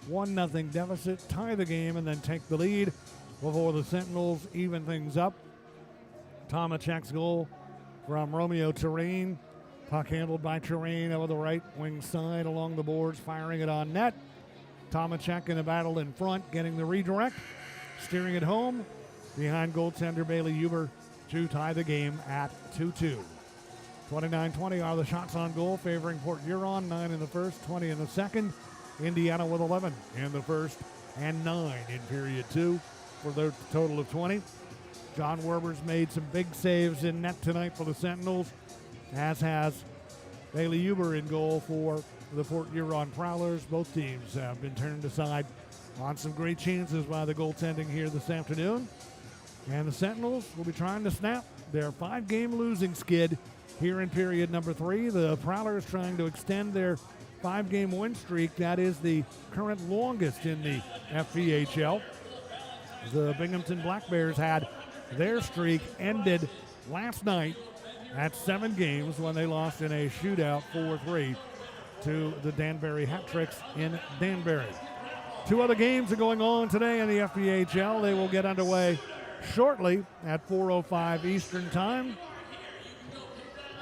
1-0 deficit, tie the game, and then take the lead before the Sentinels even things up. Tomacek's goal from Romeo Terrain. Puck handled by Terrain over the right wing side along the boards, firing it on net. Tomacek in a battle in front, getting the redirect, steering it home, behind goaltender Bailey Huber to tie the game at 2-2. 29-20 are the shots on goal, favoring Port Huron. 9 in the first, 20 in the second. Indiana with 11 in the first and 9 in period 2 for their total of 20. John Werber's made some big saves in net tonight for the Sentinels, as has Bailey Huber in goal for the Port Huron Prowlers. Both teams have been turned aside on some great chances by the goaltending here this afternoon. And the Sentinels will be trying to snap their 5-game losing skid here in period number 3. The Prowlers trying to extend their 5-game win streak. That is the current longest in the FPHL. The Binghamton Black Bears had their streak ended last night at 7 games when they lost in a shootout 4-3 to the Danbury Hat-Tricks in Danbury. 2 other games are going on today in the FPHL. They will get underway shortly at 4:05 Eastern Time.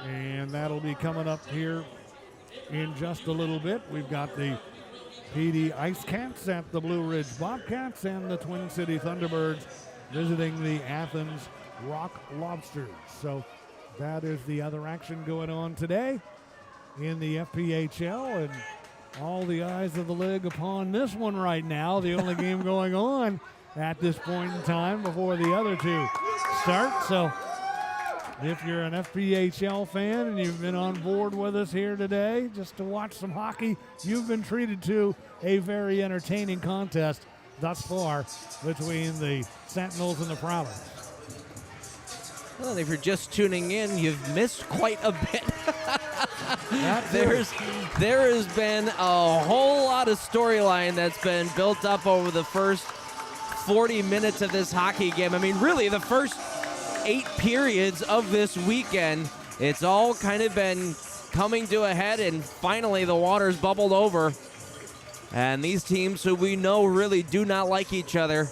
And that'll be coming up here in just a little bit. We've got the PD Ice Cats at the Blue Ridge Bobcats and the Twin City Thunderbirds visiting the Athens Rock Lobsters. So that is the other action going on today in the FPHL, and all the eyes of the league upon this one right now. The only game going on at this point in time before the other two start. So if you're an FPHL fan and you've been on board with us here today just to watch some hockey, you've been treated to a very entertaining contest thus far between the Sentinels and the Prowlers. Well, if you're just tuning in, you've missed quite a bit. There has been a whole lot of storyline that's been built up over the first 40 minutes of this hockey game. I mean, really, the first 8 periods of this weekend, it's all kind of been coming to a head, and finally the water's bubbled over. And these teams who we know really do not like each other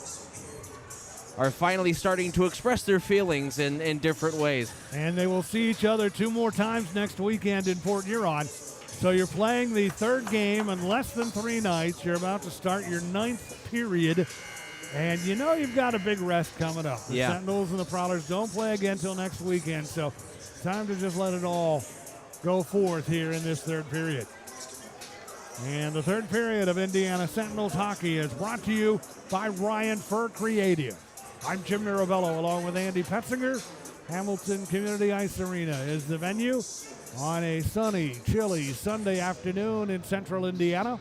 are finally starting to express their feelings in different ways. And they will see each other 2 more times next weekend in Port Huron. So you're playing the 3rd game in less than 3 nights. You're about to start your 9th period. And you know you've got a big rest coming up. The Sentinels and the Prowlers don't play again until next weekend. So time to just let it all go forth here in this 3rd period. And the 3rd period of Indiana Sentinels hockey is brought to you by Ryan Fur Creative. I'm Jim Mirabello along with Andy Petzinger. Hamilton Community Ice Arena is the venue on a sunny, chilly Sunday afternoon in central Indiana.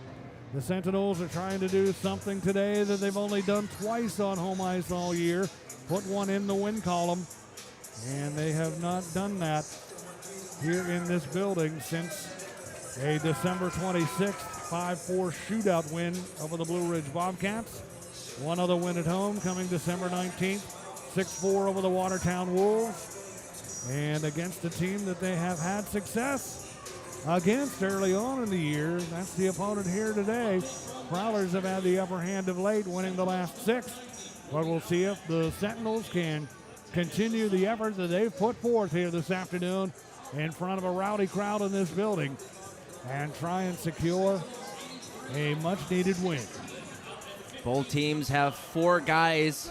The Sentinels are trying to do something today that they've only done twice on home ice all year. Put one in the win column, and they have not done that here in this building since a December 26th 5-4 shootout win over the Blue Ridge Bobcats. One other win at home coming December 19th, 6-4 over the Watertown Wolves. And against a team that they have had success against early on in the year. That's the opponent here today. Prowlers have had the upper hand of late, winning the last 6. But we'll see if the Sentinels can continue the effort that they've put forth here this afternoon in front of a rowdy crowd in this building and try and secure a much-needed win. Both teams have 4 guys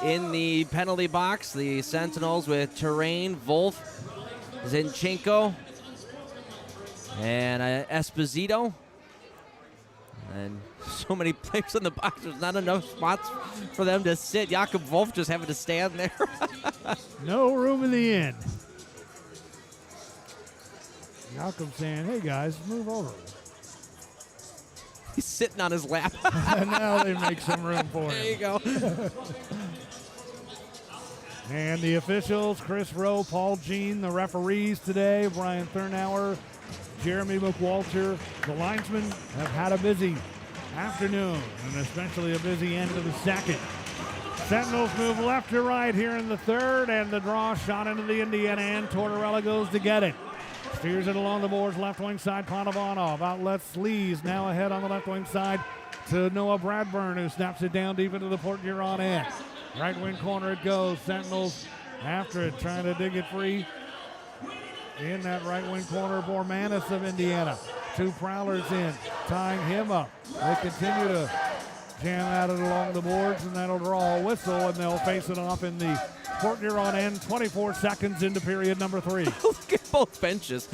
in the penalty box. The Sentinels with Terrain, Wolf, Zinchenko, and Esposito. And so many players in the box, there's not enough spots for them to sit. Jakob Wolf just having to stand there. No room in the inn. Jakob saying, hey guys, move over. He's sitting on his lap. And now they make some room for him. There you go. And the officials, Chris Rowe, Paul Jean, the referees today, Brian Thurnauer, Jeremy McWalter. The linesmen have had a busy afternoon and especially a busy end of the second. Sentinels move left to right here in the 3rd, and the draw shot into the Indiana end. Tortorella goes to get it. Steers it along the boards, left wing side, Panovanov. Outlets Sleaze now ahead on the left wing side to Noah Bradburn, who snaps it down deep into the Port Huron end. Right wing corner it goes. Sentinels after it, trying to dig it free. In that right wing corner, Bormanis of Indiana. 2 Prowlers in, tying him up. They continue to jam at it along the boards, and that'll draw a whistle, and they'll face it off in the Port Huron end. 24 seconds into period number 3. Look at both benches.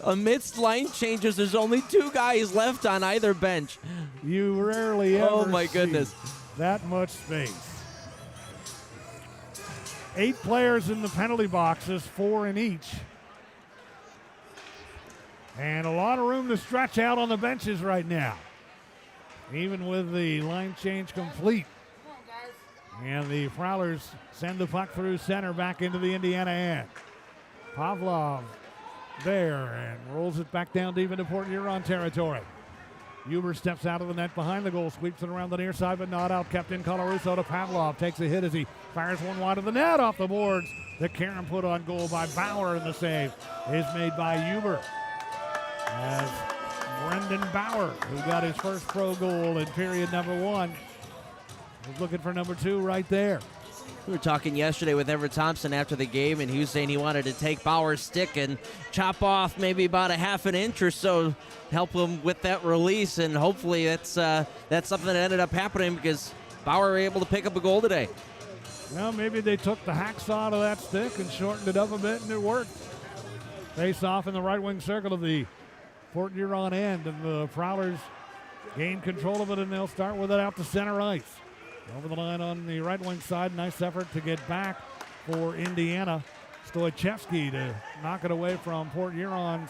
Amidst line changes, there's only 2 guys left on either bench. You rarely ever Oh my goodness. see that much space. 8 players in the penalty boxes, 4 in each. And a lot of room to stretch out on the benches right now, even with the line change complete. And the Prowlers send the puck through center back into the Indiana end. Pavlov there and rolls it back down deep into Port Huron territory. Huber steps out of the net behind the goal, sweeps it around the near side, but not out. Kept in Colarusso to Pavlov. Takes a hit as he fires one wide of the net off the boards. The Karen put on goal by Bauer, and the save is made by Huber. As Brendan Bauer, who got his first pro goal in period number 1, was looking for number 2 right there. We were talking yesterday with Everett Thompson after the game, and he was saying he wanted to take Bauer's stick and chop off maybe about a half an inch or so, help him with that release, and hopefully that's something that ended up happening because Bauer were able to pick up a goal today. Well, maybe they took the hacksaw to that stick and shortened it up a bit, and it worked. Face off in the right wing circle of the Port Huron end, and the Prowlers gain control of it, and they'll start with it out to center ice. Over the line on the right wing side. Nice effort to get back for Indiana. Stoichevsky to knock it away from Port Huron's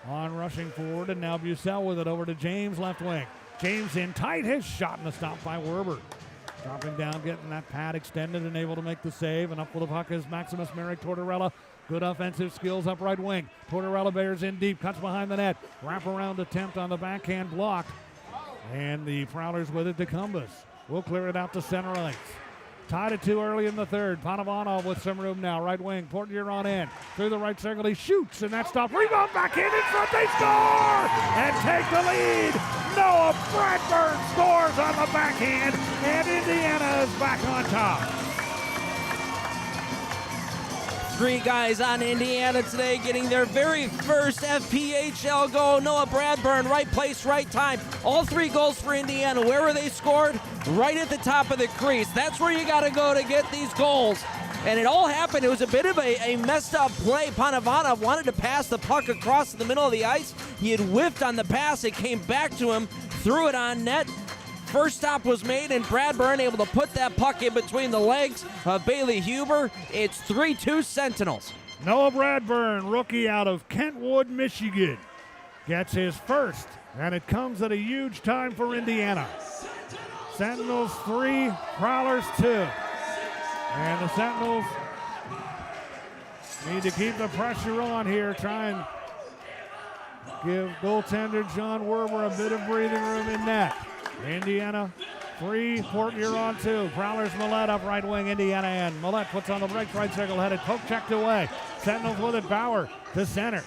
on rushing forward. And now Bucell with it over to James left wing. James in tight. His shot and a stop by Werber. Dropping down, getting that pad extended and able to make the save. And up with the puck is Maximus Merrick. Tortorella. Good offensive skills up right wing. Tortorella bears in deep. Cuts behind the net. Wraparound attempt on the backhand block. And the Prowlers with it to Cumbus. We'll clear it out to center ice. Tied at 2 early in the third. Panovanov with some room now. Right wing. Port Huron in. Through the right circle. He shoots, and that stopped. Rebound back in front. They score and take the lead. Noah Bradburn scores on the backhand, and Indiana is back on top. 3 guys on Indiana today getting their very first FPHL goal. Noah Bradburn, right place, right time. All 3 goals for Indiana. Where were they scored? Right at the top of the crease. That's where you got to go to get these goals. And it all happened. It was a bit of a messed up play. Panovanov wanted to pass the puck across the middle of the ice. He had whiffed on the pass. It came back to him, threw it on net. First stop was made, and Bradburn able to put that puck in between the legs of Bailey Huber. It's 3-2 Sentinels. Noah Bradburn, rookie out of Kentwood, Michigan, gets his first, and it comes at a huge time for Indiana. Sentinels 3, Prowlers 2. And the Sentinels need to keep the pressure on here, try and give goaltender John Werber a bit of breathing room in net. Indiana 3, Port Huron 2. Prowlers Millette up right wing, Indiana end. Millette puts on the break, right circle headed, poke checked away. Sentinels with it, Bauer to center.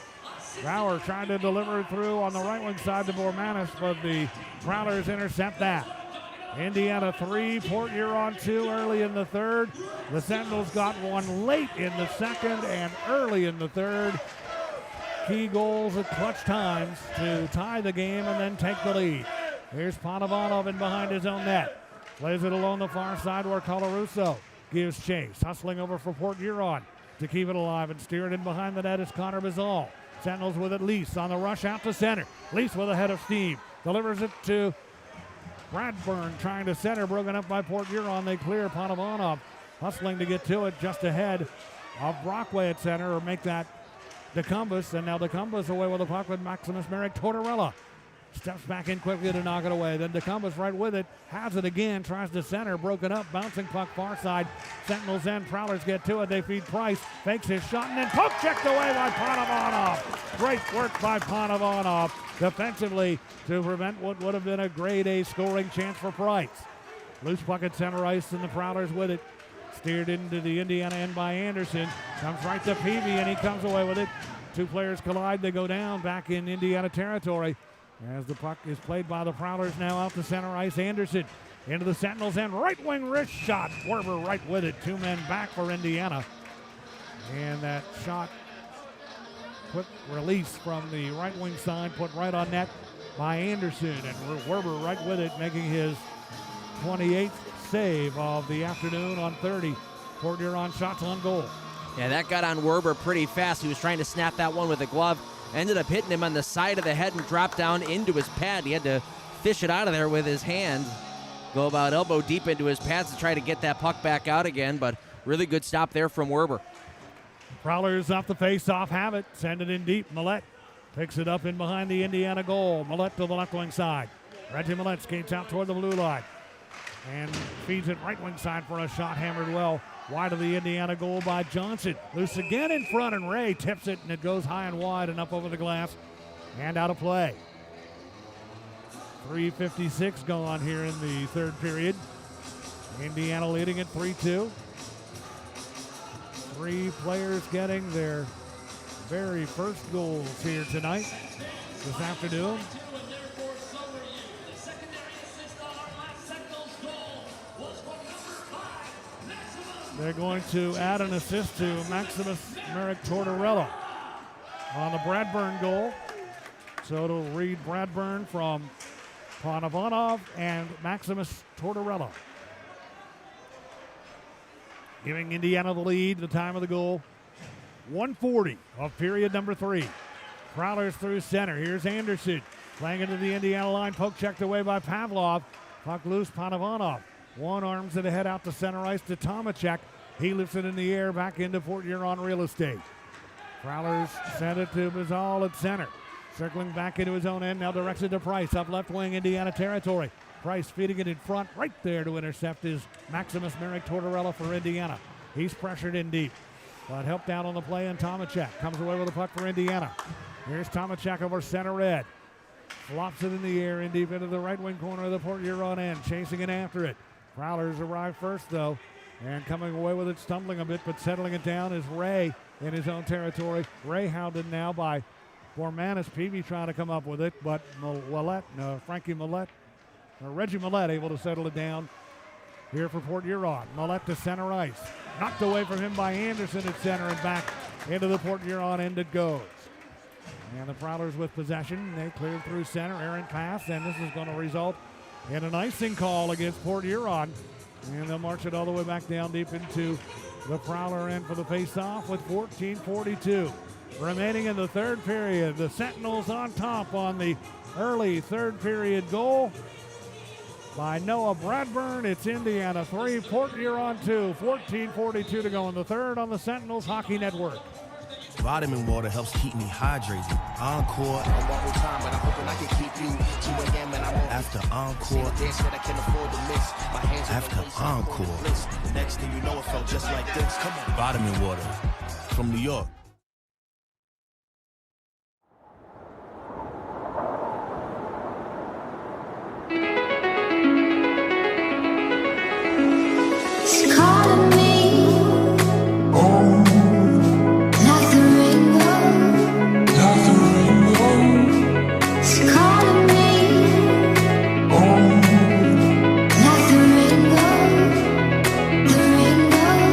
Bauer trying to deliver it through on the right wing side to Bormanis, but the Prowlers intercept that. Indiana 3, Port Huron 2 early in the third. The Sentinels got one late in the second and early in the third. Key goals at clutch times to tie the game and then take the lead. Here's Panovanov in behind his own net. Plays it along the far side where Colarusso gives chase. Hustling over for Port Huron to keep it alive and steer it in behind the net is Connor Bizal. Sentinels with it, Lease on the rush out to center. Lease with a head of steam. Delivers it to Bradburn trying to center, broken up by Port Huron. They clear. Panovanov hustling to get to it just ahead of Brockway at center, or make that DeCumbus. And now DeCumbus away with the puck with Maximus Merrick. Tortorella steps back in quickly to knock it away. Then DeCumbus right with it. Has it again. Tries to center. Broken up. Bouncing puck far side. Sentinels end. Prowlers get to it. They feed Price. Fakes his shot and then poke checked away by Panovanov. Great work by Panovanov defensively to prevent what would have been a grade A scoring chance for Price. Loose puck at center ice and the Prowlers with it. Steered into the Indiana end by Anderson. Comes right to Peavy and he comes away with it. 2 players collide. They go down back in Indiana territory. As the puck is played by the Prowlers now out to center ice. Anderson into the Sentinels end. Right wing wrist shot. Werber right with it. 2 men back for Indiana. And that shot, quick release from the right wing side, put right on net. by Anderson, and Werber right with it, making his 28th save of the afternoon on 30. Port Huron shots on goal. Yeah, that got on Werber pretty fast. He was trying to snap that one with a glove. Ended up hitting him on the side of the head and dropped down into his pad. He had to fish it out of there with his hand. Go about elbow deep into his pads to try to get that puck back out again, but really good stop there from Werber. Prowlers off the face-off have it. Send it in deep. Millette picks it up in behind the Indiana goal. Millette to the left wing side. Reggie Millette skates out toward the blue line and feeds it right wing side for a shot hammered well wide of the Indiana goal by Johnson. Loose again in front, and Ray tips it, and it goes high and wide and up over the glass and out of play. 3:56 gone here in the third period. Indiana leading at 3-2. Three players getting their very first goals here tonight, this afternoon. They're going to add an assist to Maximus Merrick Tortorella on the Bradburn goal. So it'll read Bradburn from Panovanov and Maximus Tortorella, giving Indiana the lead. The time of the goal, 1:40 of period number 3. Prowlers through center. Here's Anderson playing into the Indiana line. Poke checked away by Pavlov. Puck loose, Panovanov. One arms it ahead out to center ice to Tomacek. He lifts it in the air back into Port Huron real estate. Prowlers send it to Bizal at center. Circling back into his own end, now directs it to Price. Up left wing, Indiana territory. Price feeding it in front. Right there to intercept is Maximus Merrick Tortorella for Indiana. He's pressured in deep, but helped out on the play, and Tomacek comes away with a puck for Indiana. Here's Tomacek over center red. Flops it in the air in deep into the right wing corner of the Port Huron end, chasing it after it. Prowlers arrive first, though, and coming away with it, stumbling a bit, but settling it down is Ray in his own territory. Ray hounded now by Bormanis. Peavy trying to come up with it, but Reggie Millette able to settle it down here for Port Huron. Millette to center ice. Knocked away from him by Anderson at center, and back into the Port Huron end it goes. And the Prowlers with possession. They cleared through center, errant pass, and this is going to result in an icing call against Port Huron. And they'll march it all the way back down deep into the Prowler end for the face-off with 14:42 remaining in the third period. The Sentinels on top on the early third period goal by Noah Bradburn. It's Indiana 3, Port Huron 2. 14:42 to go in the third on the Sentinels Hockey Network. Vitamin water helps keep me hydrated. Encore. After encore. After encore. Next thing you know, it felt just like this. Come on. Vitamin water from New York. It's calling me. Like the rainbow. It's calling me. Like the rainbow. The rainbow.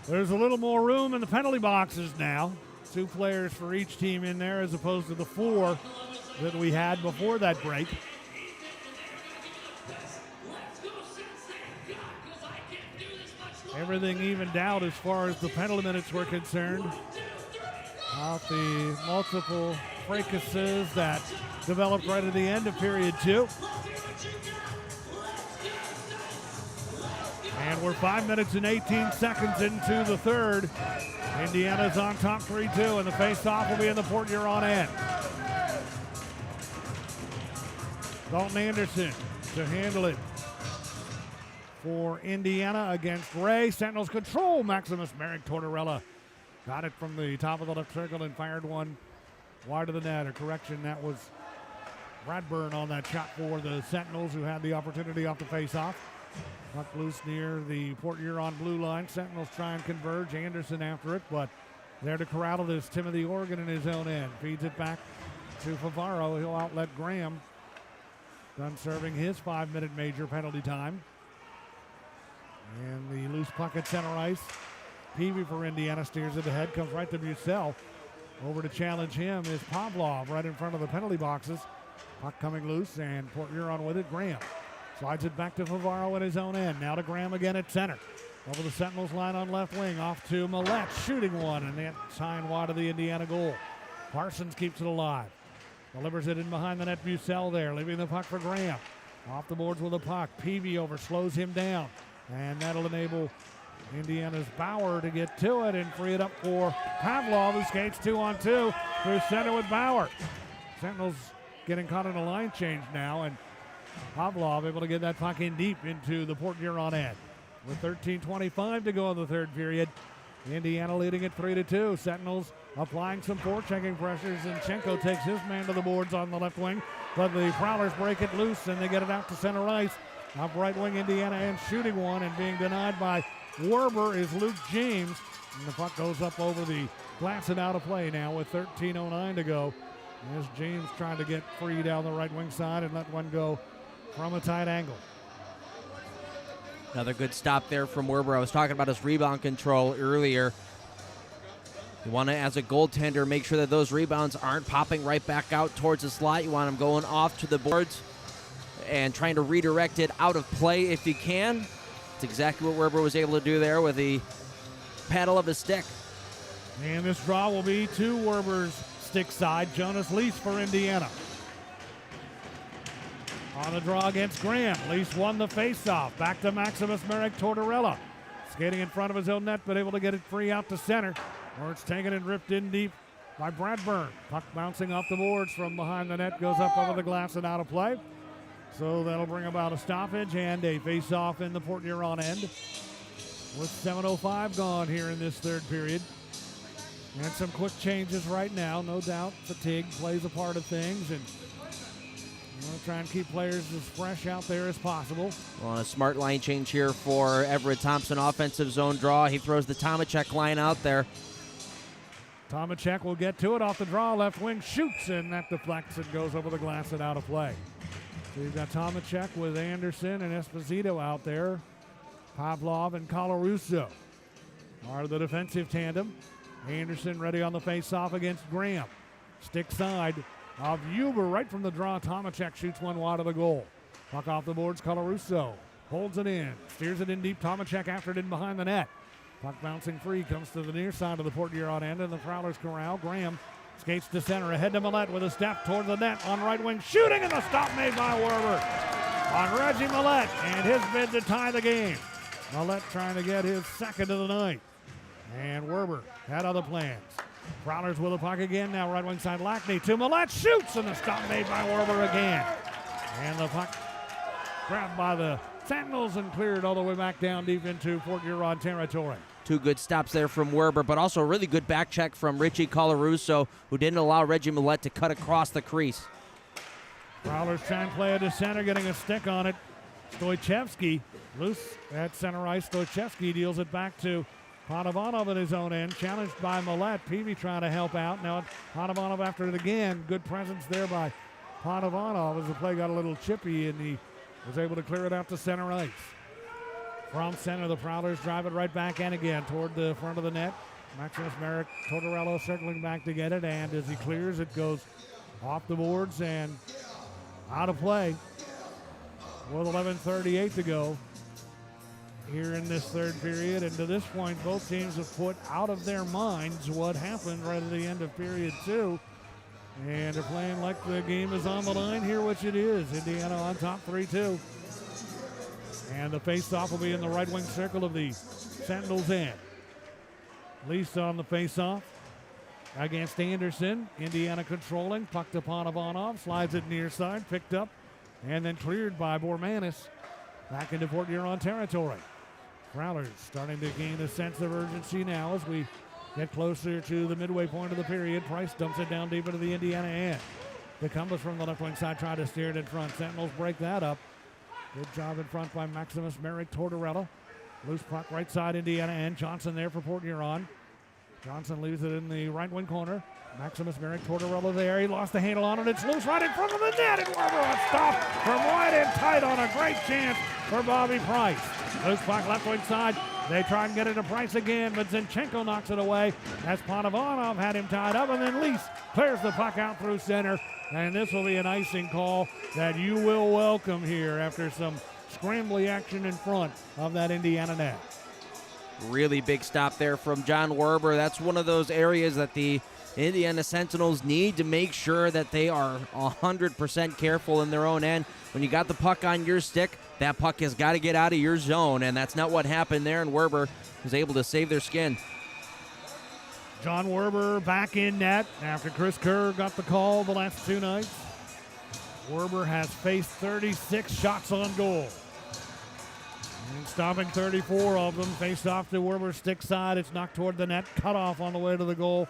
There's a little more room in the penalty boxes now. 2 players for each team in there as opposed to the 4 that we had before that break. Everything evened out as far as the penalty minutes were concerned. Out the multiple fracases that developed right at the end of period 2. And we're 5 minutes and 18 seconds into the third. Indiana's on top 3-2, and the face-off will be in the Port Huron end. Dalton Anderson to handle it for Indiana against Ray. Sentinels control Maximus Merrick Tortorella. Got it from the top of the left circle and fired one wide of the net. A correction, that was Bradburn on that shot for the Sentinels, who had the opportunity off the face-off. Puck loose near the Port Huron blue line. Sentinels try and converge. Anderson after it, but there to corral it is Timothy Organ in his own end. Feeds it back to Favaro. He'll outlet Graham. done serving his 5-minute major penalty time. And the loose puck at center ice. Peavy for Indiana steers it ahead, comes right to Bucell. Over to challenge him is Pavlov right in front of the penalty boxes. Puck coming loose, and Port Huron with it. Graham slides it back to Favaro at his own end. Now to Graham again at center. Over the Sentinels line on left wing, off to Millette, shooting one, and that's high and wide of the Indiana goal. Parsons keeps it alive. Delivers it in behind the net. Bucell there, leaving the puck for Graham. Off the boards with the puck. Peavy over, slows him down. And that'll enable Indiana's Bauer to get to it and free it up for Pavlov, who skates 2-on-2 through center with Bauer. Sentinels getting caught in a line change now, and Pavlov able to get that puck in deep into the Port Huron end. With 13:25 to go in the third period, Indiana leading it 3-2. Sentinels applying some forechecking pressures, and Chenko takes his man to the boards on the left wing, but the Prowlers break it loose and they get it out to center ice. Up right wing, Indiana and shooting one, and being denied by Werber is Luke James. And the puck goes up over the glass and out of play now with 13:09 to go. As James trying to get free down the right wing side and let one go from a tight angle. Another good stop there from Werber. I was talking about his rebound control earlier. You want to, as a goaltender, make sure that those rebounds aren't popping right back out towards the slot. You want them going off to the boards and trying to redirect it out of play if you can. That's exactly what Werber was able to do there with the paddle of his stick. And this draw will be to Werber's stick side. Jonas Lease for Indiana. On the draw against Graham. Lease won the faceoff. Back to Maximus Merrick Tortorella. Skating in front of his own net, but able to get it free out to center, where it's taken and ripped in deep by Bradburn. Puck bouncing off the boards from behind the net, goes up over the glass and out of play. So that'll bring about a stoppage and a face-off in the Port Huron end. With 7:05 gone here in this third period. And some quick changes right now. No doubt fatigue plays a part of things, and you want to try and keep players as fresh out there as possible. Well, a smart line change here for Everett Thompson. Offensive zone draw. He throws the Tomacek line out there. Tomacek will get to it off the draw. Left wing shoots, and that deflects and goes over the glass and out of play. So you've got Tomacek with Anderson and Esposito out there. Pavlov and Colarusso are the defensive tandem. Anderson ready on the face-off against Graham. Stick side of Huber right from the draw. Tomacek shoots one wide of the goal. Puck off the boards. Colarusso holds it in. Steers it in deep. Tomacek after it in behind the net. Puck bouncing free. Comes to the near side of the Port Huron end, and the Prowlers corral. Graham skates to center. Ahead to Millette with a step toward the net on right wing. Shooting, and the stop made by Werber on Reggie Millette, and his bid to tie the game. Millette trying to get his second of the night. And Werber had other plans. Prowlers with the puck again. Now right wing side, Lackney to Millette. Shoots, and the stop made by Werber again. And the puck grabbed by the Sentinels and cleared all the way back down deep into Port Huron territory. Two good stops there from Werber, but also a really good back check from Richie Colarusso, who didn't allow Reggie Millette to cut across the crease. Prowlers trying to play it to center, getting a stick on it. Stoichevsky loose at center ice. Stoichevsky deals it back to Panovanov at his own end, challenged by Millette. Peavy trying to help out. Now Panovanov after it again. Good presence there by Panovanov as the play got a little chippy, and he was able to clear it out to center ice. From center, the Prowlers drive it right back in again toward the front of the net. Maximus Merrick Tortorello circling back to get it, and as he clears, it goes off the boards and out of play with 11:38 to go here in this third period. And to this point, both teams have put out of their minds what happened right at the end of period two. And they're playing like the game is on the line here, which it is. Indiana on top 3-2. And the face-off will be in the right wing circle of the Sentinels end. Lease on the face-off against Anderson. Indiana controlling. Puck to Panovanov. Slides it near side. Picked up and then cleared by Bormanis. Back into Port Huron territory. Prowlers starting to gain a sense of urgency now as we get closer to the midway point of the period. Price dumps it down deep into the Indiana end. DeCumbus from the left wing side tried to steer it in front. Sentinels break that up. Good job in front by Maximus Merrick Tortorella. Loose puck right side Indiana end. Johnson there for Port Huron. Johnson leaves it in the right wing corner. Maximus Merrick Tortorella there. He lost the handle on it. It's loose right in front of the net. And Weber a stop from right in tight on a great chance for Bobby Price. Loose puck left wing side. They try and get it to Price again, but Zinchenko knocks it away as Panovanov had him tied up, and then Lease clears the puck out through center. And this will be an icing call that you will welcome here after some scrambly action in front of that Indiana net. Really big stop there from John Werber. That's one of those areas that the Indiana Sentinels need to make sure that they are 100% careful in their own end. When you got the puck on your stick, that puck has got to get out of your zone, and that's not what happened there, and Werber was able to save their skin. John Werber back in net after Chris Kerr got the call the last 2 nights. Werber has faced 36 shots on goal. And stopping 34 of them. Faced off to Werber's stick side. It's knocked toward the net. Cut off on the way to the goal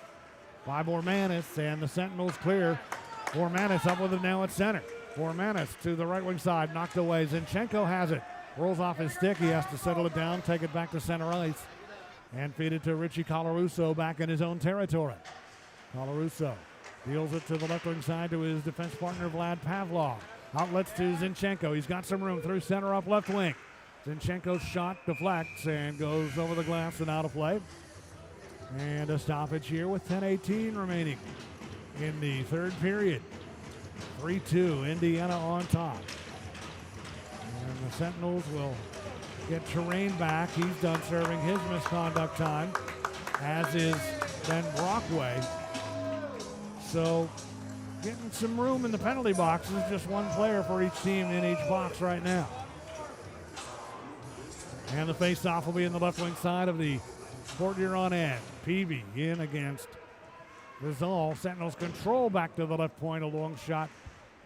by Bormanis. And the Sentinels clear. Bormanis up with it now at center. Bormanis to the right wing side. Knocked away. Zinchenko has it. Rolls off his stick. He has to settle it down. Take it back to center ice. And feed it to Richie Colarusso back in his own territory. Colarusso deals it to the left wing side to his defense partner Vlad Pavlov. Outlets to Zinchenko. He's got some room through center up left wing. Zinchenko's shot deflects and goes over the glass and out of play. And a stoppage here with 10:18 remaining in the third period. 3-2, Indiana on top. And the Sentinels will get Terrain back. He's done serving his misconduct time, as is Ben Brockway. So getting some room in the penalty boxes, just one player for each team in each box right now. And the face-off will be in the left wing side of the Fort Huron end. Peavy in against Rizal. Sentinels control back to the left point. A long shot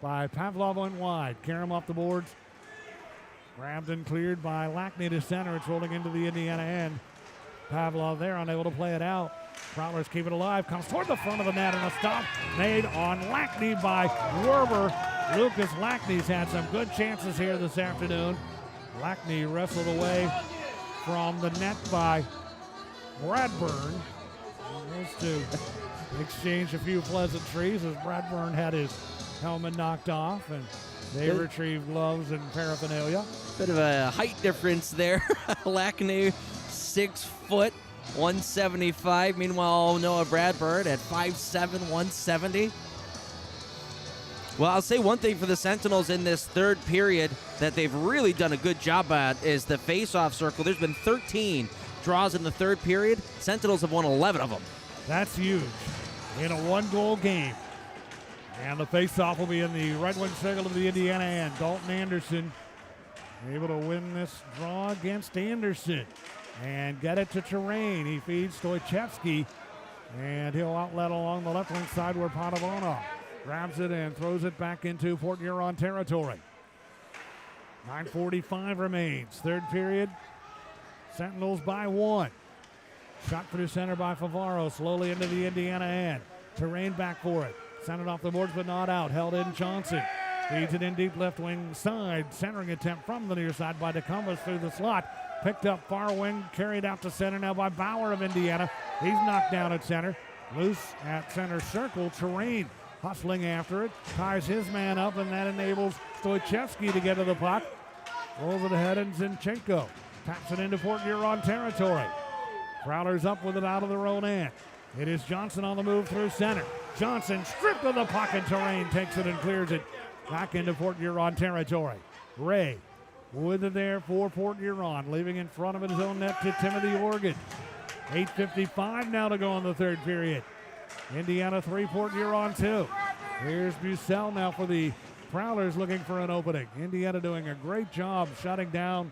by Pavlov went wide. Karam off the boards. Grabbed and cleared by Lackney to center. It's rolling into the Indiana end. Pavlov there, unable to play it out. Prowlers keep it alive. Comes toward the front of the net, and a stop made on Lackney by Werber. Lucas Lackney's had some good chances here this afternoon. Lackney wrestled away from the net by Bradburn. Those two exchanged a few pleasantries as Bradburn had his helmet knocked off, and they retrieved gloves and paraphernalia. Bit of a height difference there. Lackney, 6 foot, 175. Meanwhile, Noah Bradburn at 5'7", 170. Well, I'll say one thing for the Sentinels in this third period that they've really done a good job at is the face-off circle. There's been 13 draws in the third period. Sentinels have won 11 of them. That's huge in a one-goal game. And the face-off will be in the right wing circle of the Indiana end. Dalton Anderson able to win this draw against Anderson and get it to Terrain. He feeds Stoichevsky, and he'll outlet along the left wing side where Panovanov grabs it and throws it back into Fort Huron territory. 9:45 remains. Third period. Sentinels by 1. Shot through center by Favaro. Slowly into the Indiana end. Terrain back for it. Sent it off the boards but not out. Held in Johnson. Feeds it in deep left wing side. Centering attempt from the near side by DeCumbas through the slot. Picked up far wing. Carried out to center now by Bauer of Indiana. He's knocked down at center. Loose at center circle. Terrain hustling after it. Ties his man up, and that enables Stoichevsky to get to the puck. Rolls it ahead, and Zinchenko taps it into Fort Huron territory. Prowlers up with it out of their own end. It is Johnson on the move through center. Johnson stripped of the puck, and Terrain takes it and clears it back into Fort Huron territory. Ray with it there for Fort Huron, leaving in front of his own net to Timothy Organ. 8:55 now to go in the third period. Indiana 3, Fort Huron 2. Here's Bucell now for the Prowlers looking for an opening. Indiana doing a great job shutting down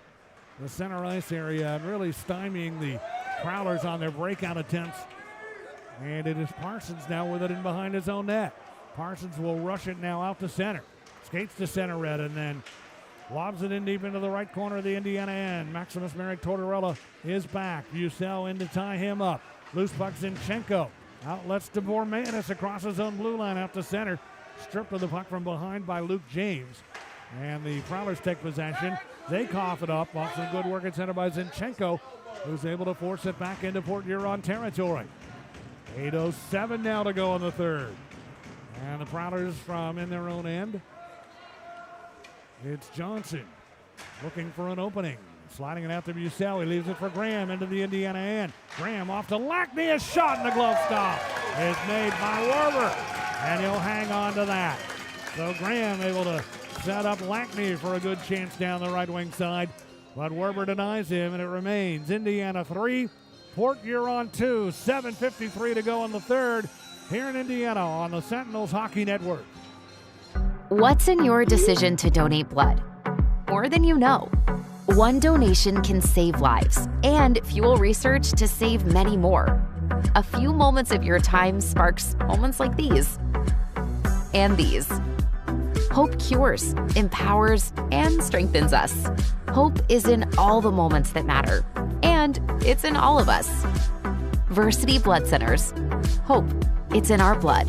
the center ice area and really stymieing the Prowlers on their breakout attempts. And it is Parsons now with it in behind his own net. Parsons will rush it now out to center. Skates to center red and then lobs it in deep into the right corner of the Indiana end. Maximus Merrick Tortorella is back. Bucell in to tie him up. Loose puck Zinchenko. Outlets to Bormanis across his own blue line out to center. Stripped of the puck from behind by Luke James. And the Prowlers take possession. They cough it up off some good work at center by Zinchenko, who's able to force it back into Fort Huron territory. 8:07 now to go in the third. And the Prowlers from in their own end. It's Johnson looking for an opening. Sliding it out to Bussell. He leaves it for Graham into the Indiana end. Graham off to Lackney. A shot and a glove stop is made by Werber. And he'll hang on to that. So Graham able to set up Lackney for a good chance down the right wing side. But Werber denies him, and it remains Indiana 3, Port Huron 2. 7:53 to go in the third here in Indiana on the Sentinels Hockey Network. What's in your decision to donate blood? More than you know. One donation can save lives and fuel research to save many more. A few moments of your time sparks moments like these. And these. Hope cures, empowers, and strengthens us. Hope is in all the moments that matter. And it's in all of us. Versity Blood Centers. Hope. It's in our blood.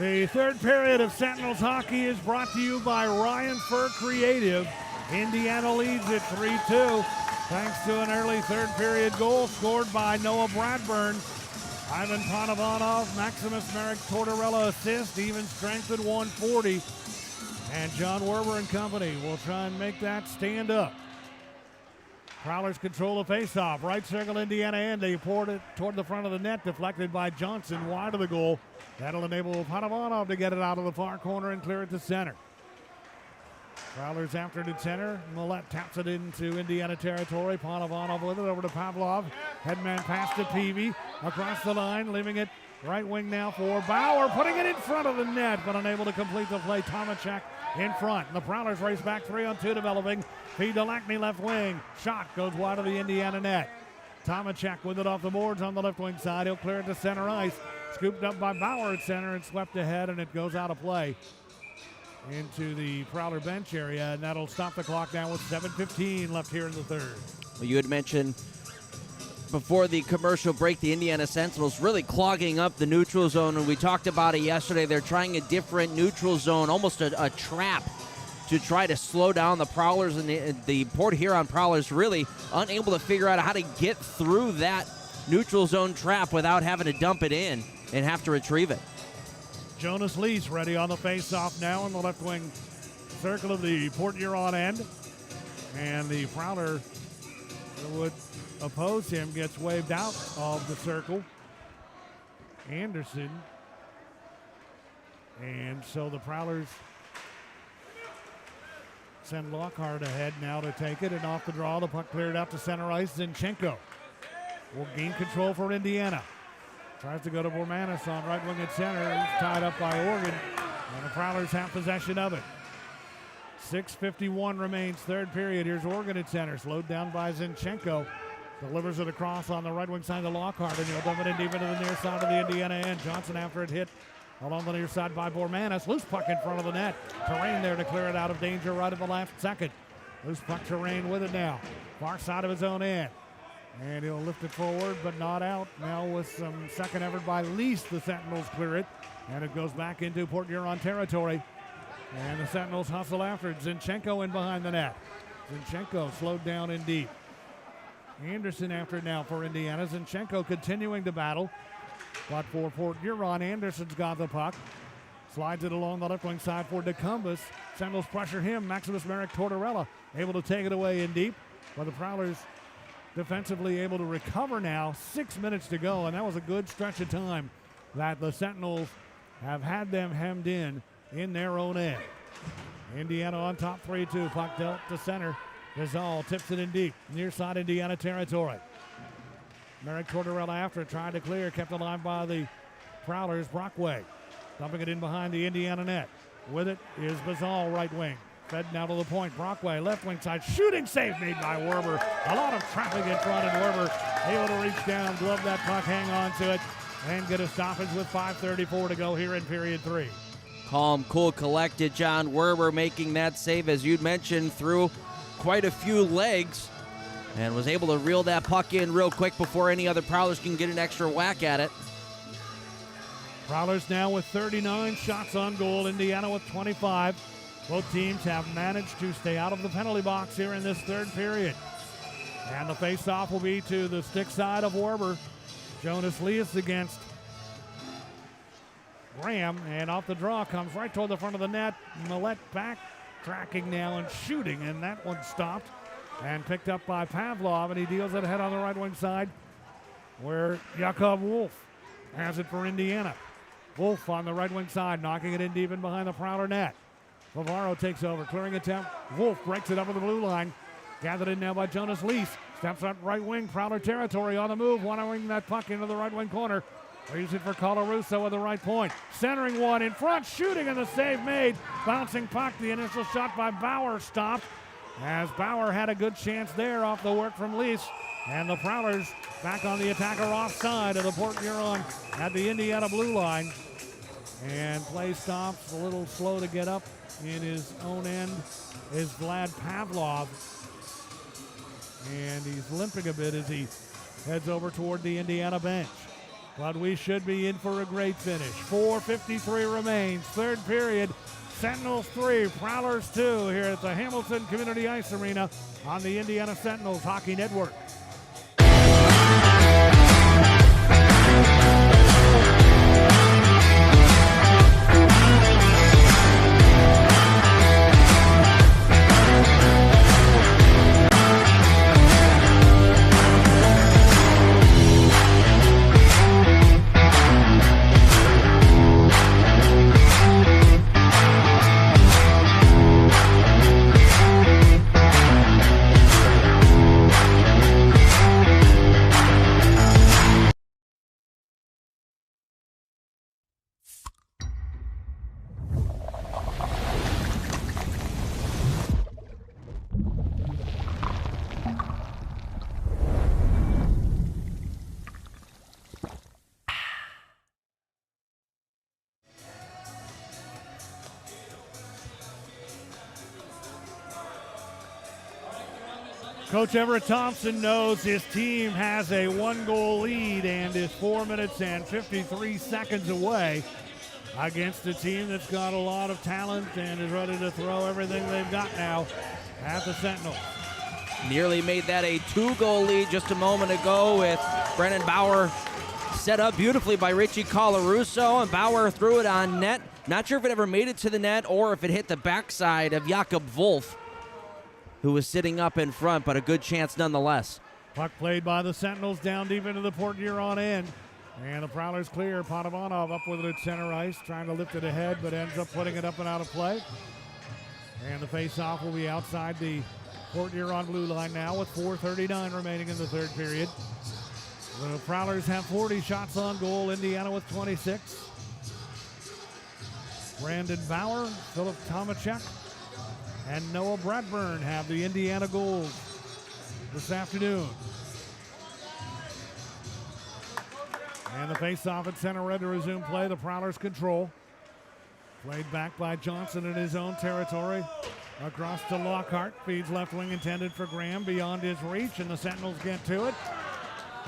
The third period of Sentinels hockey is brought to you by Ryan Fur Creative. Indiana leads it 3-2 thanks to an early third period goal scored by Noah Bradburn. Ivan Panovanov, Maximus Merrick Tortorella assist, even strength at 140. And John Werber and company will try and make that stand up. Prowlers control the faceoff. Right circle Indiana end. They poured it toward the front of the net, deflected by Johnson wide of the goal. That'll enable Panovanov to get it out of the far corner and clear it to center. Prowlers after it at center. Millette taps it into Indiana territory. Panovanov with it over to Pavlov. Headman pass to Peavy. Across the line, leaving it right wing now for Bauer. Putting it in front of the net, but unable to complete the play. Tomacek in front. And the Prowlers race back 3-on-2 developing. Feed to Lackney left wing. Shot goes wide of the Indiana net. Tomacek with it off the boards on the left wing side. He'll clear it to center ice. Scooped up by Bauer at center and swept ahead, and it goes out of play into the Prowler bench area, and that'll stop the clock now with 7:15 left here in the third. Well, you had mentioned before the commercial break the Indiana Sentinels really clogging up the neutral zone, and we talked about it yesterday. They're trying a different neutral zone, almost a trap to try to slow down the Prowlers, and the Port Huron Prowlers really unable to figure out how to get through that neutral zone trap without having to dump it in and have to retrieve it. Jonas Lees ready on the face-off now in the left wing circle of the Port Huron end. And the Prowler would oppose him gets waved out of the circle. Anderson. And so the Prowlers send Lockhart ahead now to take it, and off the draw, the puck cleared out to center ice. Zinchenko will gain control for Indiana. Tries to go to Bormanis on right wing at center. He's tied up by Oregon, and the Prowlers have possession of it. 6:51 remains, third period. Here's Oregon at center, slowed down by Zinchenko. Delivers it across on the right wing side to Lockhart, and he'll dump it in deep into the near side of the Indiana end. Johnson after it hit along the near side by Bormanis. Loose puck in front of the net. Terrain there to clear it out of danger right at the last second. Loose puck Terrain with it now. Far side of his own end. And he'll lift it forward, but not out. Now with some second effort by Lease, the Sentinels clear it. And it goes back into Port Huron territory. And the Sentinels hustle after it. Zinchenko in behind the net. Zinchenko slowed down in deep. Anderson after it now for Indiana. Zinchenko continuing to battle. But for Port Huron, Anderson's got the puck. Slides it along the left wing side for DeCumbus. Sentinels pressure him. Maximus Merrick Tortorella able to take it away in deep. But the Prowlers defensively able to recover now. 6 minutes to go, and that was a good stretch of time that the Sentinels have had them hemmed in their own end. Indiana on top 3-2. Puck dealt to center. Gazal tips it in deep. Near side Indiana territory. Merrick Tortorella after it, tried to clear, kept alive by the Prowlers. Brockway Dumping it in behind the Indiana net. With it is Bazal, right wing. Fed now to the point. Brockway, left wing side. Shooting save made by Werber. A lot of traffic in front, and Werber able to reach down, glove that puck, hang on to it, and get a stoppage with 5:34 to go here in period 3. Calm, cool, collected. John Werber making that save, as you'd mentioned, through quite a few legs, and was able to reel that puck in real quick before any other Prowlers can get an extra whack at it. Prowlers now with 39 shots on goal. Indiana with 25. Both teams have managed to stay out of the penalty box here in this third period. And the face-off will be to the stick side of Werber. Jonas Leas against Graham, and off the draw comes right toward the front of the net. Millette back, tracking now and shooting, and that one stopped and picked up by Pavlov, and he deals it ahead on the right wing side where Jakob Wolf has it for Indiana. Wolf on the right wing side, knocking it in deep in behind the Prowler net. Bavaro takes over, clearing attempt. Wolf breaks it up with the blue line. Gathered in now by Jonas Leas. Steps up right wing, Prowler territory on the move. Wanting that puck into the right wing corner. Leaves it for Colarusso at the right point. Centering one in front, shooting, and the save made. Bouncing puck, the initial shot by Bauer stopped, as Bauer had a good chance there off the work from Leas. And the Prowlers back on the attacker offside of the Port Huron at the Indiana blue line. And play stops, a little slow to get up in his own end is Vlad Pavlov. And he's limping a bit as he heads over toward the Indiana bench. But we should be in for a great finish. 4:53 remains, third period. Sentinels 3, Prowlers 2 here at the Hamilton Community Ice Arena on the Indiana Sentinels Hockey Network. Coach Everett Thompson knows his team has a 1-goal lead and is 4 minutes and 53 seconds away against a team that's got a lot of talent and is ready to throw everything they've got now at the Sentinels. Nearly made that a 2-goal lead just a moment ago with Brennan Bauer set up beautifully by Richie Colarusso, and Bauer threw it on net. Not sure if it ever made it to the net or if it hit the backside of Jakob Wolf, who was sitting up in front, but a good chance nonetheless. Puck played by the Sentinels down deep into the Port Huron end. And the Prowlers clear. Potovanov up with it at center ice, trying to lift it ahead, but ends up putting it up and out of play. And the face-off will be outside the Port Huron blue line now with 4:39 remaining in the third period. The Prowlers have 40 shots on goal. Indiana with 26. Brandon Bauer, Philip Tomachek, and Noah Bradburn have the Indiana goals this afternoon. And the face-off at center red to resume play. The Prowlers control. Played back by Johnson in his own territory. Across to Lockhart. Feeds left wing intended for Graham beyond his reach, and the Sentinels get to it.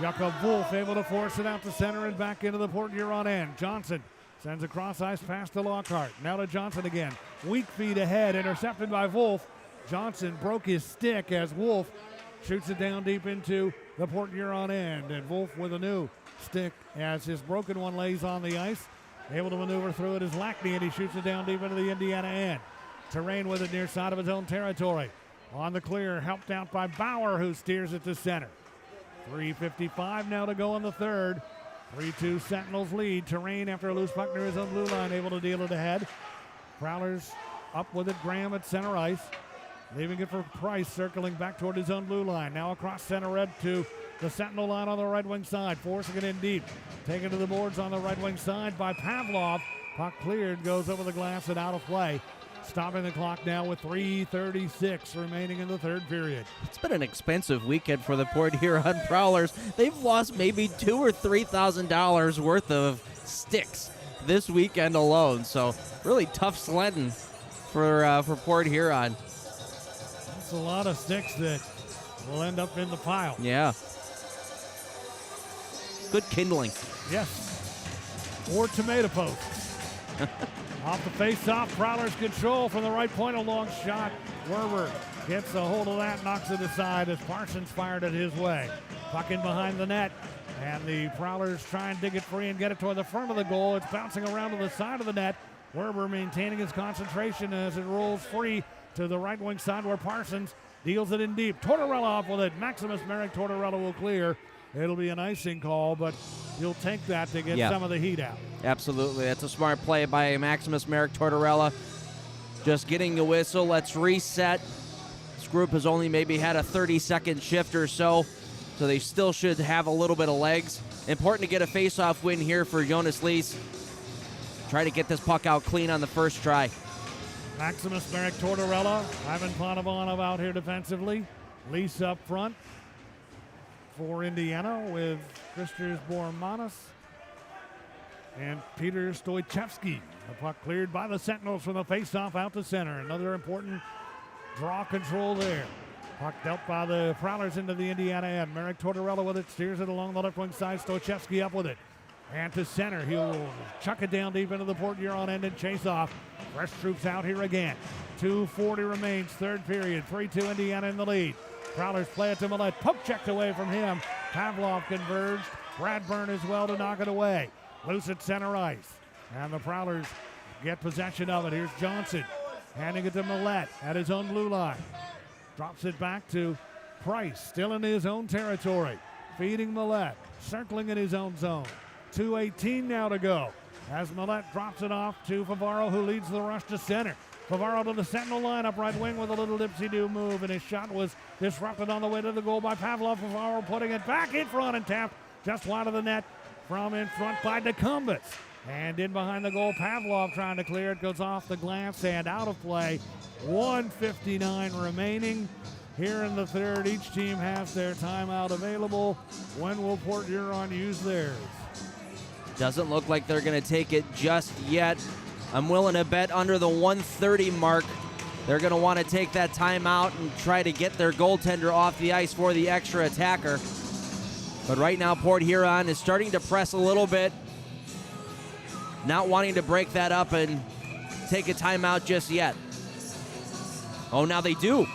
Jakob Wolf able to force it out to center and back into the Port Huron end. Johnson sends a cross ice pass to Lockhart. Now to Johnson again. Weak feed ahead, intercepted by Wolf. Johnson broke his stick as Wolf shoots it down deep into the Port Huron end. And Wolf with a new stick as his broken one lays on the ice. Able to maneuver through it is Lackney, and he shoots it down deep into the Indiana end. Terrain with it near side of his own territory. On the clear, helped out by Bauer, who steers it to center. 3:55 now to go in the third. 3-2 Sentinels lead. Terrain after a loose puck near his own blue line, able to deal it ahead. Prowlers up with it, Graham at center ice. Leaving it for Price, circling back toward his own blue line. Now across center red to the Sentinel line on the right wing side. Forcing it in deep. Taken to the boards on the right wing side by Pavlov. Puck cleared, goes over the glass and out of play. Stopping the clock now with 3:36 remaining in the third period. It's been an expensive weekend for the Port Huron Prowlers. They've lost maybe $2,000 or $3,000 worth of sticks this weekend alone. So really tough sledding for Port Huron. That's a lot of sticks that will end up in the pile. Yeah. Good kindling. Yes. Or tomato posts. Off the face-off, Prowlers control from the right point, a long shot. Werber gets a hold of that, knocks it aside as Parsons fired it his way. Puck in behind the net, and the Prowlers try and dig it free and get it toward the front of the goal. It's bouncing around to the side of the net. Werber maintaining his concentration as it rolls free to the right wing side where Parsons deals it in deep. Tortorella off with it. Maximus Merrick Tortorella will clear. It'll be an icing call, but he'll take that to get some of the heat out. Absolutely. That's a smart play by Maximus Merrick Tortorella. Just getting the whistle. Let's reset. This group has only maybe had a 30-second shift or so they still should have a little bit of legs. Important to get a face-off win here for Jonas Lees. Try to get this puck out clean on the first try. Maximus Merrick Tortorella, Ivan Panovanov out here defensively. Lees up front for Indiana with Christers Bormanis and Peter Stoichevsky. The puck cleared by the Sentinels from the faceoff out to center. Another important draw control there. Puck dealt by the Prowlers into the Indiana end. Merrick Tortorella with it, steers it along the left wing side. Stoichevsky up with it. And to center, he'll chuck it down deep into the Port Huron end and chase off. Fresh troops out here again. 2:40 remains, third period. 3-2 Indiana in the lead. Prowlers play it to Millette. Poke checked away from him. Pavlov converged. Bradburn as well to knock it away. Loose at center ice. And the Prowlers get possession of it. Here's Johnson handing it to Millette at his own blue line. Drops it back to Price, still in his own territory. Feeding Millette, circling in his own zone. 2:18 now to go. As Millette drops it off to Favaro, who leads the rush to center. Favaro to the Sentinel lineup, right wing with a little dipsy-do move, and his shot was disrupted on the way to the goal by Pavlov. Favaro putting it back in front and tapped just wide of the net from in front by DeCumbus. And in behind the goal, Pavlov trying to clear it, goes off the glass and out of play. 1:59 remaining here in the third. Each team has their timeout available. When will Port Huron use theirs? Doesn't look like they're going to take it just yet. I'm willing to bet under the 1:30 mark, they're going to want to take that timeout and try to get their goaltender off the ice for the extra attacker. But right now, Port Huron is starting to press a little bit, not wanting to break that up and take a timeout just yet. Oh, now they do.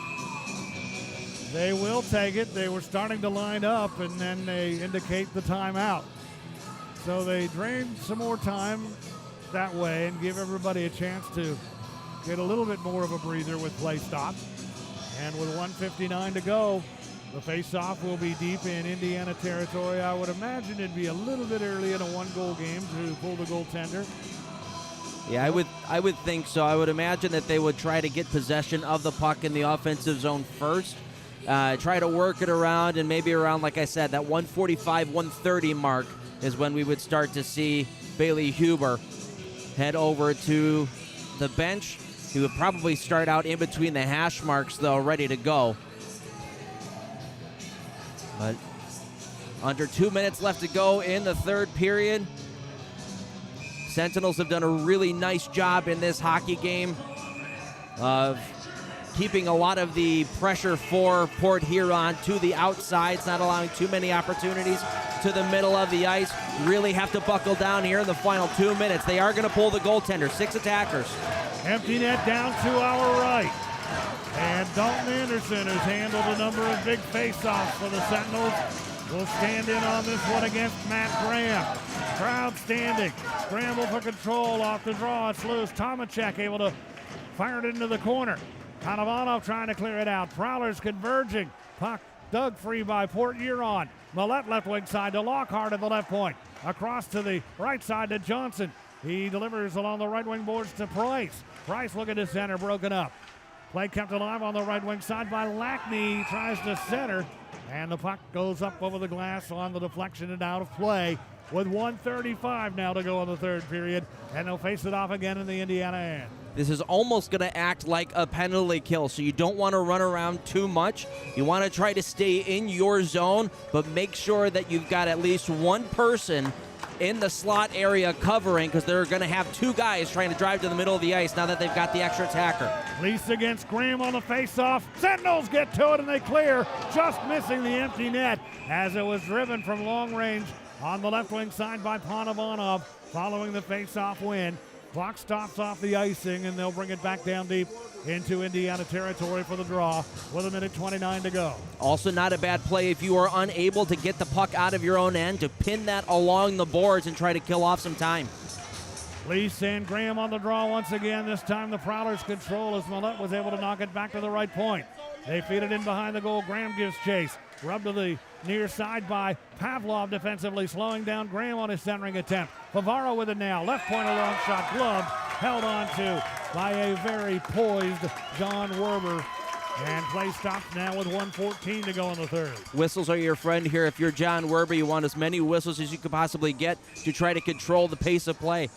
They will take it. They were starting to line up, and then they indicate the timeout. So they drain some more time that way and give everybody a chance to get a little bit more of a breather with play stopped. And with 1:59 to go, the face-off will be deep in Indiana territory. I would imagine it'd be a little bit early in a one-goal game to pull the goaltender. Yeah, I would think so. I would imagine that they would try to get possession of the puck in the offensive zone first. Try to work it around, and maybe around, like I said, that 1:45, 1:30 mark is when we would start to see Bailey Huber head over to the bench. He would probably start out in between the hash marks, though, ready to go. But under 2 minutes left to go in the third period. Sentinels have done a really nice job in this hockey game of keeping a lot of the pressure for Port Huron to the outsides, not allowing too many opportunities to the middle of the ice. Really have to buckle down here in the final 2 minutes. They are going to pull the goaltender. 6 attackers. Empty net down to our right. And Dalton Anderson has handled a number of big face-offs for the Sentinels. Will stand in on this one against Matt Graham. Crowd standing. Scramble for control off the draw. It's loose. Tomacek able to fire it into the corner. Panovanov trying to clear it out. Prowlers converging. Puck dug free by Port Huron. Millette left wing side to Lockhart at the left point. Across to the right side to Johnson. He delivers along the right wing boards to Price. Price looking to center, broken up. Play kept alive on the right wing side by Lackney. Tries to center, And the puck goes up over the glass on the deflection and out of play with 1:35 now to go in the third period. And they'll face it off again in the Indiana end. This is almost going to act like a penalty kill, so you don't want to run around too much. You want to try to stay in your zone, but make sure that you've got at least one person in the slot area covering, because they're going to have two guys trying to drive to the middle of the ice now that they've got the extra attacker. Leafs against Graham on the faceoff. Sentinels get to it and they clear, just missing the empty net as it was driven from long range on the left wing side by Panovanov following the faceoff win. Clock stops off the icing, and they'll bring it back down deep into Indiana territory for the draw with 1:29 to go. Also not a bad play if you are unable to get the puck out of your own end to pin that along the boards and try to kill off some time. Leafs and Graham on the draw once again. This time the Prowlers control as Millette was able to knock it back to the right point. They feed it in behind the goal. Graham gives chase. Rubbed to the near side by Pavlov defensively, slowing down Graham on his centering attempt. Favaro with it now. Left point, a long shot, glove, held on to by a very poised John Werber. And play stops now with 1:14 to go in the third. Whistles are your friend here. If you're John Werber, you want as many whistles as you could possibly get to try to control the pace of play.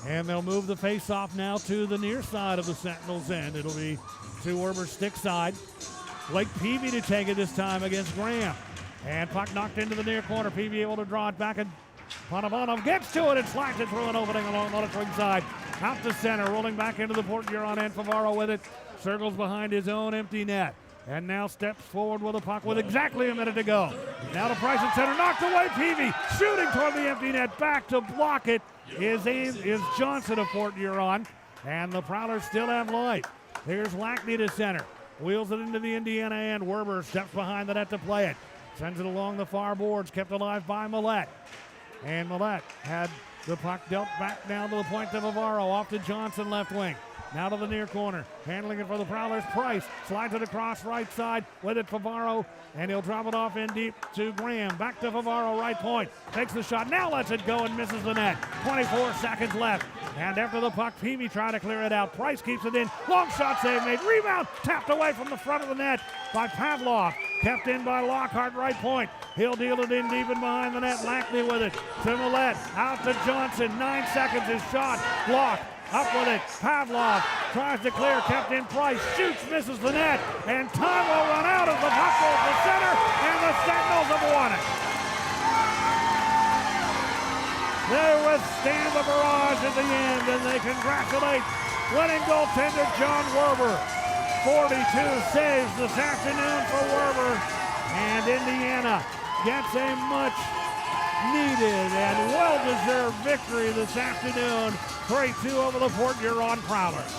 And they'll move the face-off now to the near side of the Sentinels' end. It'll be to Werber's stick side. Blake Peavy to take it this time against Graham. And puck knocked into the near corner. Peavy able to draw it back, and Panovanov gets to it and slides it through an opening along the left wing side. Out to center, rolling back into the Port Huron end. Favaro with it. Circles behind his own empty net. And now steps forward with a puck with exactly a minute to go. Now to Price at center, knocked away. Peavy shooting toward the empty net. Back to block it is Johnson of Port Huron. And the Prowlers still have life. Here's Lackney to center. Wheels it into the Indiana end. Werber steps behind the net to play it. Sends it along the far boards, kept alive by Millette. And Millette had the puck dealt back down to the point to Favaro. Off to Johnson, left wing. Now to the near corner. Handling it for the Prowlers. Price slides it across right side with it Favaro. And he'll drop it off in deep to Graham. Back to Favaro, right point. Takes the shot. Now lets it go and misses the net. 24 seconds left. And after the puck, Peavy trying to clear it out. Price keeps it in. Long shot save made. Rebound tapped away from the front of the net by Pavlov. Kept in by Lockhart, right point. He'll deal it in deep and behind the net. Lackney with it to Millette. Out to Johnson. 9 seconds. His shot blocked. Up with it. Pavlov tries to clear. Kept in. Price shoots, misses the net. And time will run out as the puck goes to center. And the Sentinels have won it. They withstand the barrage at the end, and they congratulate winning goaltender John Werber. 42 saves this afternoon for Werber. And Indiana gets a much needed and well-deserved victory this afternoon. 3-2 over the Port Huron Prowlers.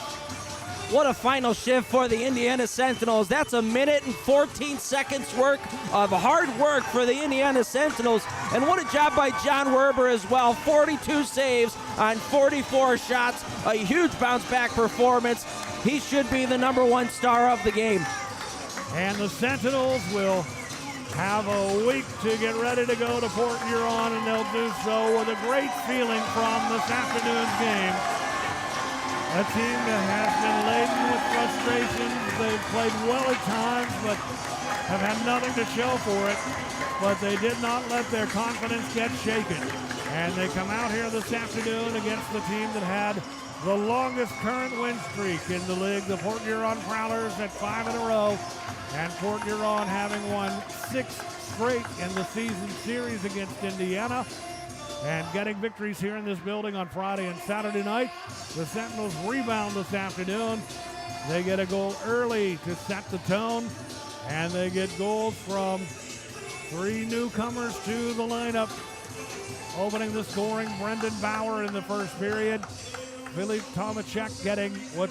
What a final shift for the Indiana Sentinels. That's a minute and 14 seconds work of hard work for the Indiana Sentinels. And what a job by John Werber as well. 42 saves on 44 shots. A huge bounce-back performance. He should be the #1 star of the game. And the Sentinels will have a week to get ready to go to Port Huron, and they'll do so with a great feeling from this afternoon's game. A team that has been laden with frustrations. They've played well at times, but have had nothing to show for it. But they did not let their confidence get shaken. And they come out here this afternoon against the team that had the longest current win streak in the league, the Port Huron Prowlers, at 5 in a row. And Port Huron having won 6 straight in the season series against Indiana. And getting victories here in this building on Friday and Saturday night. The Sentinels rebound this afternoon. They get a goal early to set the tone. And they get goals from 3 newcomers to the lineup. Opening the scoring, Brendan Bauer in the first period. Philippe Tomacek getting what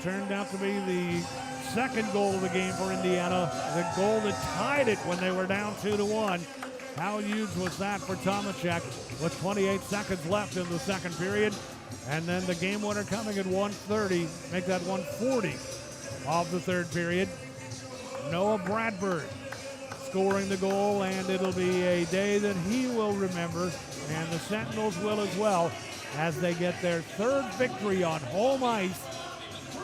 turned out to be the second goal of the game for Indiana. The goal that tied it when they were down 2-1. How huge was that for Tomacek with 28 seconds left in the second period? And then the game winner coming at 1:30, make that 1:40 of the third period. Noah Bradford scoring the goal, and it'll be a day that he will remember, and the Sentinels will as well, as they get their 3rd victory on home ice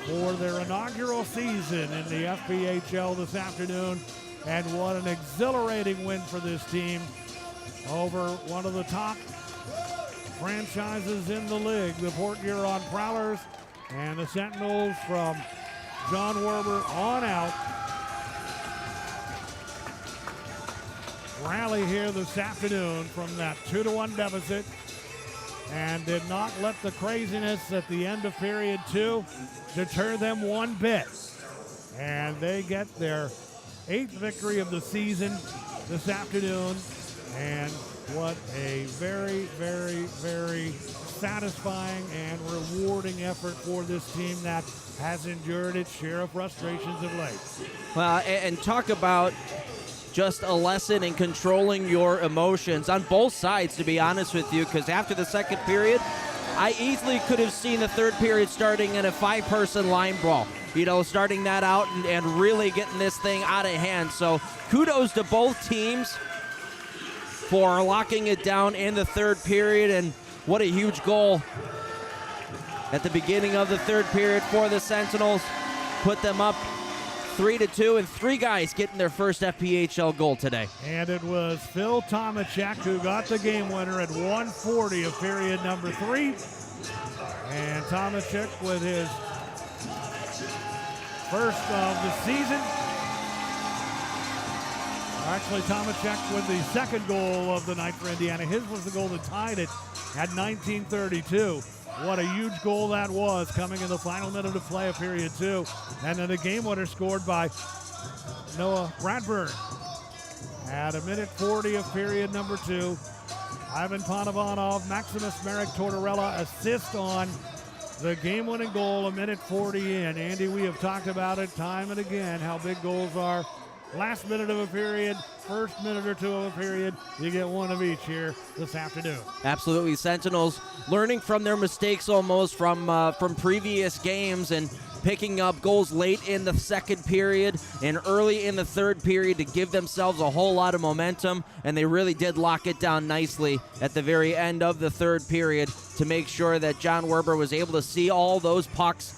for their inaugural season in the FPHL this afternoon. And what an exhilarating win for this team over one of the top franchises in the league, the Port Huron Prowlers, and the Sentinels from John Werber on out. Rally here this afternoon from that 2-1 deficit, and did not let the craziness at the end of period 2 deter them one bit. And they get their 8th victory of the season this afternoon, and what a very, very, very satisfying and rewarding effort for this team that has endured its share of frustrations of late. Well, and talk about just a lesson in controlling your emotions on both sides, to be honest with you, because after the second period, I easily could have seen the third period starting in a 5-person line brawl. You know, starting that out and really getting this thing out of hand. So kudos to both teams for locking it down in the third period, and what a huge goal at the beginning of the third period for the Sentinels. Put them up 3-2, and 3 guys getting their first FPHL goal today. And it was Phil Tomachek who got the game winner at 1:40 of period number 3. And Tomachek with his first of the season. Actually, Tomachek with the second goal of the night for Indiana. His was the goal that tied it at 19:32. What a huge goal that was, coming in the final minute of play of period 2. And then a game winner scored by Noah Bradburn at 1:40 of period number 2. Ivan Panovanov, Maximus Merrick Tortorella assist on the game-winning goal 1:40 in. Andy, we have talked about it time and again, how big goals are. Last minute of a period, first minute or 2 of a period, you get one of each here this afternoon. Absolutely. Sentinels learning from their mistakes almost from previous games and picking up goals late in the second period and early in the third period to give themselves a whole lot of momentum, and they really did lock it down nicely at the very end of the third period to make sure that John Werber was able to see all those pucks,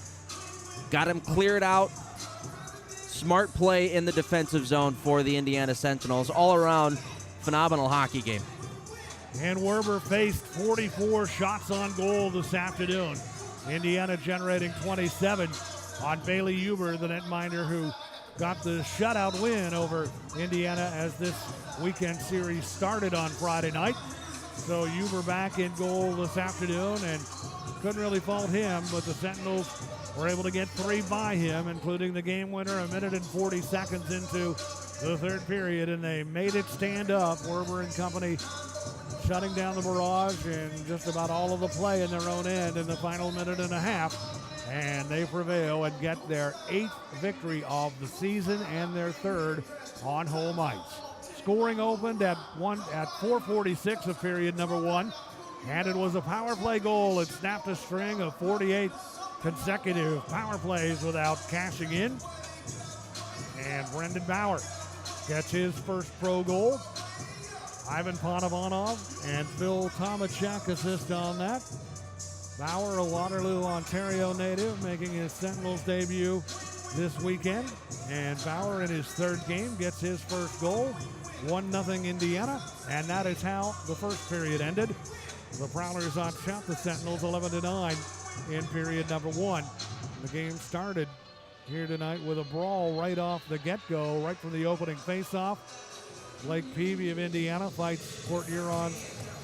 got him cleared out. Smart play in the defensive zone for the Indiana Sentinels. All around, phenomenal hockey game. And Werber faced 44 shots on goal this afternoon. Indiana generating 27 on Bailey Huber, the netminder who got the shutout win over Indiana as this weekend series started on Friday night. So Huber back in goal this afternoon, and couldn't really fault him, but the Sentinels were able to get 3 by him, including the game winner 1:40 into the third period, and they made it stand up. Werber and company shutting down the barrage and just about all of the play in their own end in the final minute and a half, and they prevail and get their 8th victory of the season and their 3rd on home ice. Scoring opened at 4:46 of period number 1, and it was a power play goal. It snapped a string of 48 consecutive power plays without cashing in. And Brendan Bauer gets his first pro goal. Ivan Panovanov and Phil Tomachek assist on that. Bauer, a Waterloo, Ontario native, making his Sentinels debut this weekend. And Bauer in his 3rd game gets his first goal. 1-0 Indiana. And that is how the first period ended. The Prowlers outshot the Sentinels 11-9 in period number 1. The game started here tonight with a brawl right off the get-go, right from the opening face-off. Blake Peavy of Indiana fights Port Huron's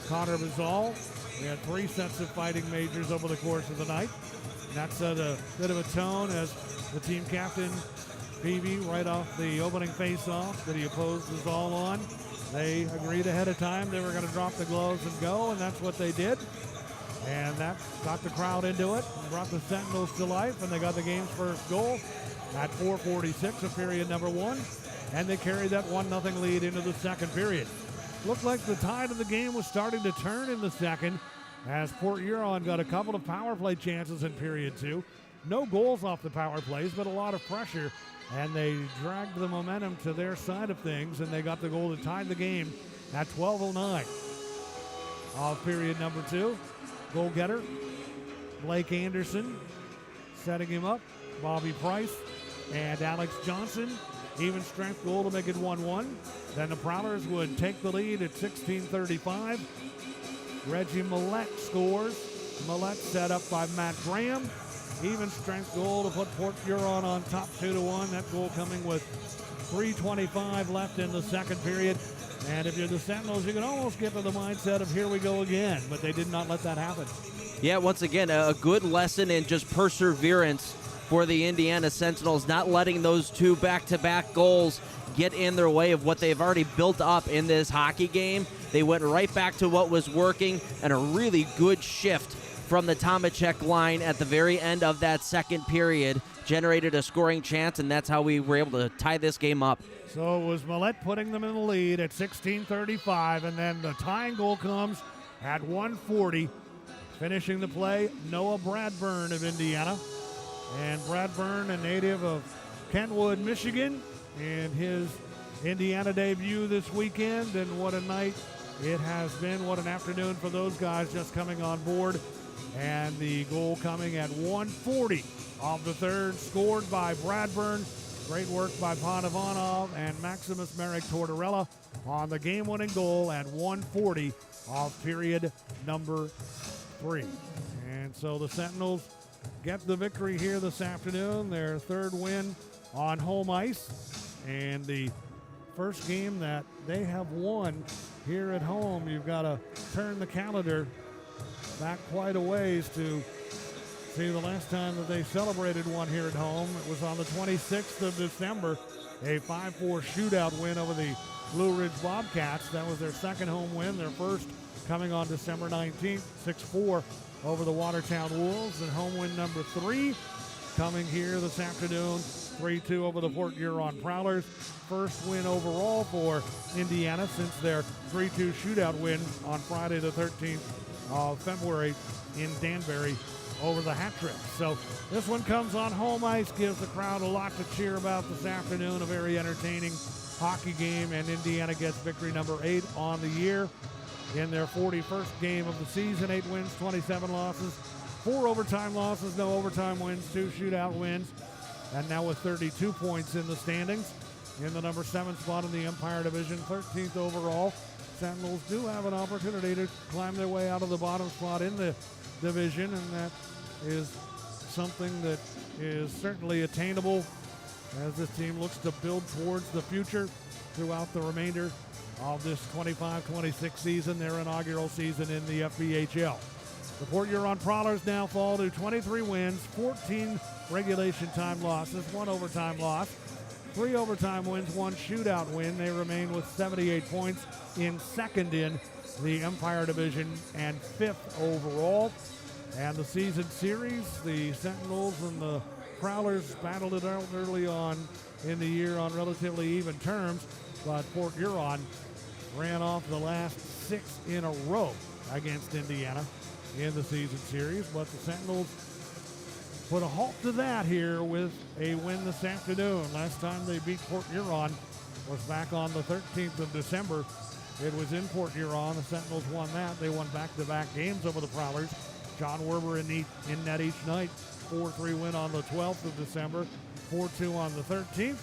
Connor Bazal. We had 3 sets of fighting majors over the course of the night. And that set a bit of a tone as the team captain, Peavy, right off the opening face-off that he opposed Bazal on. They agreed ahead of time they were going to drop the gloves and go, and that's what they did. And that got the crowd into it and brought the Sentinels to life, and they got the game's first goal at 4:46 of period number 1, and they carried that 1-0 lead into the second period. Looked like the tide of the game was starting to turn in the second as Port Huron got a couple of power play chances in period 2. No goals off the power plays, but a lot of pressure, and they dragged the momentum to their side of things, and they got the goal that tied the game at 12:09 of period number 2. Goal getter, Blake Anderson, setting him up. Bobby Price and Alex Johnson even strength goal to make it 1-1. Then the Prowlers would take the lead at 16:35. Reggie Millette scores. Millette set up by Matt Graham. Even strength goal to put Port Huron on top 2-1. That goal coming with 3:25 left in the second period. And if you're the Sentinels, you can almost get to the mindset of here we go again, but they did not let that happen. Yeah, once again, a good lesson in just perseverance for the Indiana Sentinels, not letting those two back-to-back goals get in their way of what they've already built up in this hockey game. They went right back to what was working, and a really good shift from the Tomacek line at the very end of that second period generated a scoring chance, and that's how we were able to tie this game up. So it was Millette putting them in the lead at 16:35, and then the tying goal comes at 1:40. Finishing the play, Noah Bradburn of Indiana. And Bradburn, a native of Kentwood, Michigan, in his Indiana debut this weekend. And what a night it has been. What an afternoon for those guys just coming on board. And the goal coming at 1:40 of the third, scored by Bradburn. Great work by Panavanov and Maximus Merrick Tortorella on the game-winning goal at 1:40 of period number 3. And so the Sentinels get the victory here this afternoon, their third win on home ice, and the first game that they have won here at home. You've got to turn the calendar back quite a ways to see the last time that they celebrated one here at home. It was on the 26th of December, a 5-4 shootout win over the Blue Ridge Bobcats. That was their second home win, their first coming on December 19th, 6-4 over the Watertown Wolves. And home win number 3 coming here this afternoon, 3-2 over the Port Huron Prowlers. First win overall for Indiana since their 3-2 shootout win on Friday the 13th of February in Danbury over the Hat Trick. So this one comes on home ice, gives the crowd a lot to cheer about this afternoon. A very entertaining hockey game, and Indiana gets victory number 8 on the year in their 41st game of the season. 8 wins, 27 losses, 4 overtime losses, no overtime wins, 2 shootout wins, and now with 32 points in the standings. In the number 7 spot in the Empire Division, 13th overall. Sentinels do have an opportunity to climb their way out of the bottom spot in the division, and that is something that is certainly attainable as this team looks to build towards the future throughout the remainder of this 25-26 season, their inaugural season in the FBHL. The Port Huron Prowlers now fall to 23 wins, 14 regulation time losses, 1 overtime loss, 3 overtime wins, 1 shootout win. They remain with 78 points in second in the Empire Division and 5th overall. And the season series, the Sentinels and the Prowlers battled it out early on in the year on relatively even terms, but Port Huron ran off the last 6 in a row against Indiana in the season series, but the Sentinels put a halt to that here with a win this afternoon. Last time they beat Port Huron was back on the 13th of December. It was in Port Huron. The Sentinels won that. They won back-to-back games over the Prowlers. John Werber in net each night. 4-3 win on the 12th of December, 4-2 on the 13th.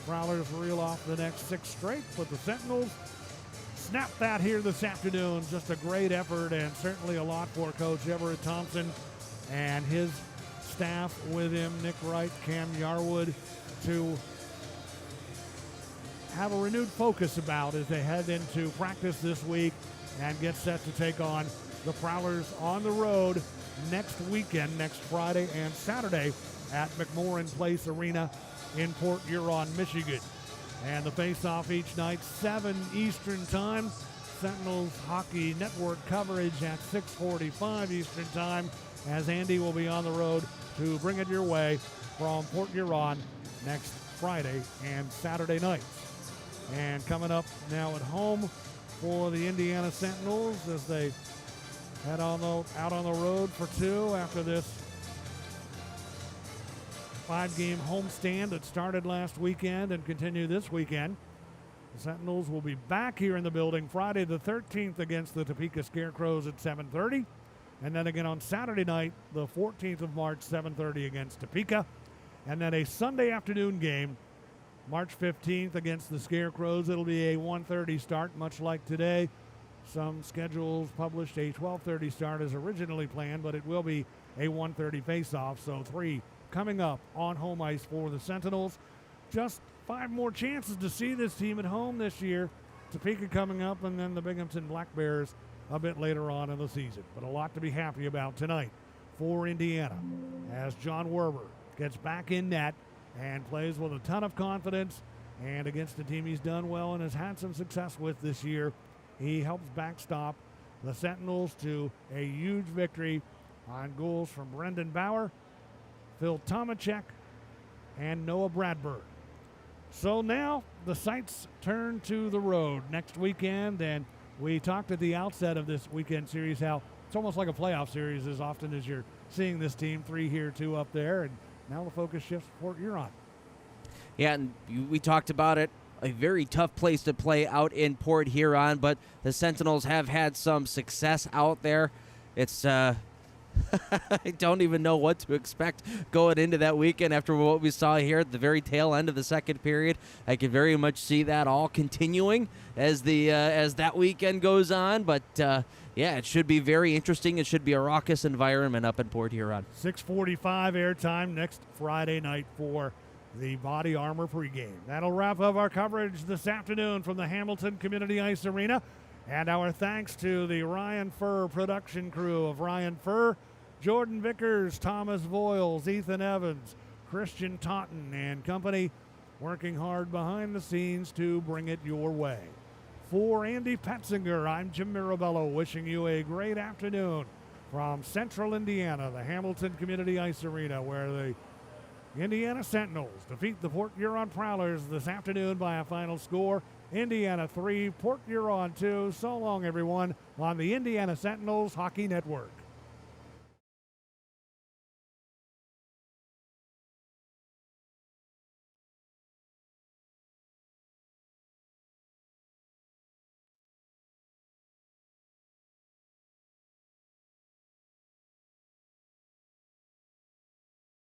Prowlers reel off the next 6 straight, but the Sentinels snap that here this afternoon. Just a great effort, and certainly a lot for Coach Everett Thompson and his staff with him, Nick Wright, Cam Yarwood, to have a renewed focus about as they head into practice this week and get set to take on the Prowlers on the road next weekend, next Friday and Saturday at McMorran Place Arena in Port Huron, Michigan. And the face-off each night, 7 Eastern Time. Sentinels Hockey Network coverage at 6:45 Eastern Time, as Andy will be on the road to bring it your way from Port Huron next Friday and Saturday nights. And coming up now at home for the Indiana Sentinels as they head out on the road for 2 after this 5-game homestand that started last weekend and continue this weekend. The Sentinels will be back here in the building Friday the 13th against the Topeka Scarecrows at 7:30. And then again on Saturday night, the 14th of March, 7:30 against Topeka. And then a Sunday afternoon game March 15th against the Scarecrows. It'll be a 1:30 start, much like today. Some schedules published a 12:30 start as originally planned, but it will be a 1:30 face-off. So 3 coming up on home ice for the Sentinels. Just 5 more chances to see this team at home this year. Topeka coming up, and then the Binghamton Black Bears a bit later on in the season. But a lot to be happy about tonight for Indiana as John Werber gets back in net and plays with a ton of confidence, and against a team he's done well and has had some success with this year. He helps backstop the Sentinels to a huge victory on goals from Brendan Bauer, Phil Tomacek, and Noah Bradburn. So now the sights turn to the road next weekend, and we talked at the outset of this weekend series how it's almost like a playoff series as often as you're seeing this team, 3 here, 2 up there, and now the focus shifts to Port Huron. Yeah, and we talked about it. A very tough place to play out in Port Huron, but the Sentinels have had some success out there. It's I don't even know what to expect going into that weekend after what we saw here at the very tail end of the second period. I can very much see that all continuing as that weekend goes on. But yeah, it should be very interesting. It should be a raucous environment up in Port Huron. 6:45 airtime next Friday night for the Body Armor pregame. That'll wrap up our coverage this afternoon from the Hamilton Community Ice Arena. And our thanks to the Ryan Furr production crew of Ryan Furr, Jordan Vickers, Thomas Voiles, Ethan Evans, Christian Totten and company, working hard behind the scenes to bring it your way. For Andy Petzinger, I'm Jim Mirabello, wishing you a great afternoon from Central Indiana, the Hamilton Community Ice Arena, where the Indiana Sentinels defeat the Port Huron Prowlers this afternoon by a final score, Indiana 3, Port Huron 2. So long, everyone, on the Indiana Sentinels Hockey Network.